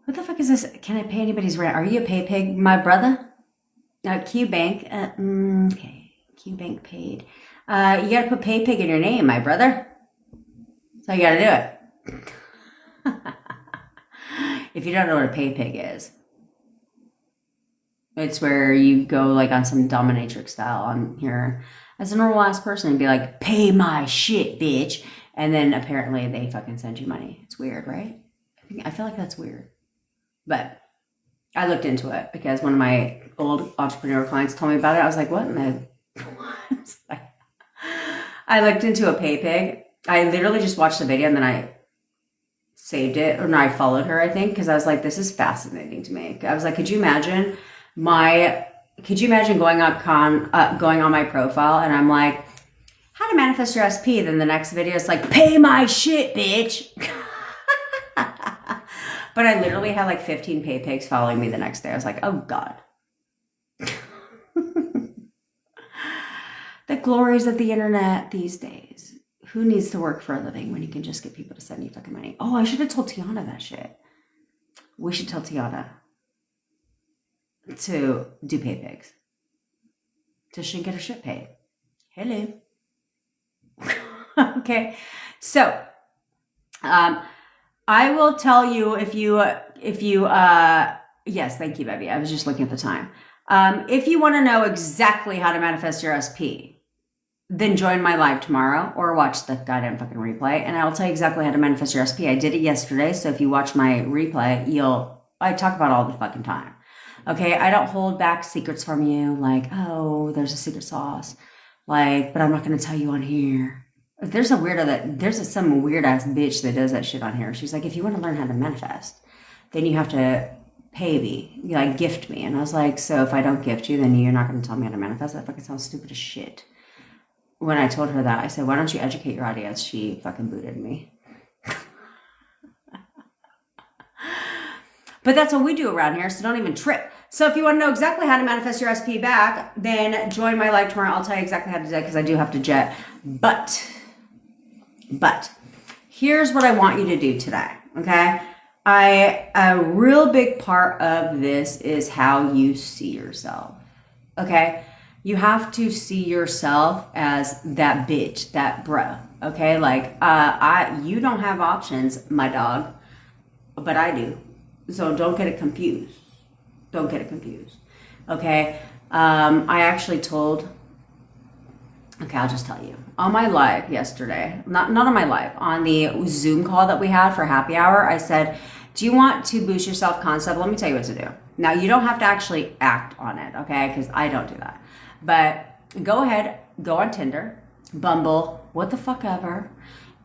[SPEAKER 1] What the fuck is this? Can I pay anybody's rent? Are you a pay pig, my brother? Q Bank. Okay. Q Bank paid. You gotta put pay pig in your name, my brother. So you gotta do it. If you don't know what a pay pig is, it's where you go like on some dominatrix style on here as a normal ass person and be like, pay my shit, bitch. And then apparently they fucking send you money. It's weird, right? I feel like that's weird. But I looked into it because one of my old entrepreneur clients told me about it. I was like, what in the... I looked into a pay pig. I literally just watched the video and then I saved it. Or no, I followed her, I think, because I was like, this is fascinating to me. I was like, could you imagine going on my profile and I'm like, how to manifest your SP? Then the next video is like, pay my shit, bitch. But I literally had like 15 pay pigs following me the next day. I was like, oh God. The glories of the internet these days. Who needs to work for a living when you can just get people to send you fucking money? Oh, I should have told Tiana that shit. We should tell Tiana to do pay pigs. So she can get her shit paid. Hello. Okay. So, I will tell you if you, yes, thank you, baby. I was just looking at the time. If you want to know exactly how to manifest your SP, then join my live tomorrow or watch the goddamn fucking replay. And I will tell you exactly how to manifest your SP. I did it yesterday. So if you watch my replay, I talk about it all the fucking time. Okay. I don't hold back secrets from you. Like, oh, there's a secret sauce. Like, but I'm not going to tell you on here. There's some weird ass bitch that does that shit on here. She's like, if you want to learn how to manifest, then you have to pay me, like gift me. And I was like, so if I don't gift you, then you're not going to tell me how to manifest? That fucking sounds stupid as shit. When I told her that, I said, why don't you educate your audience? She fucking booted me. But that's what we do around here, so don't even trip. So if you want to know exactly how to manifest your SP back, then join my live tomorrow. I'll tell you exactly how to do that because I do have to jet. But here's what I want you to do today, okay? A real big part of this is how you see yourself, okay? You have to see yourself as that bitch, that bro, okay? Like, you don't have options, my dog, but I do. So don't get it confused. Don't get it confused, okay? I actually told, okay, I'll just tell you. On my live yesterday, not on my live, on the Zoom call that we had for happy hour, I said, do you want to boost your self-concept? Let me tell you what to do. Now, you don't have to actually act on it, okay? Because I don't do that. But go ahead, go on Tinder, Bumble, what the fuck ever,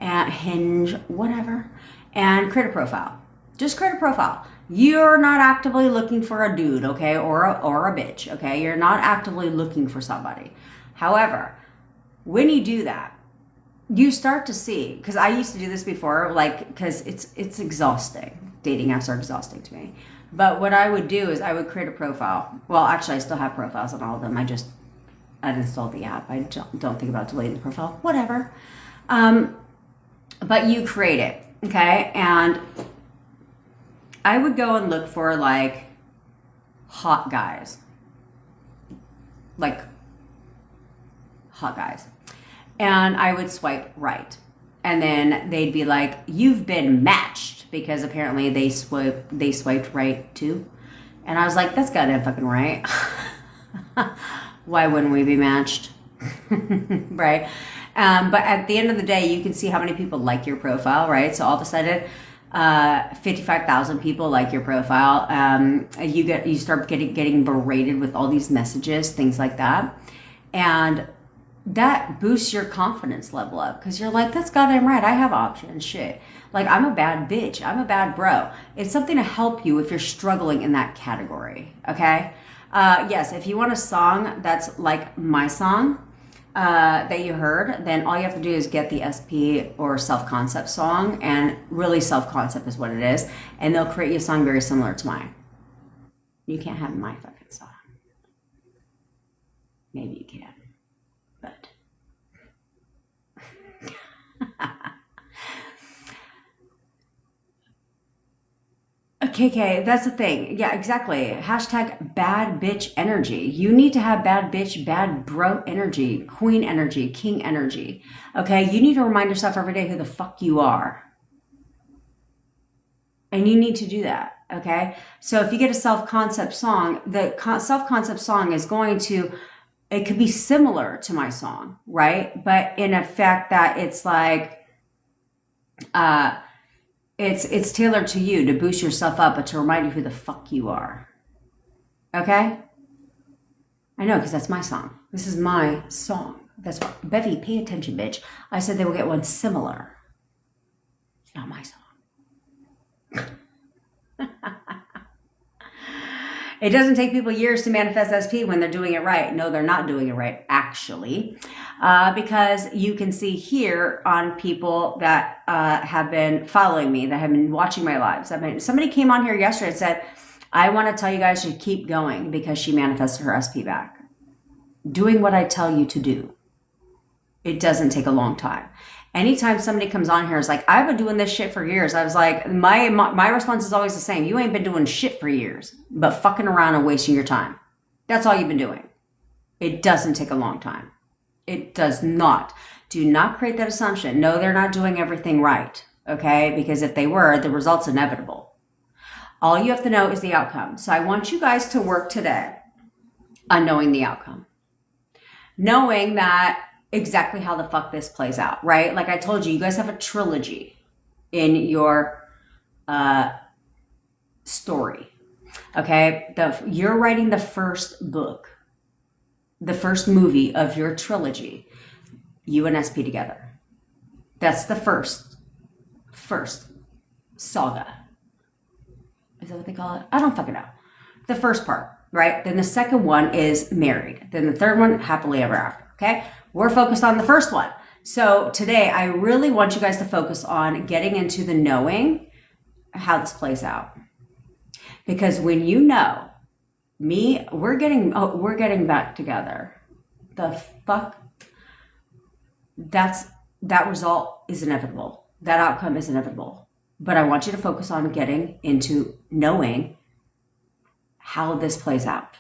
[SPEAKER 1] and Hinge, whatever, and create a profile. Just create a profile. You're not actively looking for a dude, okay, or a bitch, okay? You're not actively looking for somebody. However, when you do that, you start to see, because I used to do this before, like, because it's exhausting. Dating apps are exhausting to me. But what I would do is I would create a profile. Well, actually, I still have profiles on all of them. I uninstalled the app. I don't think about deleting the profile. Whatever. But you create it, okay? And I would go and look for, like, hot guys. Like, hot guys. And I would swipe right. And then they'd be like, you've been matched, because apparently they swiped right too. And I was like, that's goddamn fucking right. Why wouldn't we be matched? Right? But at the end of the day, you can see how many people like your profile, right? So all of a sudden, 55,000 people like your profile. You start getting berated with all these messages, things like that. And that boosts your confidence level up, because you're like, that's goddamn right, I have options, shit. Like, I'm a bad bitch, I'm a bad bro. It's something to help you if you're struggling in that category, okay? Yes, if you want a song that's like my song that you heard, then all you have to do is get the SP or self-concept song, and really self-concept is what it is, and they'll create you a song very similar to mine. You can't have my fucking song. Maybe you can. But okay, that's the thing. Yeah, exactly. Hashtag bad bitch energy. You need to have bad bitch, bad bro energy, queen energy, king energy. Okay, you need to remind yourself every day who the fuck you are. And you need to do that. Okay, so if you get a self-concept song, the self-concept song is going to, it could be similar to my song, right? But in a fact that it's like, it's tailored to you to boost yourself up, but to remind you who the fuck you are. Okay? I know, because that's my song. This is my song. That's what, Bevy, pay attention, bitch. I said they will get one similar. It's not my song. It doesn't take people years to manifest SP when they're doing it right. No, they're not doing it right, actually. Because you can see here on people that have been following me, that have been watching my lives. Somebody came on here yesterday and said, I want to tell you guys to keep going because she manifested her SP back. Doing what I tell you to do. It doesn't take a long time. Anytime somebody comes on here is like, I've been doing this shit for years. I was like, my response is always the same. You ain't been doing shit for years, but fucking around and wasting your time. That's all you've been doing. It doesn't take a long time. It does not. Do not create that assumption. No, they're not doing everything right. Okay? Because if they were, the result's inevitable. All you have to know is the outcome. So I want you guys to work today on knowing the outcome. Knowing that exactly how the fuck this plays out, right? Like I told you, you guys have a trilogy in your story, okay? You're writing the first book, the first movie of your trilogy, you and SP together. That's the first saga. Is that what they call it? I don't fucking know. The first part, right? Then the second one is married. Then the third one, happily ever after, okay? We're focused on the first one. So today, I really want you guys to focus on getting into the knowing how this plays out. Because when you know, we're getting back together. The fuck, that result is inevitable. That outcome is inevitable. But I want you to focus on getting into knowing how this plays out.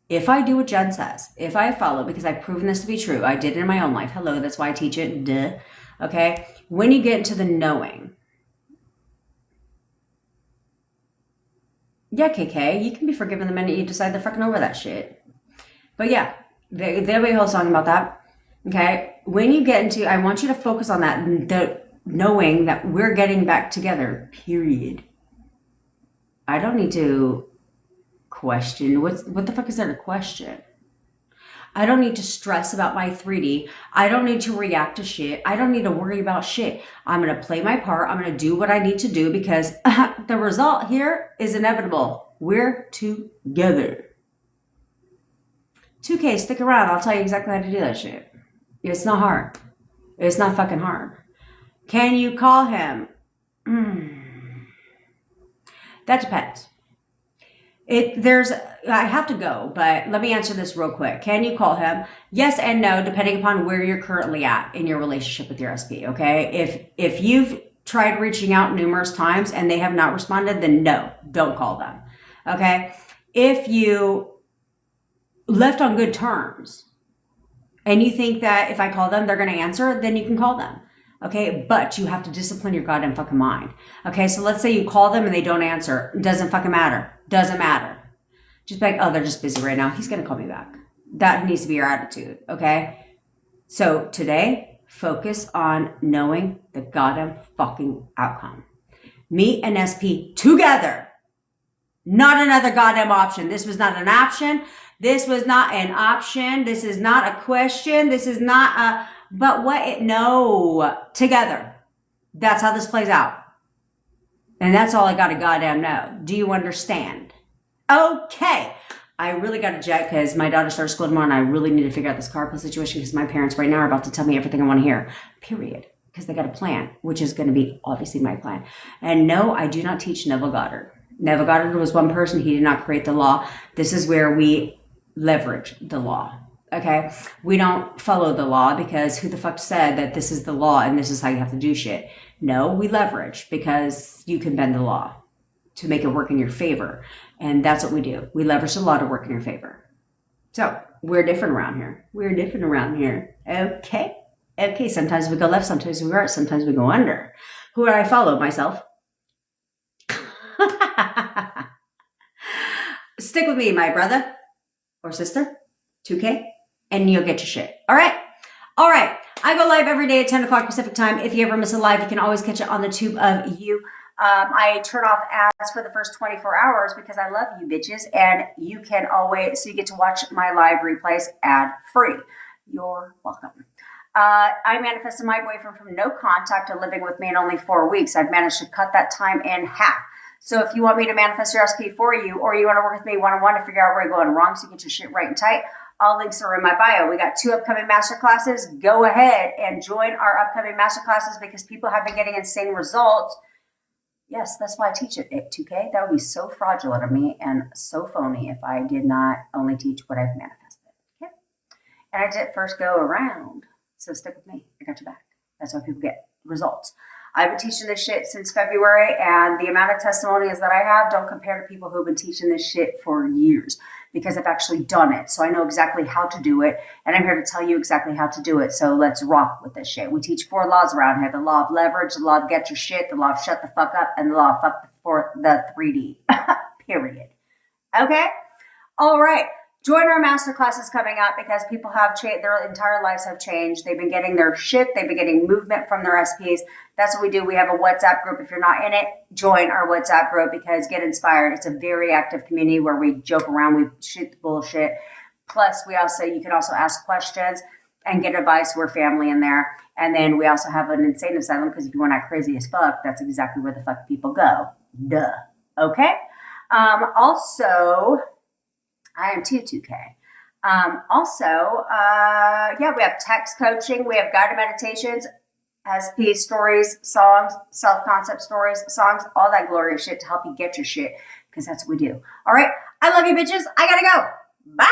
[SPEAKER 1] If I do what Jen says, if I follow, because I've proven this to be true, I did it in my own life. Hello, that's why I teach it. Duh. Okay? When you get into the knowing, yeah, KK, you can be forgiven the minute you decide they're fucking over that shit. But yeah, there'll be a whole song about that. Okay? When you get into, I want you to focus on that, the knowing that we're getting back together, period. I don't need to question. What the fuck is there to question? I don't need to stress about my 3D. I don't need to react to shit. I don't need to worry about shit. I'm going to play my part. I'm going to do what I need to do because the result here is inevitable. We're together. 2K, stick around. I'll tell you exactly how to do that shit. It's not hard. It's not fucking hard. Can you call him? That depends. I have to go, but let me answer this real quick. Can you call him? Yes and no, depending upon where you're currently at in your relationship with your SP, okay? If you've tried reaching out numerous times and they have not responded, then no, don't call them, okay? If you left on good terms and you think that if I call them, they're going to answer, then you can call them. Okay, but you have to discipline your goddamn fucking mind. Okay, so let's say you call them and they don't answer. It doesn't fucking matter. Doesn't matter. Just be like, oh, they're just busy right now. He's going to call me back. That needs to be your attitude, okay? So today, focus on knowing the goddamn fucking outcome. Me and SP together. Not another goddamn option. This was not an option. This was not an option. This is not a question. This is not a... But no, together. That's how this plays out. And that's all I got to goddamn know. Do you understand? Okay. I really got to jet because my daughter starts school tomorrow and I really need to figure out this carpool situation because my parents right now are about to tell me everything I want to hear. Period. Because they got a plan, which is going to be obviously my plan. And no, I do not teach Neville Goddard. Neville Goddard was one person. He did not create the law. This is where we leverage the law. Okay, we don't follow the law because who the fuck said that this is the law and this is how you have to do shit? No, we leverage because you can bend the law to make it work in your favor. And that's what we do. We leverage the law to work in your favor. So we're different around here. We're different around here. Okay. Okay, sometimes we go left, sometimes we right, sometimes we go under. Who do I follow? Myself. Stick with me, my brother or sister. 2K. And you'll get your shit. All right. I go live every day at 10 o'clock Pacific time. If you ever miss a live, you can always catch it on the tube of you. I turn off ads for the first 24 hours because I love you bitches. And you can always, so you get to watch my live replays ad free. You're welcome. I manifested my boyfriend from no contact to living with me in only 4 weeks. I've managed to cut that time in half. So if you want me to manifest your SP for you, or you want to work with me one-on-one to figure out where you're going wrong so you get your shit right and tight, all links are in my bio. We got 2 upcoming masterclasses. Go ahead and join our upcoming masterclasses because people have been getting insane results. Yes, that's why I teach it at 2K. That would be so fraudulent of me and so phony if I did not only teach what I've manifested. Okay? And I did first go around. So stick with me. I got your back. That's why people get results. I've been teaching this shit since February, and the amount of testimonies that I have don't compare to people who've been teaching this shit for years because I've actually done it. So I know exactly how to do it, and I'm here to tell you exactly how to do it. So let's rock with this shit. We teach 4 laws around here. The law of leverage, the law of get your shit, the law of shut the fuck up, and the law of fuck the 3D. Period. Okay? All right. Join our masterclasses coming up because people have changed, their entire lives have changed. They've been getting their shit. They've been getting movement from their SPs. That's what we do. We have a WhatsApp group. If you're not in it, join our WhatsApp group because get inspired. It's a very active community where we joke around. We shoot the bullshit. Plus, you can also ask questions and get advice. We're family in there. And then we also have an insane asylum because if you want not crazy as fuck, that's exactly where the fuck people go. Duh. Okay? Also... I am too 2K. We have text coaching. We have guided meditations, SP stories, songs, self-concept stories, songs, all that glorious shit to help you get your shit because that's what we do. All right. I love you, bitches. I got to go. Bye.